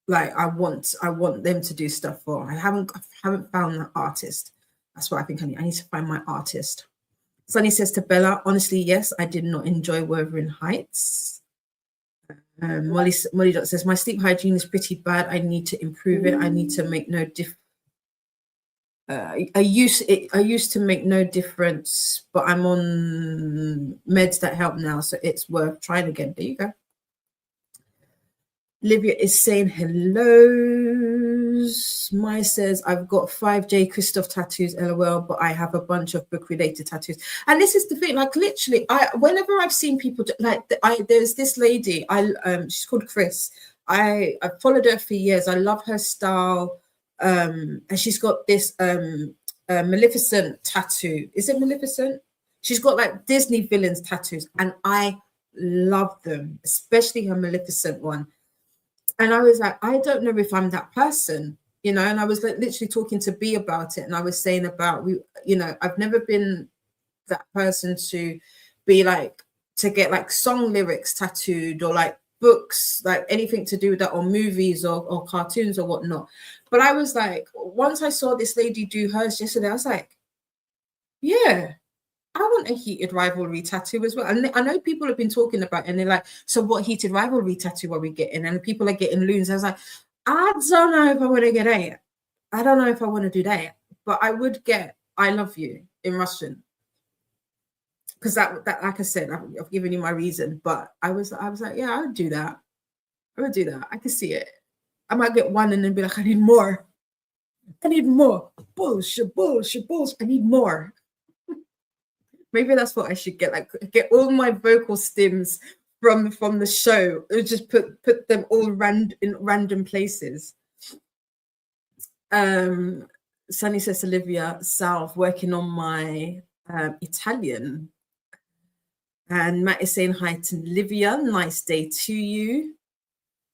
like I want them to do stuff for. I haven't found that artist. That's what I think I need to find my artist. Sunny says to Bella, honestly, yes, I did not enjoy Wuthering Heights. Molly Dot says, my sleep hygiene is pretty bad. I need to improve it. I need to make no difference. I used to make no difference, but I'm on meds that help now, so it's worth trying again. There you go. Livia is saying hello. tattoos. Maya says, I've got 5J Christoph tattoos, LOL, but I have a bunch of book-related tattoos. And this is the thing, like literally, whenever I've seen people there's this lady, she's called Chris. I followed her for years. I love her style. And she's got this Maleficent tattoo. Is it Maleficent? She's got like Disney villains tattoos, and I love them, especially her Maleficent one. And I was like, I don't know if I'm that person, you know. And I was like literally talking to B about it, and I was saying about I've never been that person to be like to get like song lyrics tattooed or like books, like anything to do with that, or movies or cartoons or whatnot. But I was like, once I saw this lady do hers yesterday, I was like, yeah, I want a heated rivalry tattoo as well. And I know people have been talking about it, and they're like, so what heated rivalry tattoo are we getting? And people are getting loons. I was like, I don't know if I want to get that. I don't know if I want to do that. But I would get I love you in Russian. Because that like I said, I've given you my reason. But I was like, yeah, I would do that. I would do that. I can see it. I might get one and then be like, I need more. I need more. Bullshit. I need more. Maybe that's what I should get. Like, get all my vocal stems from the show. Just put them all in random places. Sunny says, Olivia South, working on my Italian. And Matt is saying hi to Olivia. Nice day to you.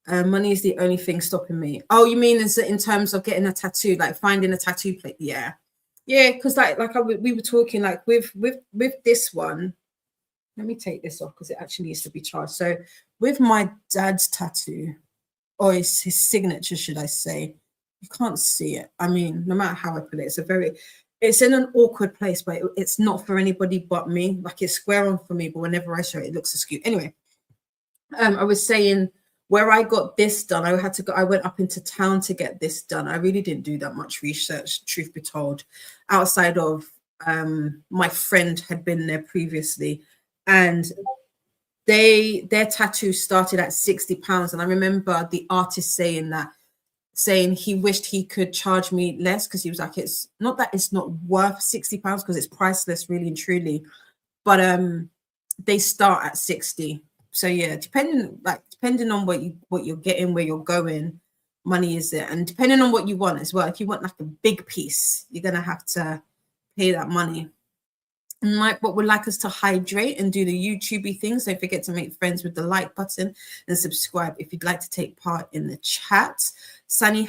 Money is the only thing stopping me. Oh, you mean is it in terms of getting a tattoo, like finding a tattoo place? Yeah. Yeah, because we were talking like with this one. Let me take this off because it actually needs to be charged. So with my dad's tattoo, or his signature, should I say, you can't see it. I mean, no matter how I put it, it's in an awkward place, but it's not for anybody but me. Like it's square on for me, but whenever I show it, it looks askew. Anyway, I was saying where I got this done, I went up into town to get this done. I really didn't do that much research, truth be told, outside of my friend had been there previously, and their tattoo started at £60. And I remember the artist saying he wished he could charge me less, because he was like, it's not that it's not worth £60 because it's priceless, really and truly, but they start at 60. So yeah, depending on what you're getting, where you're going, money is it, and depending on what you want as well. If you want like a big piece, you're gonna have to pay that money. And like what would like us to hydrate and do the YouTubey things. Don't forget to make friends with the like button and subscribe if you'd like to take part in the chat. Sunny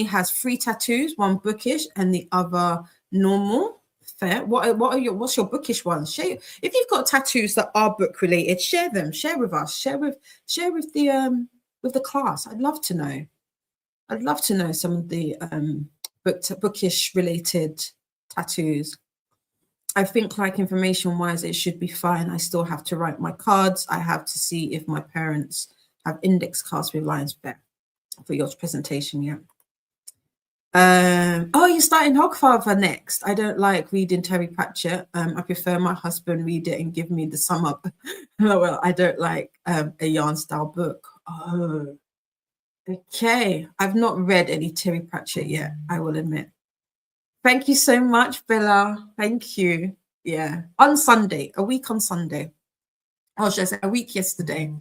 has 3 tattoos, one bookish and the other normal. Fair. What's your bookish ones? Share if you've got tattoos that are book related. Share them. Share with us. Share with the class. I'd love to know. I'd love to know some of the bookish related tattoos. I think like information wise, it should be fine. I still have to write my cards. I have to see if my parents have index cards with lines there for your presentation. Yeah. Oh, you're starting Hogfather next. I don't like reading Terry Pratchett. I prefer my husband read it and give me the sum up. Well, I don't like a yarn style book. Oh, okay. I've not read any Terry Pratchett yet, I will admit. Thank you so much, Bella. Thank you. Yeah. On Sunday, a week on Sunday. Oh, should I say a week yesterday,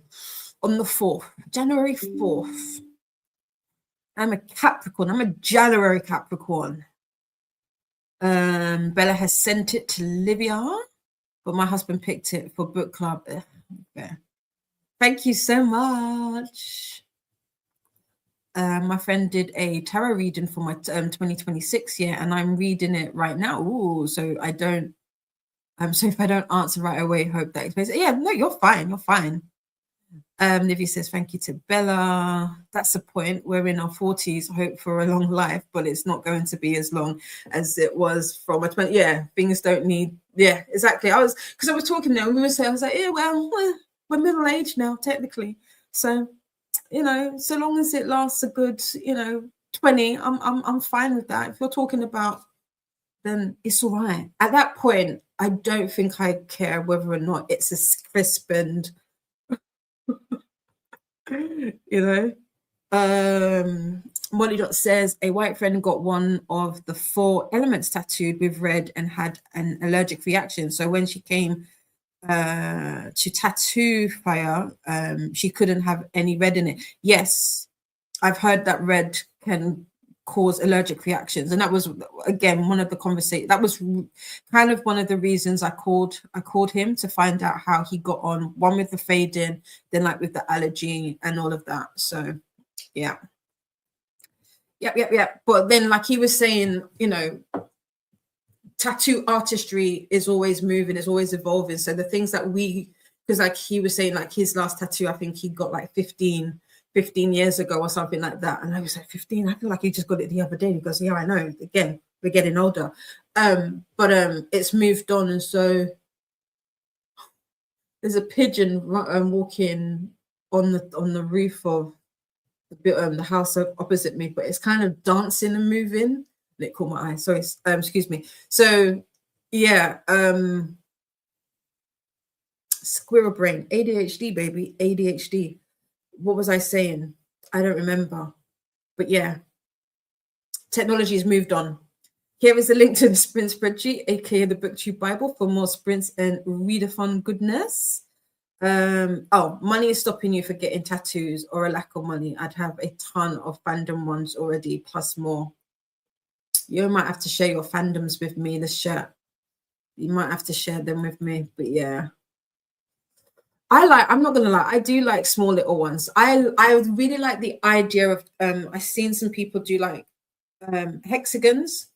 on the 4th, January 4th. I'm a Capricorn. I'm a January Capricorn. Bella has sent it to Livia, but my husband picked it for book club. Okay. Thank you so much. My friend did a tarot reading for my 2026 year, and I'm reading it right now. Ooh, so I don't. So if I don't answer right away, hope that explains it. Yeah, no, you're fine. You're fine. Livy says, thank you to Bella. That's the point. We're in our 40s, hope for a long life, but it's not going to be as long as it was from a 20. Yeah, things don't need. Yeah, exactly. I was talking there, and we were saying, I was like, yeah, well, we're middle aged now, technically. So, so long as it lasts a good, 20, I'm fine with that. If you're talking about, then it's all right. At that point, I don't think I care whether or not it's a crisp and Molly Dot says a white friend got one of the 4 elements tattooed with red and had an allergic reaction. So when she came to tattoo fire, she couldn't have any red in it. Yes, I've heard that red can cause allergic reactions, and that was again one of the conversations. That was kind of one of the reasons I called him to find out how he got on. One with the fading, then like with the allergy and all of that. So yeah. Yep. But then, like he was saying, you know, tattoo artistry is always moving, it's always evolving. So the things that because like he was saying, like his last tattoo, I think he got like 15 years ago or something like that. And I was like, 15? I feel like he just got it the other day. He goes, yeah, I know. Again, we're getting older. But it's moved on. And so there's a pigeon walking on the roof of the house opposite me, but it's kind of dancing and moving. It caught my eye. Sorry, excuse me. So yeah, squirrel brain, ADHD, baby, ADHD. What was I saying? I don't remember. But yeah, technology has moved on. Here is a link to the Sprint spreadsheet, aka the BookTube Bible, for more sprints and readathon goodness. Money is stopping you for getting tattoos, or a lack of money. I'd have a ton of fandom ones already, plus more. You might have to share your fandoms with me, the shirt. You might have to share them with me, but yeah. I'm not gonna lie, I do like small little ones. I really like the idea of I've seen some people do like hexagons,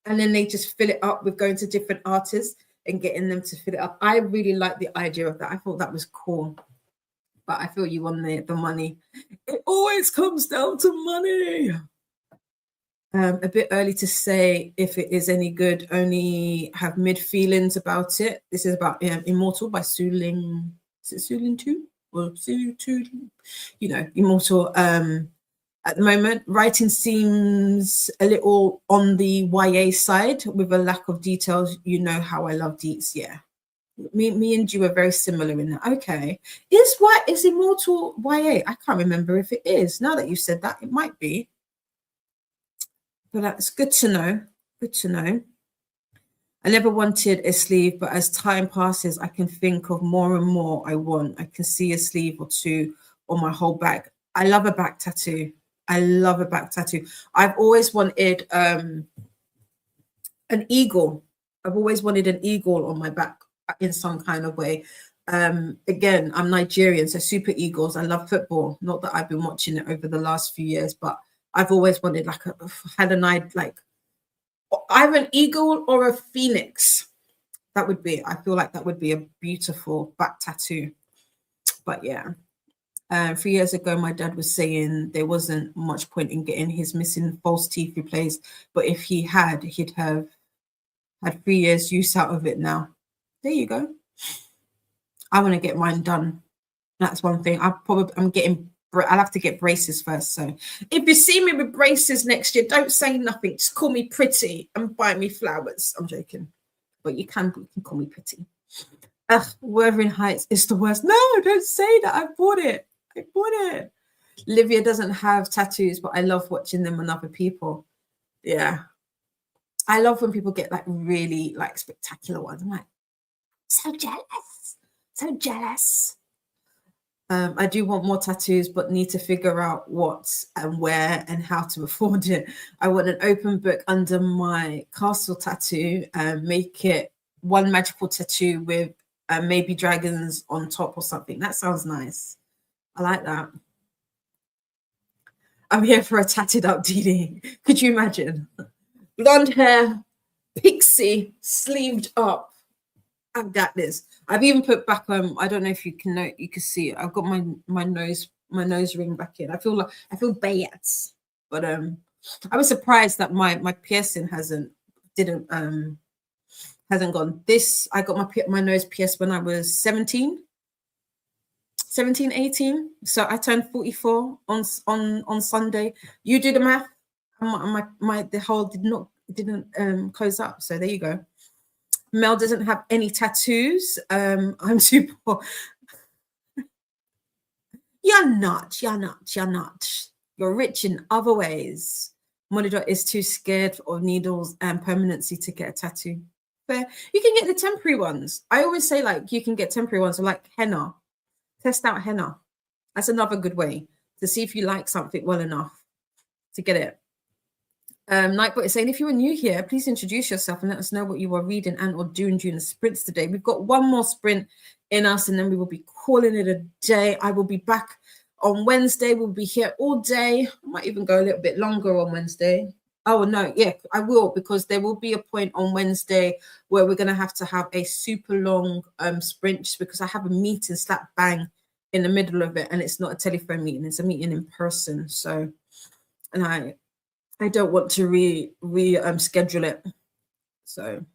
and then they just fill it up with going to different artists and getting them to fill it up. I really like the idea of that. I thought that was cool. But I feel you on the money. It always comes down to money. A bit early to say if it is any good. Only have mid feelings about it. This is about Immortal by Su Ling. Is it Su Ling 2 or Su 2? You know, Immortal. At the moment, writing seems a little on the YA side with a lack of details. You know how I love deets. Yeah, me and you are very similar in that. Okay, is Immortal YA? I can't remember if it is. Now that you said that, it might be. But that's good to know. Good to know. I never wanted a sleeve, but as time passes, I can think of more and more I want. I can see a sleeve or two on my whole back. I love a back tattoo. I love a back tattoo. I've always wanted an eagle. I've always wanted an eagle on my back in some kind of way. Again, I'm Nigerian, so Super Eagles. I love football. Not that I've been watching it over the last few years, but I've always wanted had an eye like either an eagle or a phoenix. That would be. I feel like that would be a beautiful back tattoo. But yeah. 3 years ago, my dad was saying there wasn't much point in getting his missing false teeth replaced, but if he had, he'd have had 3 years use out of it now. There you go. I want to get mine done. That's one thing. I'll have to get braces first. So if you see me with braces next year, don't say nothing. Just call me pretty and buy me flowers. I'm joking, but you can call me pretty. Ugh, Wuthering Heights is the worst. No, don't say that. I bought it. Livia doesn't have tattoos, but I love watching them on other people. Yeah. I love when people get like really like spectacular ones. I'm like, so jealous. I do want more tattoos, but need to figure out what and where and how to afford it. I want an open book under my castle tattoo and make it one magical tattoo with maybe dragons on top or something. That sounds nice. I like that. I'm here for a tatted up DD. Could you imagine? Blonde hair, pixie, sleeved up. I've got this. I've even put back I don't know if you can see it. I've got my nose ring back in. I feel bad. But I was surprised that my piercing hasn't gone. I got my nose pierced when I was 17, 18. So I turned 44 on Sunday. You do the math. The hole didn't close up. So there you go. Mel doesn't have any tattoos. I'm too poor. You're not. You're rich in other ways. Molly is too scared of needles and permanency to get a tattoo. Fair. You can get the temporary ones. I always say, like, you can get temporary ones, like henna. Test out henna. That's another good way to see if you like something well enough to get it. Nightbot is saying, if you are new here, please introduce yourself and let us know what you are reading and or doing during the sprints today. We've got one more sprint in us and then we will be calling it a day. I will be back on Wednesday. We'll be here all day. I might even go a little bit longer on Wednesday. Oh, no, yeah, I will, because there will be a point on Wednesday where we're going to have a super long sprint, just because I have a meeting slap bang in the middle of it, and it's not a telephone meeting, it's a meeting in person. So, and I don't want to schedule it. So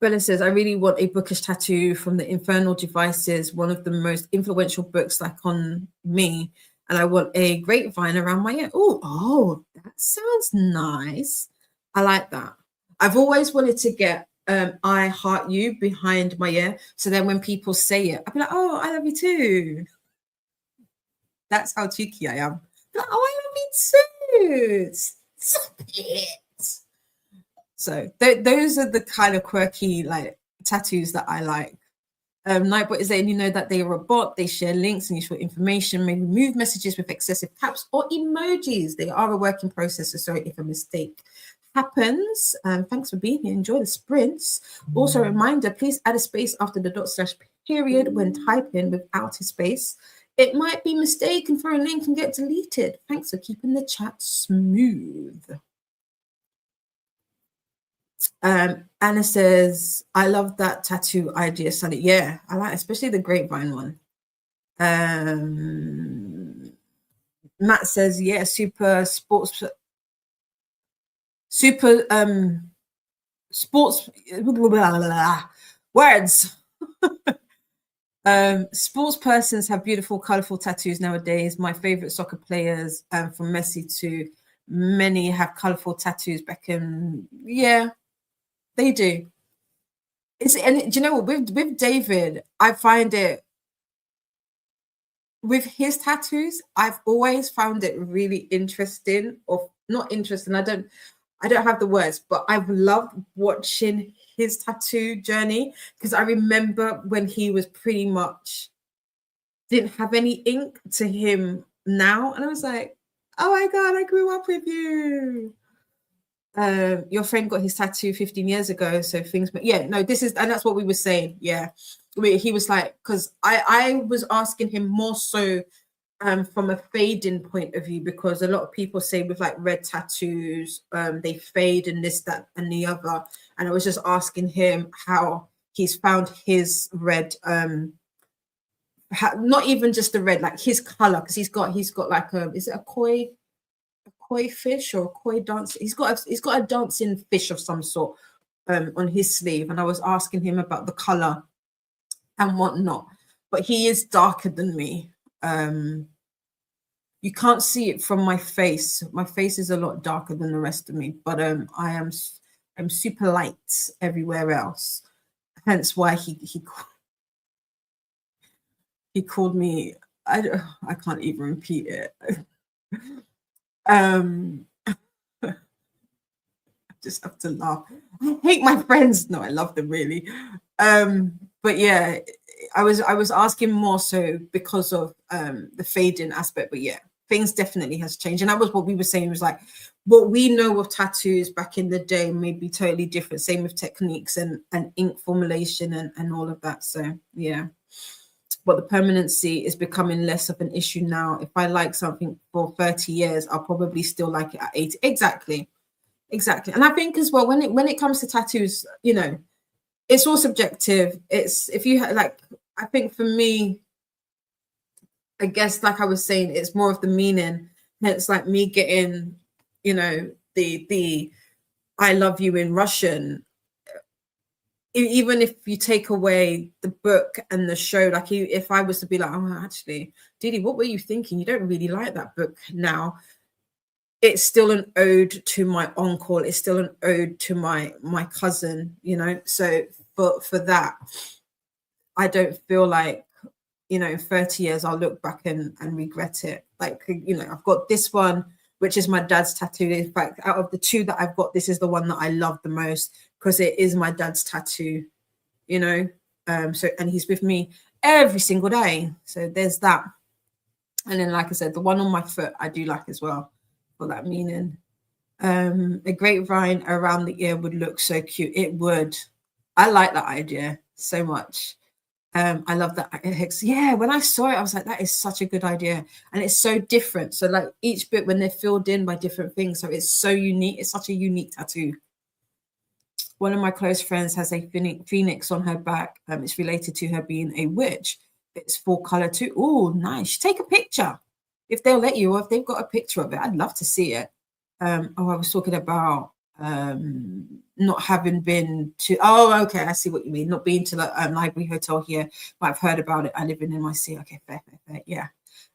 Bella says, I really want a bookish tattoo from the Infernal Devices, one of the most influential books like on me. And I want a grapevine around my ear. Oh, that sounds nice. I like that. I've always wanted to get I heart you behind my ear. So then when people say it, I'll be like, oh, I love you too. That's how cheeky I am. Like, oh, I love you too. Stop it. So those are the kind of quirky like tattoos that I like. Nightbot is saying, you know that they are a bot, they share links and useful information, may remove messages with excessive caps or emojis. They are a work in process, so sorry if a mistake happens. Thanks for being here. Enjoy the sprints. Also, a reminder, please add a space after the / period when typing without a space. It might be mistaken for a link and get deleted. Thanks for keeping the chat smooth. Anna says, I love that tattoo idea, Sunny. Yeah, I like, especially the grapevine one. Matt says, yeah, sports words. Sports persons have beautiful, colorful tattoos nowadays. My favorite soccer players, from Messi to many, have colorful tattoos. Beckham, yeah, they do. And do you know what? With David, I find it, with his tattoos, I've always found it really interesting, or not interesting. I don't have the words, but I've loved watching his tattoo journey, because I remember when he was pretty much didn't have any ink to him now, and I was like, oh my God, I grew up with you. Your friend got his tattoo 15 years ago, so things, but yeah, no, this is, and that's what we were saying. Yeah, he was like, because I was asking him more so from a fading point of view, because a lot of people say with like red tattoos, they fade and this, that, and the other, and I was just asking him how he's found his red, not even just the red, like his color, because he's got like is it a koi fish or a koi dance? He's got a dancing fish of some sort on his sleeve, and I was asking him about the color and whatnot, but he is darker than me. You can't see it from my face. My face is a lot darker than the rest of me, but I'm super light everywhere else. Hence why he called me. I can't even repeat it. I just have to laugh. I hate my friends. No, I love them really. But yeah, I was asking more so because of the fading aspect. But yeah, things definitely has changed, and that was what we were saying. It was like what we know of tattoos back in the day may be totally different. Same with techniques and ink formulation and all of that. So yeah. But the permanency is becoming less of an issue now. If I like something for 30 years, I'll probably still like it at 80. Exactly. And I think as well, when it comes to tattoos, you know, it's all subjective. It's, if you like, I think for me, I guess, like I was saying, it's more of the meaning. It's like me getting, you know, the I love you in Russian. Even if you take away the book and the show, like if I was to be like, oh, actually, Didi, what were you thinking? You don't really like that book now. It's still an ode to my uncle. It's still an ode to my cousin, you know. So for that, I don't feel like you know, in 30 years, I'll look back and regret it. Like, you know, I've got this one, which is my dad's tattoo. In fact, out of the two that I've got, this is the one that I love the most because it is my dad's tattoo, you know. So, and he's with me every single day. So there's that. And then, like I said, the one on my foot, I do like as well for that meaning. A grapevine around the ear would look so cute. It would. I like that idea so much. I love that. Yeah, when I saw it, I was like, that is such a good idea. And it's so different. So like each bit when they're filled in by different things. So it's so unique. It's such a unique tattoo. One of my close friends has a phoenix on her back. It's related to her being a witch. It's full color too. Oh, nice. Take a picture if they'll let you, or if they've got a picture of it. I'd love to see it. I was talking about not having been to, okay, I see what you mean, not being to the library hotel here, but I've heard about it. I live in NYC. Okay, fair, yeah.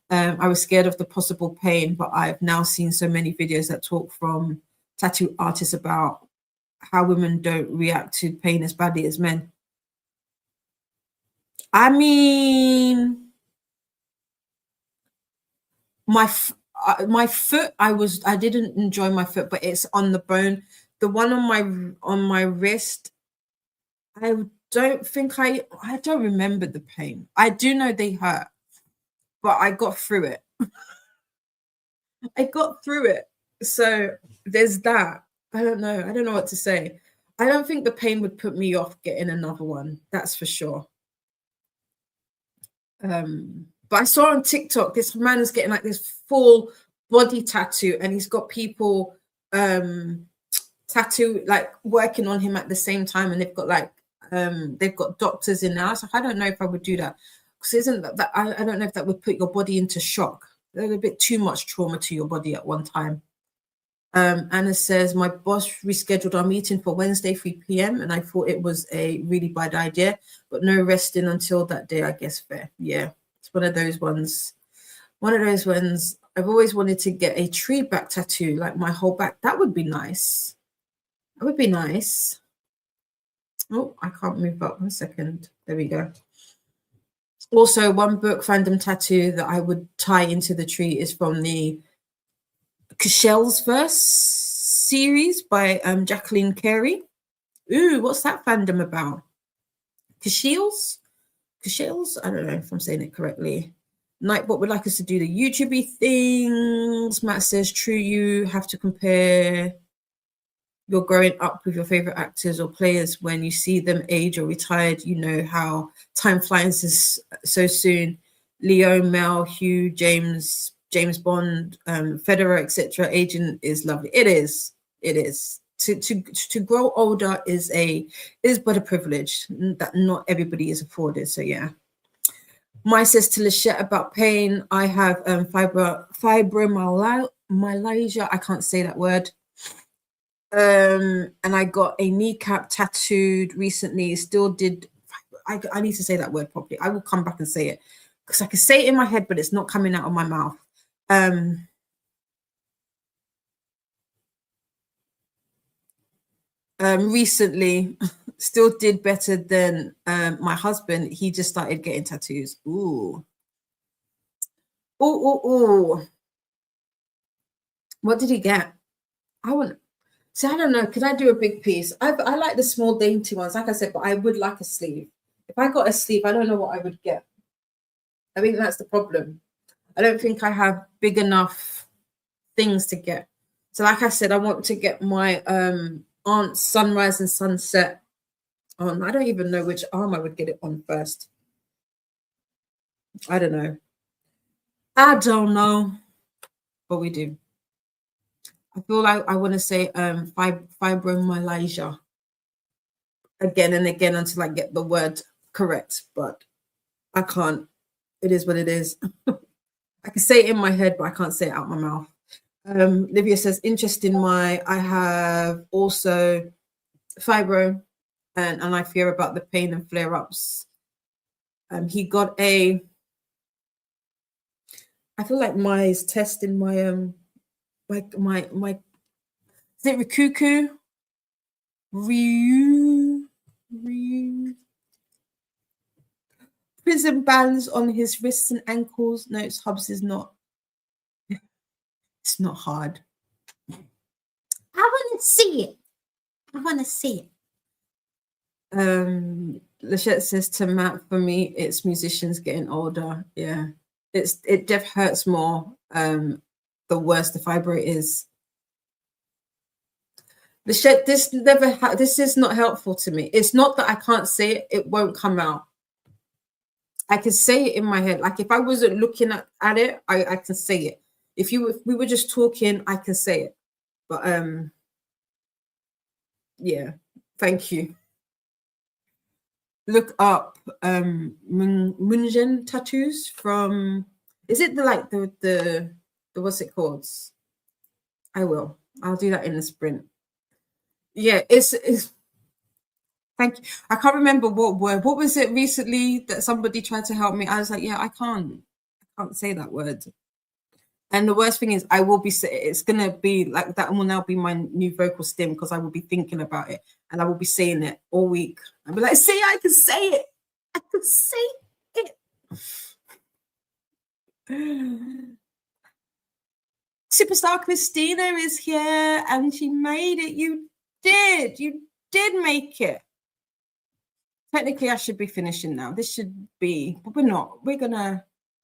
I was scared of the possible pain, but I've now seen so many videos that talk from tattoo artists about how women don't react to pain as badly as men. I mean, my foot, I didn't enjoy my foot, but it's on the bone. The one on my wrist, I don't remember the pain. I do know they hurt, but I got through it. I got through it. So there's that. I don't know what to say. I don't think the pain would put me off getting another one. That's for sure. But I saw on TikTok, this man is getting like this full body tattoo, and he's got people tattoo like working on him at the same time, and they've got doctors in now. So I don't know if I would do that, because isn't that I don't know if that would put your body into shock. There's a bit too much trauma to your body at one time. Anna says, my boss rescheduled our meeting for Wednesday 3 p.m. and I thought it was a really bad idea, but no resting until that day. I guess fair. Yeah, it's one of those ones. I've always wanted to get a tree back tattoo, like my whole back. That would be nice. That would be nice. Oh, I can't move up. 1 second. There we go. Also, one book fandom tattoo that I would tie into the tree is from the Cashell's Verse series by Jacqueline Carey. Ooh, what's that fandom about? Cashell's? I don't know if I'm saying it correctly. Nightbot would like us to do the YouTube things. Matt says, true, you have to compare your growing up with your favorite actors or players. When you see them age or retired, you know how time flies so soon. Leo, Mel, Hugh, James Bond, Federer, etc. Aging is lovely. It is. To grow older is but a privilege that not everybody is afforded. So yeah. My says to Lachette about pain. I have fibromyalgia. I can't say that word. And I got a kneecap tattooed recently. Still did. I need to say that word properly. I will come back and say it, because I can say it in my head, but it's not coming out of my mouth. Recently, still did better than my husband. He just started getting tattoos. Ooh. What did he get? I don't know. Could I do a big piece? I like the small dainty ones, like I said, but I would like a sleeve. If I got a sleeve, I don't know what I would get. I think that's the problem. I don't think I have big enough things to get. So like I said, I want to get my aunt's sunrise and sunset on. I don't even know which arm I would get it on first. I don't know. But we do. I feel like I want to say fibromyalgia again and again until I get the word correct, but I can't. It is what it is. I can say it in my head, but I can't say it out my mouth. Livia says, interesting. I have also fibro, and I fear about the pain and flare-ups. He got I feel like my testing my is it Rikuku? Ryu. prison bands on his wrists and ankles. No, it's Hubs is not. It's not hard. I want to see it. I want to see it. Lachette says to Matt, for me, it's musicians getting older. Yeah, it def hurts more. The worse the fibroid is. Lachette, this is not helpful to me. It's not that I can't say it; it won't come out. I can say it in my head. Like if I wasn't looking at it, I can say it. If we were just talking, I can say it. But yeah, thank you. Look up Munjin tattoos from, is it the what's it called? I'll do that in a sprint. Yeah, it's thank you. I can't remember what word. What was it recently that somebody tried to help me? I was like, yeah, I can't say that word. And the worst thing is, I will be. It's gonna be like that. Will now be my new vocal stim because I will be thinking about it, and I will be saying it all week. I'll be like, "See, I can say it. I can say it." Superstar Christina is here, and she made it. You did. You did make it. Technically, I should be finishing now. This should be, but we're not. We're gonna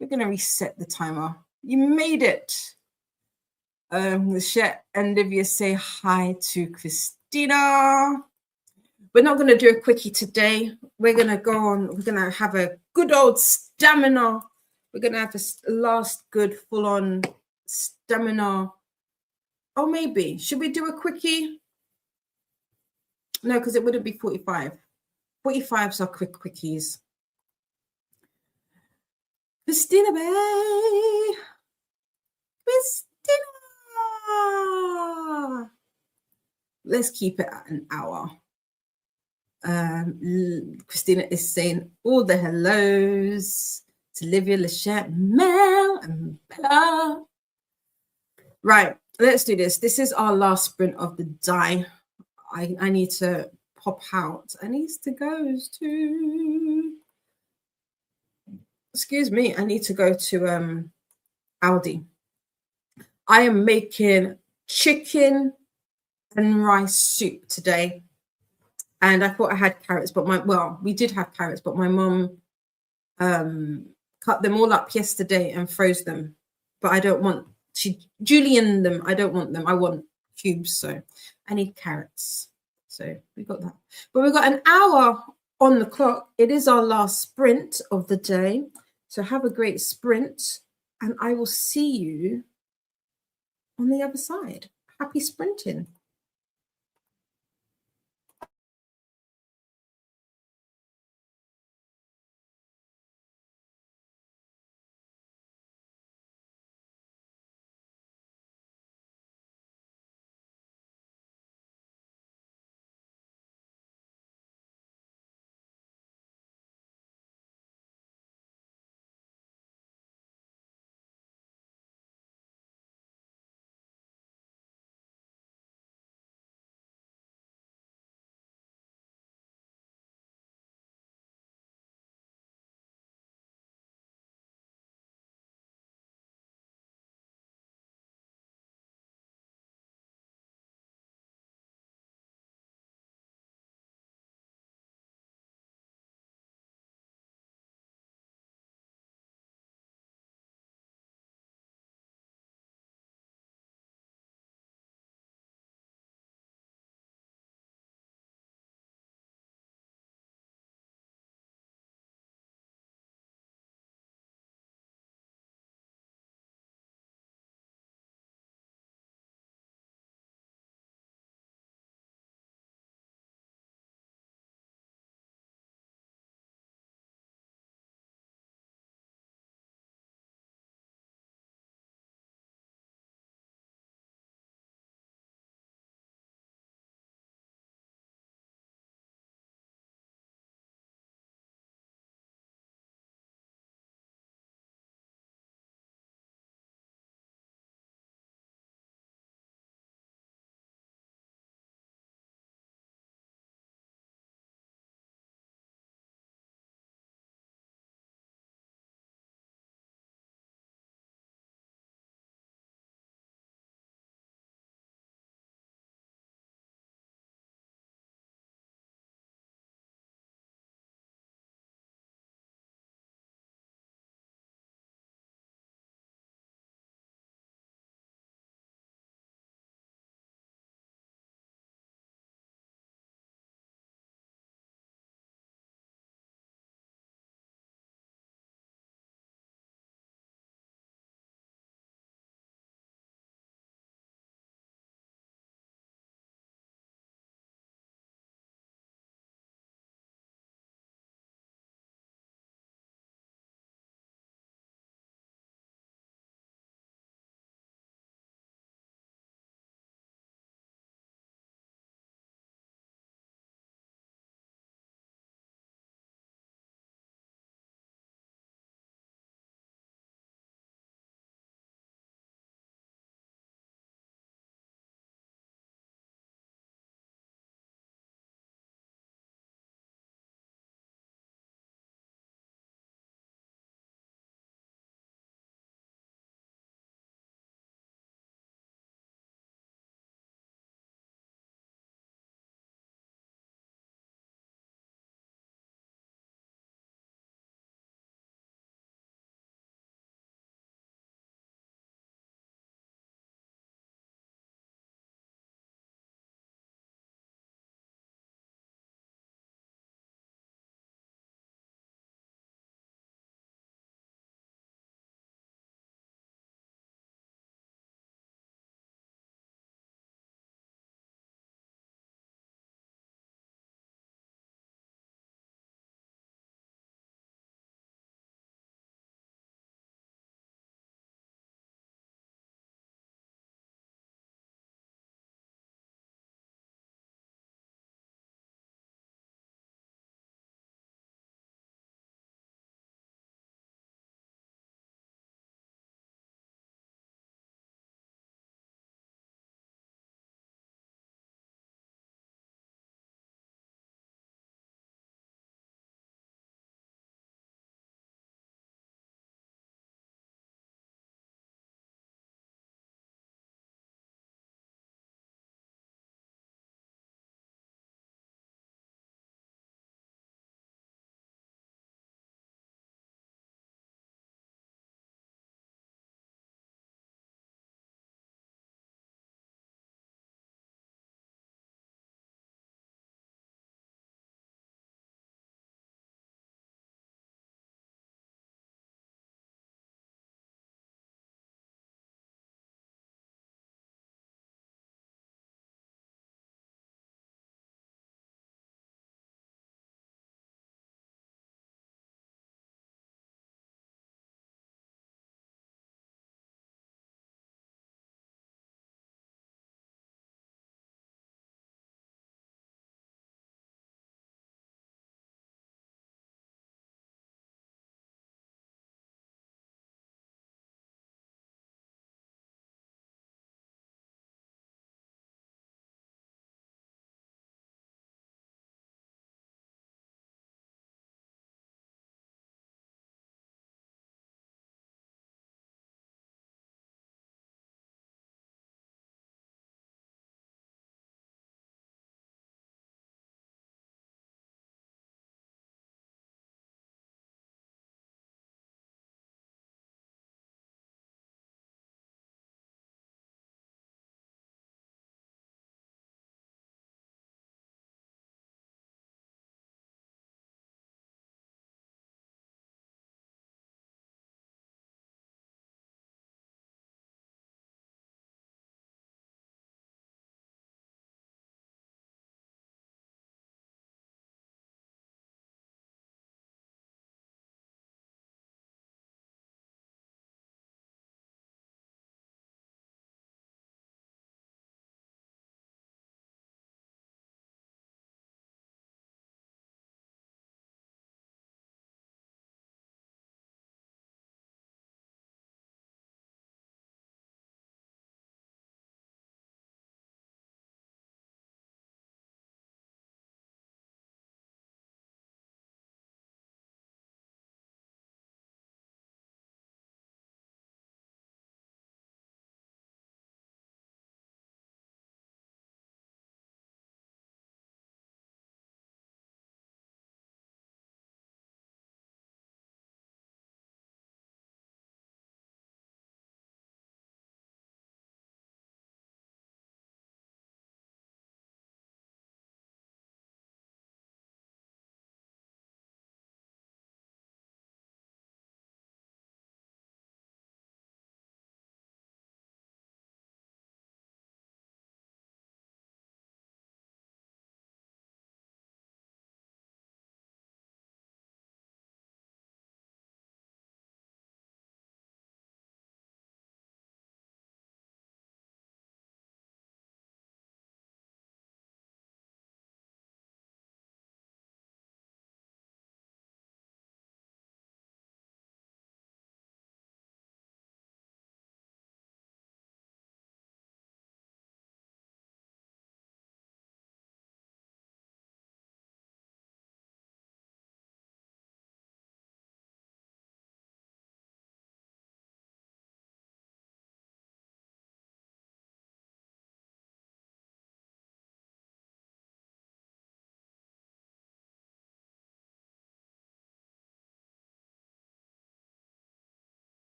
reset the timer. You made it. Lachette and Livia say hi to Christina. We're not going to do a quickie today. We're going to go on. We're going to have a good old stamina. We're going to have a last good full-on stamina. Oh, maybe. Should we do a quickie? No, because it wouldn't be 45. 45s are quick quickies. Christina Bay. Christina. Let's keep it at an hour. Christina is saying all the hellos to Livia, Lachette, Mel, and Bella. Right, let's do this. This is our last sprint of the day. I need to pop out. I need to go to. Excuse me. I need to go to Aldi. I am making chicken and rice soup today. And I thought I had carrots, but we did have carrots, but my mom cut them all up yesterday and froze them. But I don't want, she julienne them. I don't want them. I want cubes. So I need carrots. So we got that. But we've got an hour on the clock. It is our last sprint of the day. So have a great sprint. And I will see you on the other side. Happy sprinting.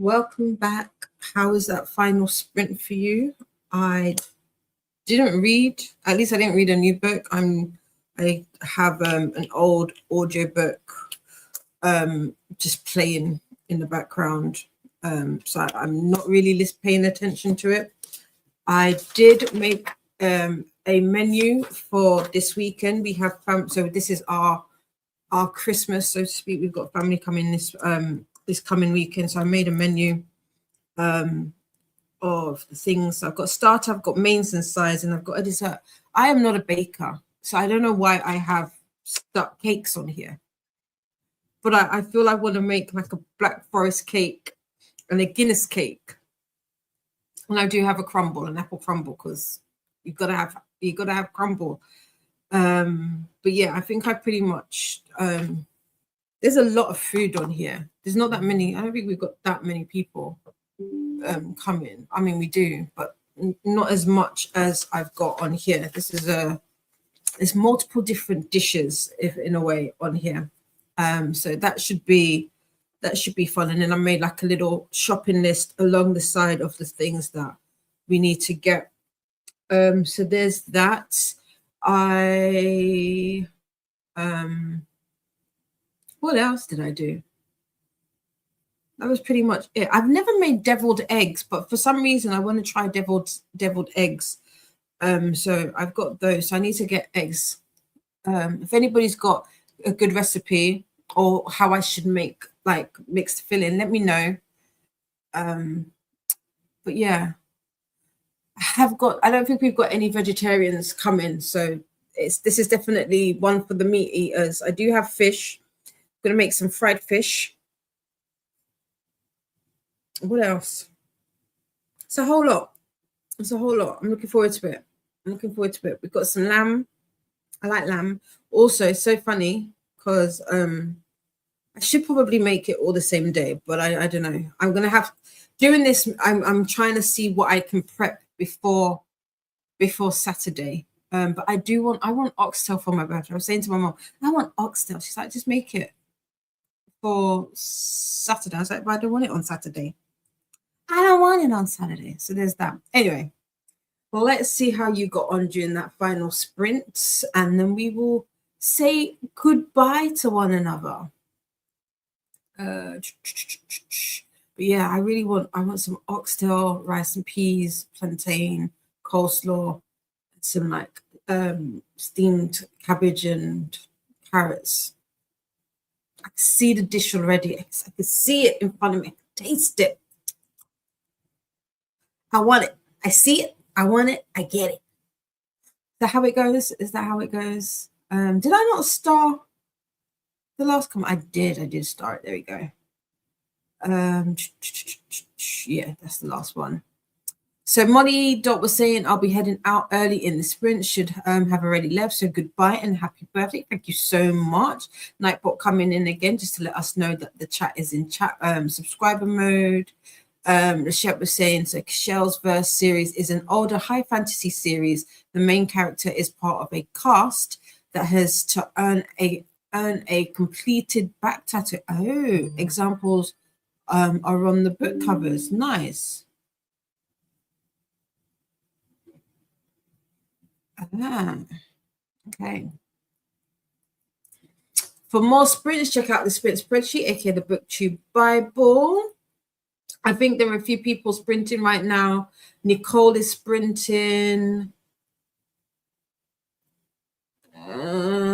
welcome back. How was that final sprint for you? I didn't read, at least I didn't read a new book. I have an old audio book just playing in the background. So I'm not really paying attention to it. I did make a menu for this weekend. We have so this is our Christmas, so to speak. We've got family coming this coming weekend. So I made a menu of the things. I've got starter, I've got mains and sides, and I've got a dessert. I am not a baker, so I don't know why I have stuck cakes on here. But I feel I want to make like a Black Forest cake and a Guinness cake. And I do have a crumble, an apple crumble, because you've got to have crumble. But yeah, I think I pretty much there's a lot of food on here. There's not that many. I don't think we've got that many people coming. I mean, we do, but not as much as I've got on here. There's multiple different dishes, if in a way, on here. So that should be fun. And then I made like a little shopping list along the side of the things that we need to get. So there's that. What else did I do? That was pretty much it. I've never made deviled eggs, but for some reason I want to try deviled eggs. So I've got those. So I need to get eggs. If anybody's got a good recipe or how I should make like mixed filling, let me know. But yeah, I don't think we've got any vegetarians coming, so this is definitely one for the meat eaters. I do have fish. I'm gonna make some fried fish. What else? It's a whole lot. I'm looking forward to it. We've got some lamb. I like lamb. Also, it's so funny because I should probably make it all the same day, but I don't know. I'm gonna have during this. I'm trying to see what I can prep before Saturday. But I want oxtail for my birthday. I was saying to my mom, I want oxtail. She's like, just make it for Saturday. I was like, but I don't want it on Saturday. I don't want it on Saturday. So there's that. Anyway, well, let's see how you got on during that final sprint, and then we will say goodbye to one another. But yeah, I want some oxtail, rice and peas, plantain, coleslaw, some like steamed cabbage and carrots. I can see the dish already. I can see it in front of me. I can taste it. I want it. I see it. I want it. I get it. Is that how it goes? Did I not star the last comment? I did start. There we go. Yeah, that's the last one. So Molly Dot was saying, I'll be heading out early in the sprint, should have already left. So goodbye and happy birthday. Thank you so much. Nightbot coming in again just to let us know that the chat is in subscriber mode. Rashette was saying, so Shell's Verse series is an older high fantasy series. The main character is part of a cast that has to earn a completed back tattoo. Oh, examples are on the book covers. Nice. Okay. For more sprints, check out the sprint spreadsheet, aka the BookTube Bible. I think there are a few people sprinting right now. Nicole is sprinting. I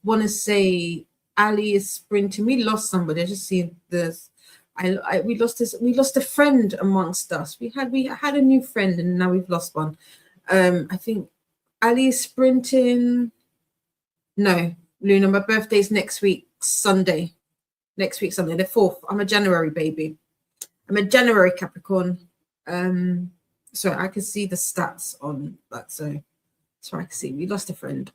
want to say Ali is sprinting. We lost somebody. I just see this. We lost a friend amongst us. We had a new friend and now we've lost one. I think Ali is sprinting. No, Luna, my birthday's next week, Sunday. The 4th. I'm a January baby. I'm a January Capricorn. So I can see the stats on that. So I can see we lost a friend.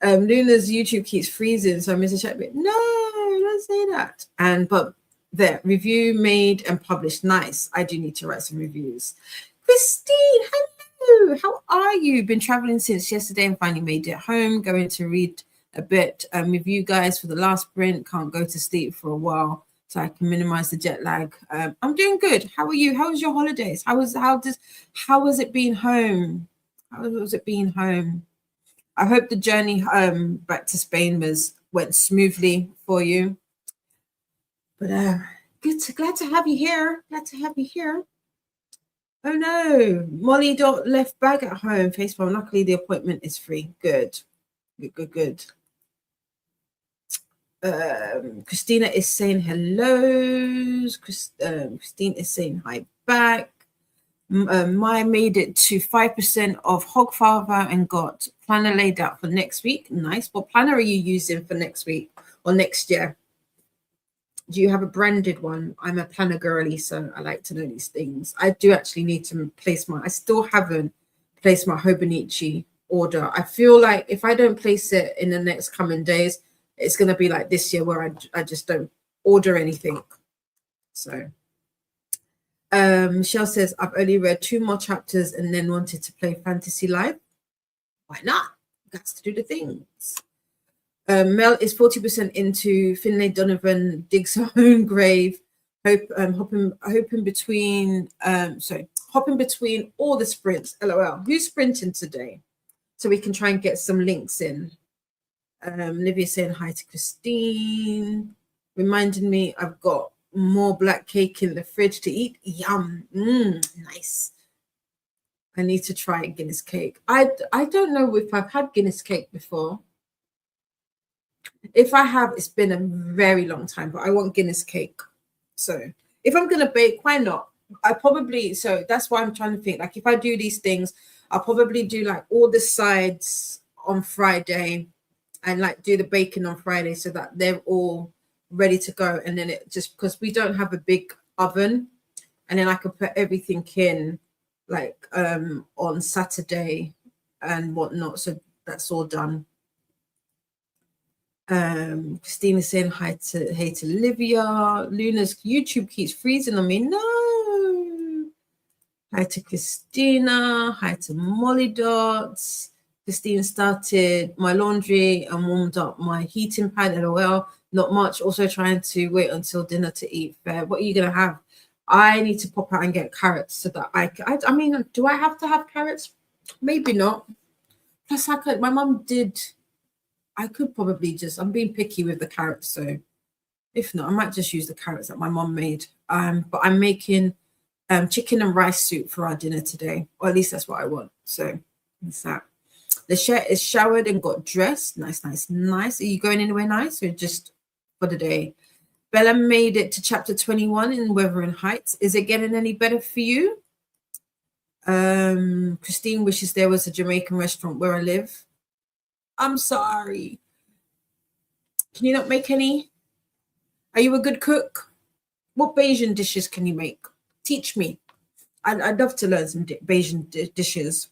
Luna's YouTube keeps freezing, so I missed a chat bit. No, don't say that. But the review made and published. Nice. I do need to write some reviews. Christine, hello. How are you? Been traveling since yesterday and finally made it home. Going to read a bit with you guys for the last sprint. Can't go to sleep for a while, so I can minimize the jet lag. I'm doing good. How are you? How was your holidays? How was it being home? How was it being home? I hope the journey back to Spain went smoothly for you. But glad to have you here. Glad to have you here. Oh no, Molly left bag at home. Facebook. Luckily, the appointment is free. Good. Christina is saying hellos. Christine is saying hi back. Maya made it to 5% of Hogfather and got planner laid out for next week. Nice. What planner are you using for next week or next year? Do you have a branded one? I'm a planner girly, so I like to know these things. I do actually need to place I still haven't placed my Hobonichi order. I feel like if I don't place it in the next coming days, it's going to be like this year where I just don't order anything. So Michelle says, I've only read 2 more chapters and then wanted to play Fantasy Live. Why not? Got to do the things. Mel is 40% into Finlay Donovan digs her own grave. Hopping between all the sprints. LOL. Who's sprinting today? So we can try and get some links in. Livia saying hi to Christine. Reminding me I've got more black cake in the fridge to eat. Yum. Nice. I need to try Guinness cake. I don't know if I've had Guinness cake before. If I have, it's been a very long time, but I want Guinness cake. So if I'm going to bake, why not? So that's why I'm trying to think. Like if I do these things, I'll probably do like all the sides on Friday and like do the baking on Friday so that they're all ready to go. And then it just, because we don't have a big oven, and then I can put everything in like on Saturday and whatnot. So that's all done. Christina saying hi to Livia. Luna's YouTube keeps freezing on me. No. Hi to Christina. Hi to Molly Dots. Christine started my laundry and warmed up my heating pad. LOL. Not much. Also trying to wait until dinner to eat. Fair. What are you gonna have? I need to pop out and get carrots so that I mean, do I have to have carrots? Maybe not. Plus, my mum did. I could probably I'm being picky with the carrots, so if not, I might just use the carrots that my mom made. But I'm making chicken and rice soup for our dinner today, or at least that's what I want. So that's that. The chef is showered and got dressed. Nice. Are you going anywhere nice or just for the day? Bella made it to chapter 21 in Wuthering Heights. Is it getting any better for you? Christine wishes there was a Jamaican restaurant where I live. I'm sorry. Can you not make any? Are you a good cook? What Bayesian dishes can you make? Teach me. I'd love to learn some Bayesian dishes.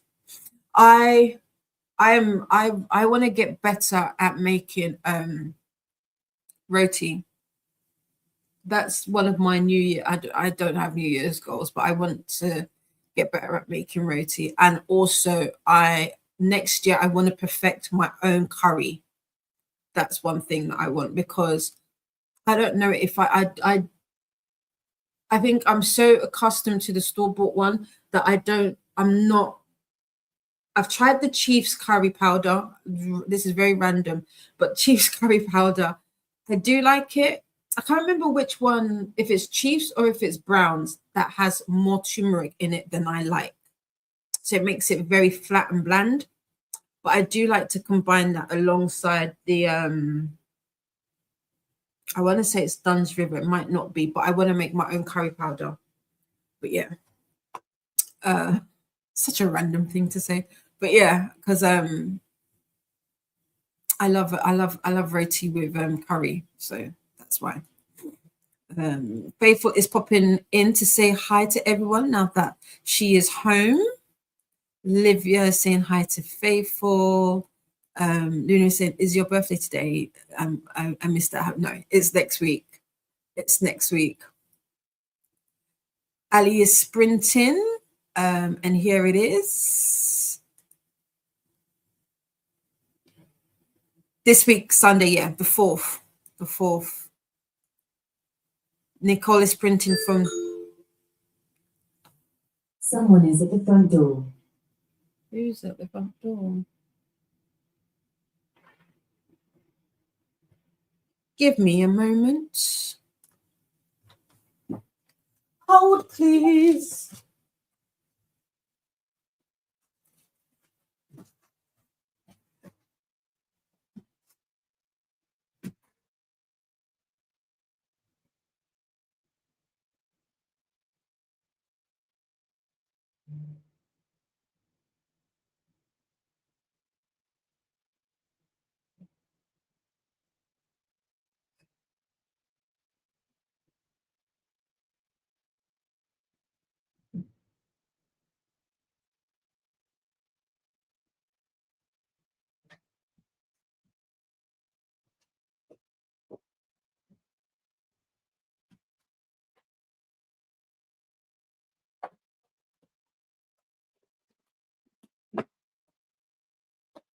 I want to get better at making roti. That's one of my New Year. I don't have New Year's goals, but I want to get better at making roti. And also, next year I want to perfect my own curry. That's one thing that I want, because I don't know if I think I'm so accustomed to the store-bought one that I've tried the Chief's curry powder. This is very random, but Chief's curry powder, I do like it. I can't remember which one, if it's Chief's or if it's Brown's, that has more turmeric in it than I like. So it makes it very flat and bland. But I do like to combine that alongside the, I want to say it's Dunn's River. It might not be, but I want to make my own curry powder. But yeah, such a random thing to say. But yeah, because I love roti with curry. So that's why. Faithful is popping in to say hi to everyone now that she is home. Livia is saying hi to Faithful. Luna is saying, is your birthday today? I missed that. No, it's next week. It's next week. Ali is sprinting. And here it is. This week, Sunday, yeah, the 4th. The 4th. Nicole is printing from... Someone is at the front door. Who's at the front door? Give me a moment. Hold, please.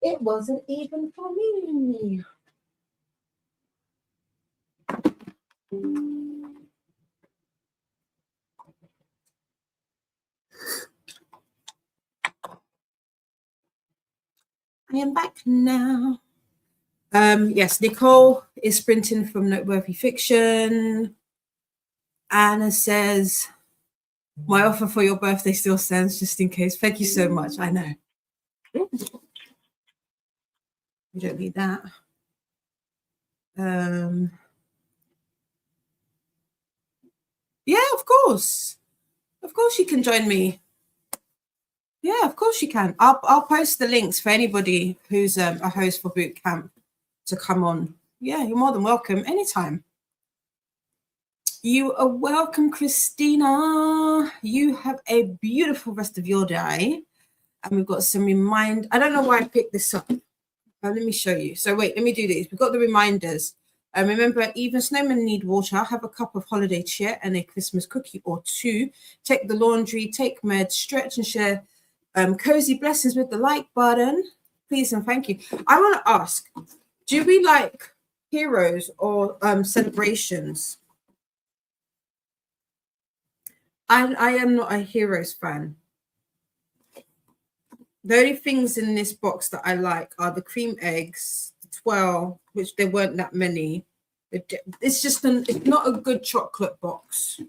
It wasn't even for me. I am back now. Yes, Nicole is printing from Noteworthy Fiction. Anna says, my offer for your birthday still stands, just in case. Thank you so much. I know. You don't need that. Yeah, of course. Of course you can join me. Yeah, of course you can. I'll post the links for anybody who's a host for boot camp to come on. Yeah, you're more than welcome anytime. You are welcome, Christina. You have a beautiful rest of your day. And we've got some I don't know why I picked this up. Let me show you. So wait, let me do these. We've got the reminders. Remember, even snowmen need water. Have a cup of holiday cheer and a Christmas cookie or two. Take the laundry, take meds, stretch and share cozy blessings with the like button. Please and thank you. I want to ask, do we like heroes or celebrations? I am not a heroes fan. The only things in this box that I like are the cream eggs, the 12, which there weren't that many. It's just it's not a good chocolate box.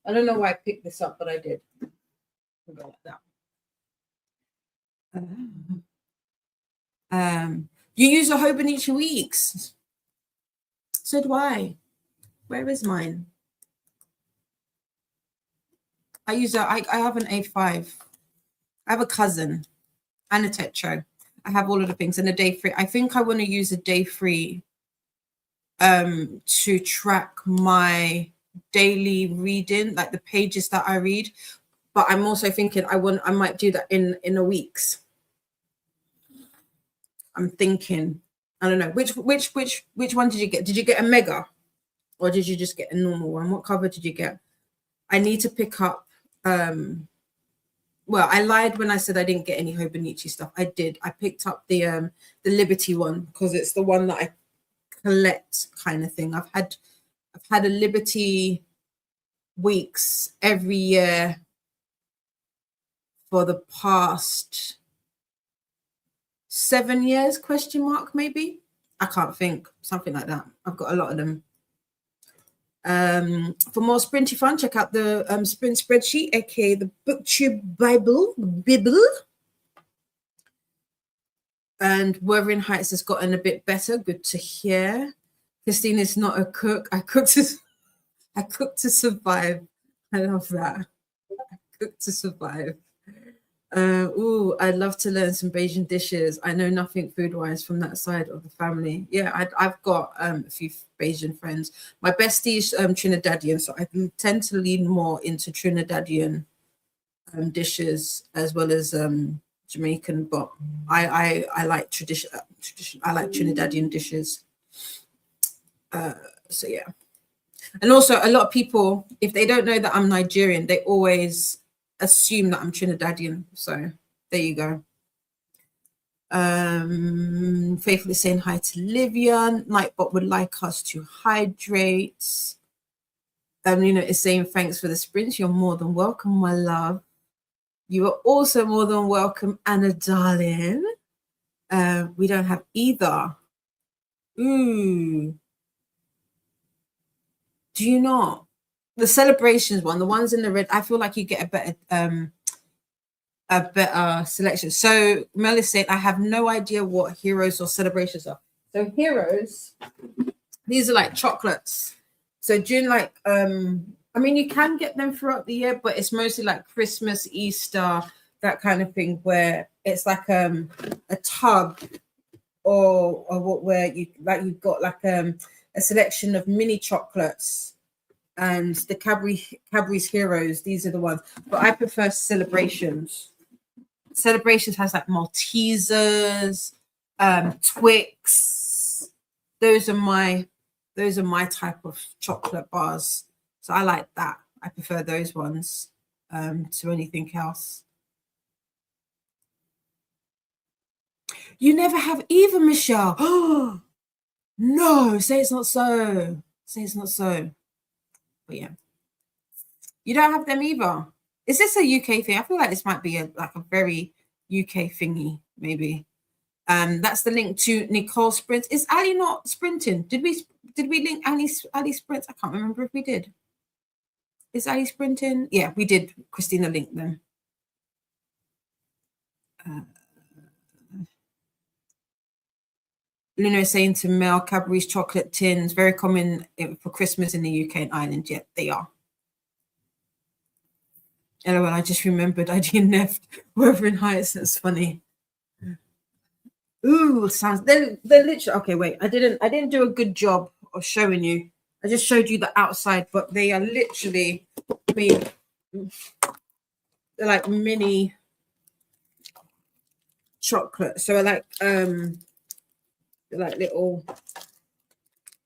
I don't know why I picked this up, but I did. I'll go like that. You use a Hobonichi Weeks. So do I. Where is mine? I have an A5. I have a cousin and a Tetra. I have all of the things and a day free. I think I want to use a day free to track my daily reading, like the pages that I read. But I'm also thinking I might do that in a week's. I'm thinking, I don't know. Which one did you get? Did you get a mega? Or did you just get a normal one? What cover did you get? I need to pick up well, I lied when I said I didn't get any Hobonichi stuff. I did. I picked up the Liberty one because it's the one that I collect kind of thing. I've had a Liberty Weeks every year for the past 7 years, question mark, maybe. I can't think, something like that. I've got a lot of them. For more sprinty fun, check out the sprint spreadsheet, aka the booktube Bible. And Wuthering Heights has gotten a bit better. Good to hear. Christine is not a cook. I cook to survive. I love that. I cook to survive. I'd love to learn some Bajan dishes. I know nothing food-wise from that side of the family. Yeah, I've got a few Bajan friends. My bestie is Trinidadian, so I tend to lean more into Trinidadian dishes as well as Jamaican. But I like tradition. I like Trinidadian dishes. So yeah, and also a lot of people, if they don't know that I'm Nigerian, they always assume that I'm Trinidadian. So there you go. Faithfully saying hi to Livia. Nightbot would like us to hydrate. Luna is saying thanks for the sprints. You're more than welcome, my love. You are also more than welcome, Anna, darling. We don't have either. Ooh. Do you not? The celebrations one, the ones in the red, I feel like you get a better selection. So Mel is saying, I have no idea what heroes or celebrations are. So heroes, these are like chocolates. So during like I mean you can get them throughout the year, but it's mostly like Christmas, Easter, that kind of thing, where it's like a tub or what, where you like you've got like a selection of mini chocolates, and the Cadbury's Heroes, these are the ones. But I prefer celebrations. Celebrations has like Maltesers, Twix. Those are my type of chocolate bars. So I like that. I prefer those ones to anything else. You never have either, Michelle. Oh no, say it's not so. Say it's not so. But yeah. You don't have them either. Is this a UK thing? I feel like this might be a very UK thingy, maybe. That's the link to Nicole Sprint. Is Ali not sprinting? Did we link Ali Sprint? I can't remember if we did. Is Ali sprinting? Yeah, we did. Christina linked them. Luna is saying to Mel, Cadbury's chocolate tins, very common for Christmas in the UK and Ireland. Yeah, they are. LOL, I just remembered I DNF'd Wuthering Heights. That's funny. Ooh, sounds they're literally okay. Wait, I didn't do a good job of showing you. I just showed you the outside, but they are literally they're like mini chocolate. So they're like little.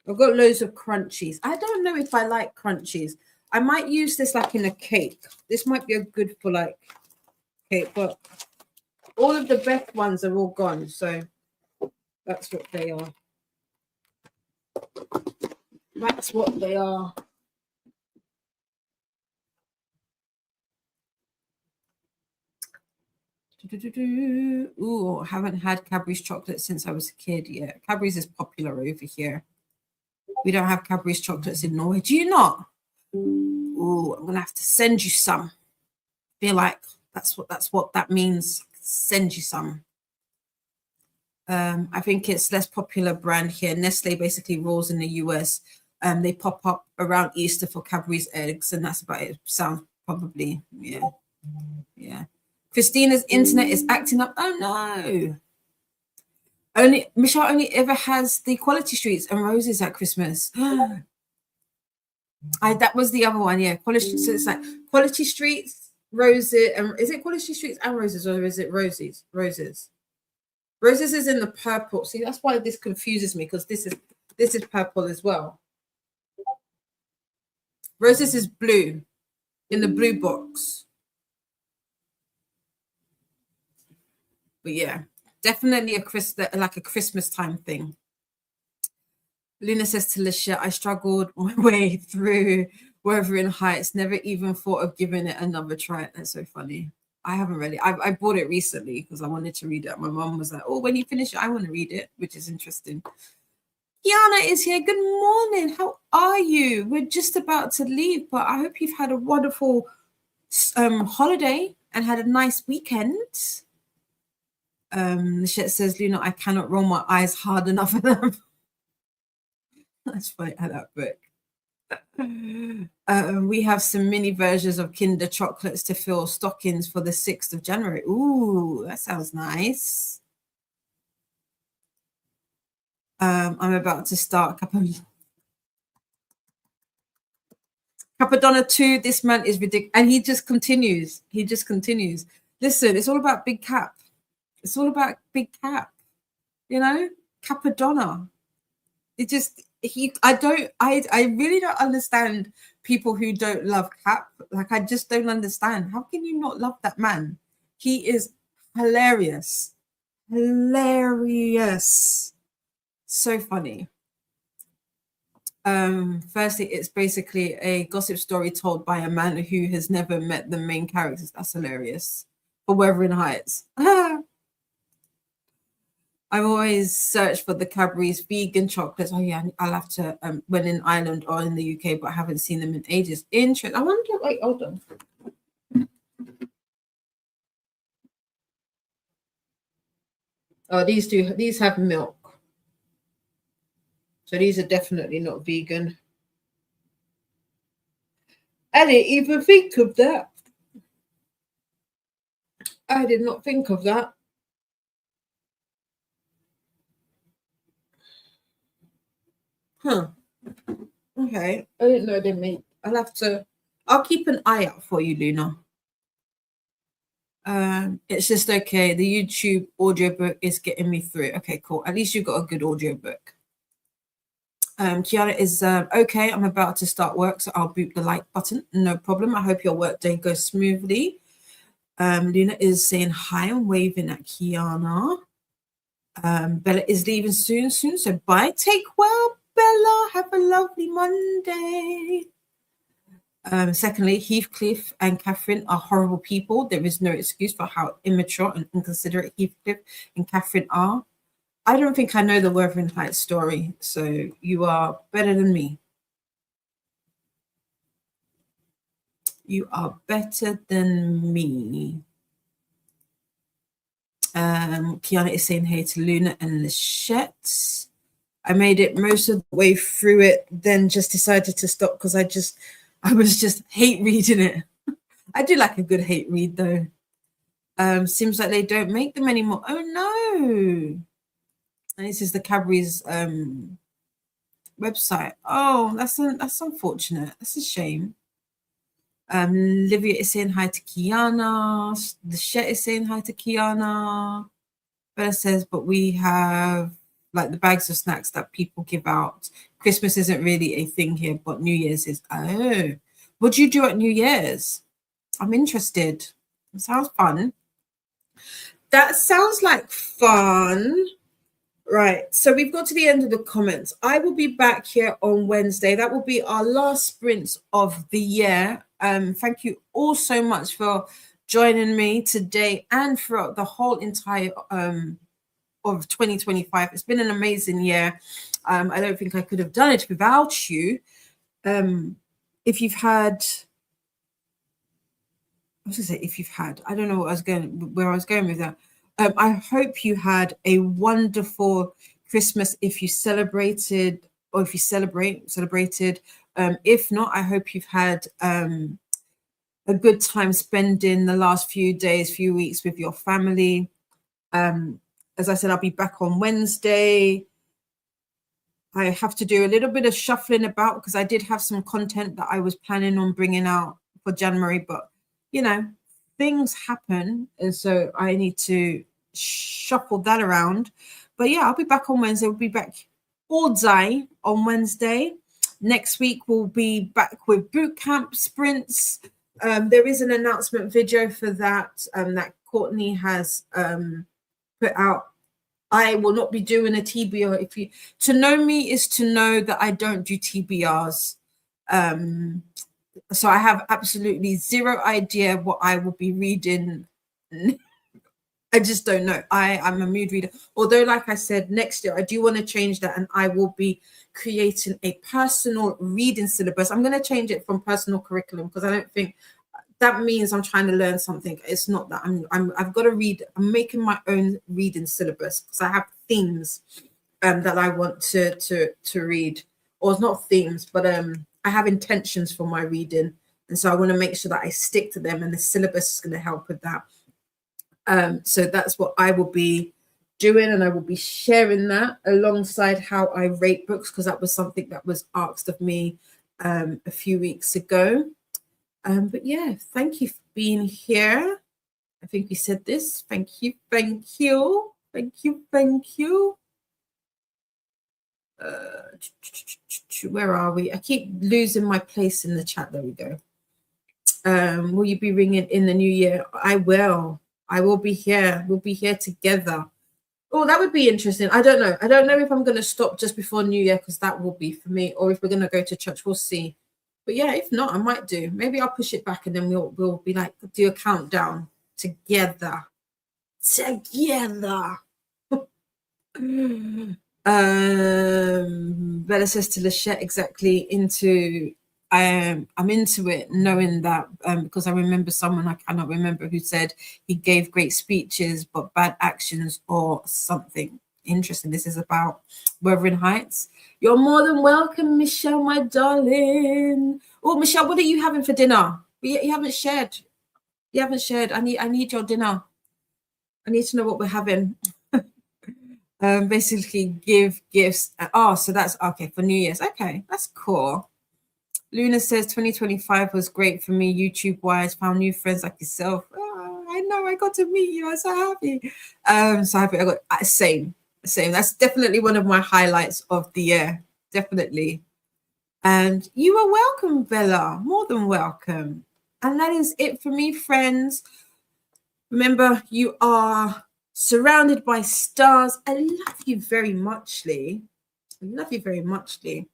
I've got loads of crunchies. I don't know if I like crunchies. I might use this like in a cake. This might be a good for like cake, but all of the best ones are all gone. So that's what they are. That's what they are. Ooh, haven't had Cadbury's chocolate since I was a kid. Yeah, Cadbury's is popular over here. We don't have Cadbury's chocolates in Norway. Do you not? Ooh, I'm gonna have to send you some. Feel like that's what that means. Send you some. I think it's less popular brand here. Nestle basically rules in the US. They pop up around Easter for Cadbury's eggs, and that's about it. Sounds probably, yeah. Christina's internet is acting up. Oh no. Michelle only ever has the Quality Streets and Roses at Christmas. That was the other one, yeah. Quality, so it's like Quality Streets, Roses, and is it Quality Streets and Roses, or is it Roses? Roses is in the purple. See, that's why this confuses me, because this is purple as well. Roses is blue, in the blue box. But yeah, definitely a Christmas time thing. Luna says to Lisha, I struggled my way through Wuthering Heights, never even thought of giving it another try. That's so funny. I haven't read it. I bought it recently because I wanted to read it. My mom was like, oh, when you finish it, I want to read it, which is interesting. Kiana is here. Good morning. How are you? We're just about to leave, but I hope you've had a wonderful holiday and had a nice weekend. The shit says, Luna, I cannot roll my eyes hard enough at them. That's funny. I that book. We have some mini versions of Kinder chocolates to fill stockings for the 6th of January. Ooh, that sounds nice. I'm about to start Capadonna 2. This man is ridiculous. And he just continues. Listen, it's all about Big Cap. It's all about Big Cap. You know? Capadonna. It just... I really don't understand people who don't love Cap. Like, I just don't understand. How can you not love that man? He is hilarious. Hilarious. So funny. Firstly, it's basically a gossip story told by a man who has never met the main characters. That's hilarious. For Wuthering Heights. I've always searched for the Cadbury's vegan chocolates. Oh yeah, I'll have to when in Ireland or in the UK, but I haven't seen them in ages. Interesting. I wonder. Wait, hold on. Oh, these have milk, so these are definitely not vegan. I didn't even think of that. I did not think of that. Huh. Okay. I didn't know they made. I'll keep an eye out for you, Luna. It's just okay. The YouTube audiobook is getting me through. Okay, cool. At least you got a good audiobook. Kiara is okay. I'm about to start work, so I'll boot the like button. No problem. I hope your work day goes smoothly. Luna is saying hi and waving at Kiana. Bella is leaving soon, so bye. Take well, Bella. Have a lovely Monday. Secondly, Heathcliff and Catherine are horrible people. There is no excuse for how immature and inconsiderate Heathcliff and Catherine are. I don't think I know the Wuthering Heights story, so you are better than me. You are better than me. Kiana is saying hey to Luna and Lachette. I made it most of the way through it, then just decided to stop because I was just hate reading it. I do like a good hate read though. Seems like they don't make them anymore. Oh no. And this is the Cadbury's website. Oh, that's unfortunate. That's a shame. Livia is saying hi to Kiana. The Shet is saying hi to Kiana. Bella says, but we have like the bags of snacks that people give out. Christmas isn't really a thing here, but New Year's is. Oh, what do you do at New Year's? I'm interested. It sounds fun. That sounds like fun. Right. So we've got to the end of the comments. I will be back here on Wednesday. That will be our last sprint of the year. Thank you all so much for joining me today and throughout the whole entire of 2025. It's been an amazing year. I don't think I could have done it without you. If you've had, I was going to say, if you've had, I don't know where I was going with that. I hope you had a wonderful Christmas if you celebrated or if you celebrated. If not, I hope you've had a good time spending the last few days, few weeks with your family. As I said, I'll be back on Wednesday. I have to do a little bit of shuffling about because I did have some content that I was planning on bringing out for January, but you know, things happen, and so I need to shuffle that around. But yeah, I'll be back on Wednesday. We'll be back all day on Wednesday. Next week we'll be back with boot camp sprints. There is an announcement video for that that Courtney has put out. I will not be doing a TBR. If you to know me is to know that I don't do TBRs. So I have absolutely zero idea what I will be reading. I just don't know. I'm a mood reader. Although, like I said, next year I do want to change that, and I will be creating a personal reading syllabus. I'm going to change it from personal curriculum because I don't think that means I'm trying to learn something. It's not that. I've got to read. I'm making my own reading syllabus because I have themes that I want to read, or it's not themes, but I have intentions for my reading, and so I want to make sure that I stick to them, and the syllabus is going to help with that. So that's what I will be doing, and I will be sharing that alongside how I rate books because that was something that was asked of me a few weeks ago. But yeah, thank you for being here. I think we said this. Thank you, thank you, thank you, thank you. Where are we? I keep losing my place in the chat. There we go. Will you be ringing in the new year? I will be here. We'll be here together. Oh, that would be interesting. I don't know. I don't know if I'm going to stop just before New Year, because that will be for me, or if we're going to go to church. We'll see. But yeah, if not, I might do. Maybe I'll push it back, and then we'll be like, do a countdown together. Bella says to Lachette, exactly, I'm into it, knowing that because I remember someone, I cannot remember, who said he gave great speeches but bad actions or something. Interesting. This is about Wuthering Heights. You're more than welcome, Michelle, my darling. Oh, Michelle, what are you having for dinner? You haven't shared. You haven't shared. I need your dinner. I need to know what we're having. Basically give gifts. Oh, so that's okay for New Year's. Okay, that's cool. Luna says 2025 was great for me, YouTube wise. Found new friends like yourself. Oh, I know, I got to meet you. I'm so happy. So happy. I got same. That's definitely one of my highlights of the year. Definitely. And you are welcome, Bella. More than welcome. And that is it for me, friends. Remember, you are surrounded by stars. I love you very much, Lee. I love you very much, Lee.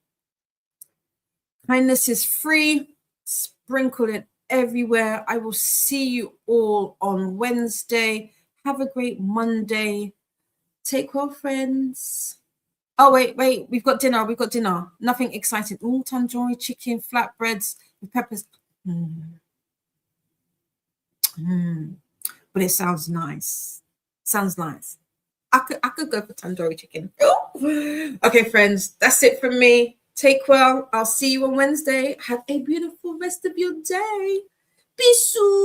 Kindness is free. Sprinkle it everywhere. I will see you all on Wednesday. Have a great Monday. Take well, friends. Oh, wait. We've got dinner. Nothing exciting. All tandoori chicken, flatbreads with peppers. But it sounds nice. I could go for tandoori chicken. Okay, friends, that's it from me. Take well. I'll see you on Wednesday. Have a beautiful rest of your day. Bisous.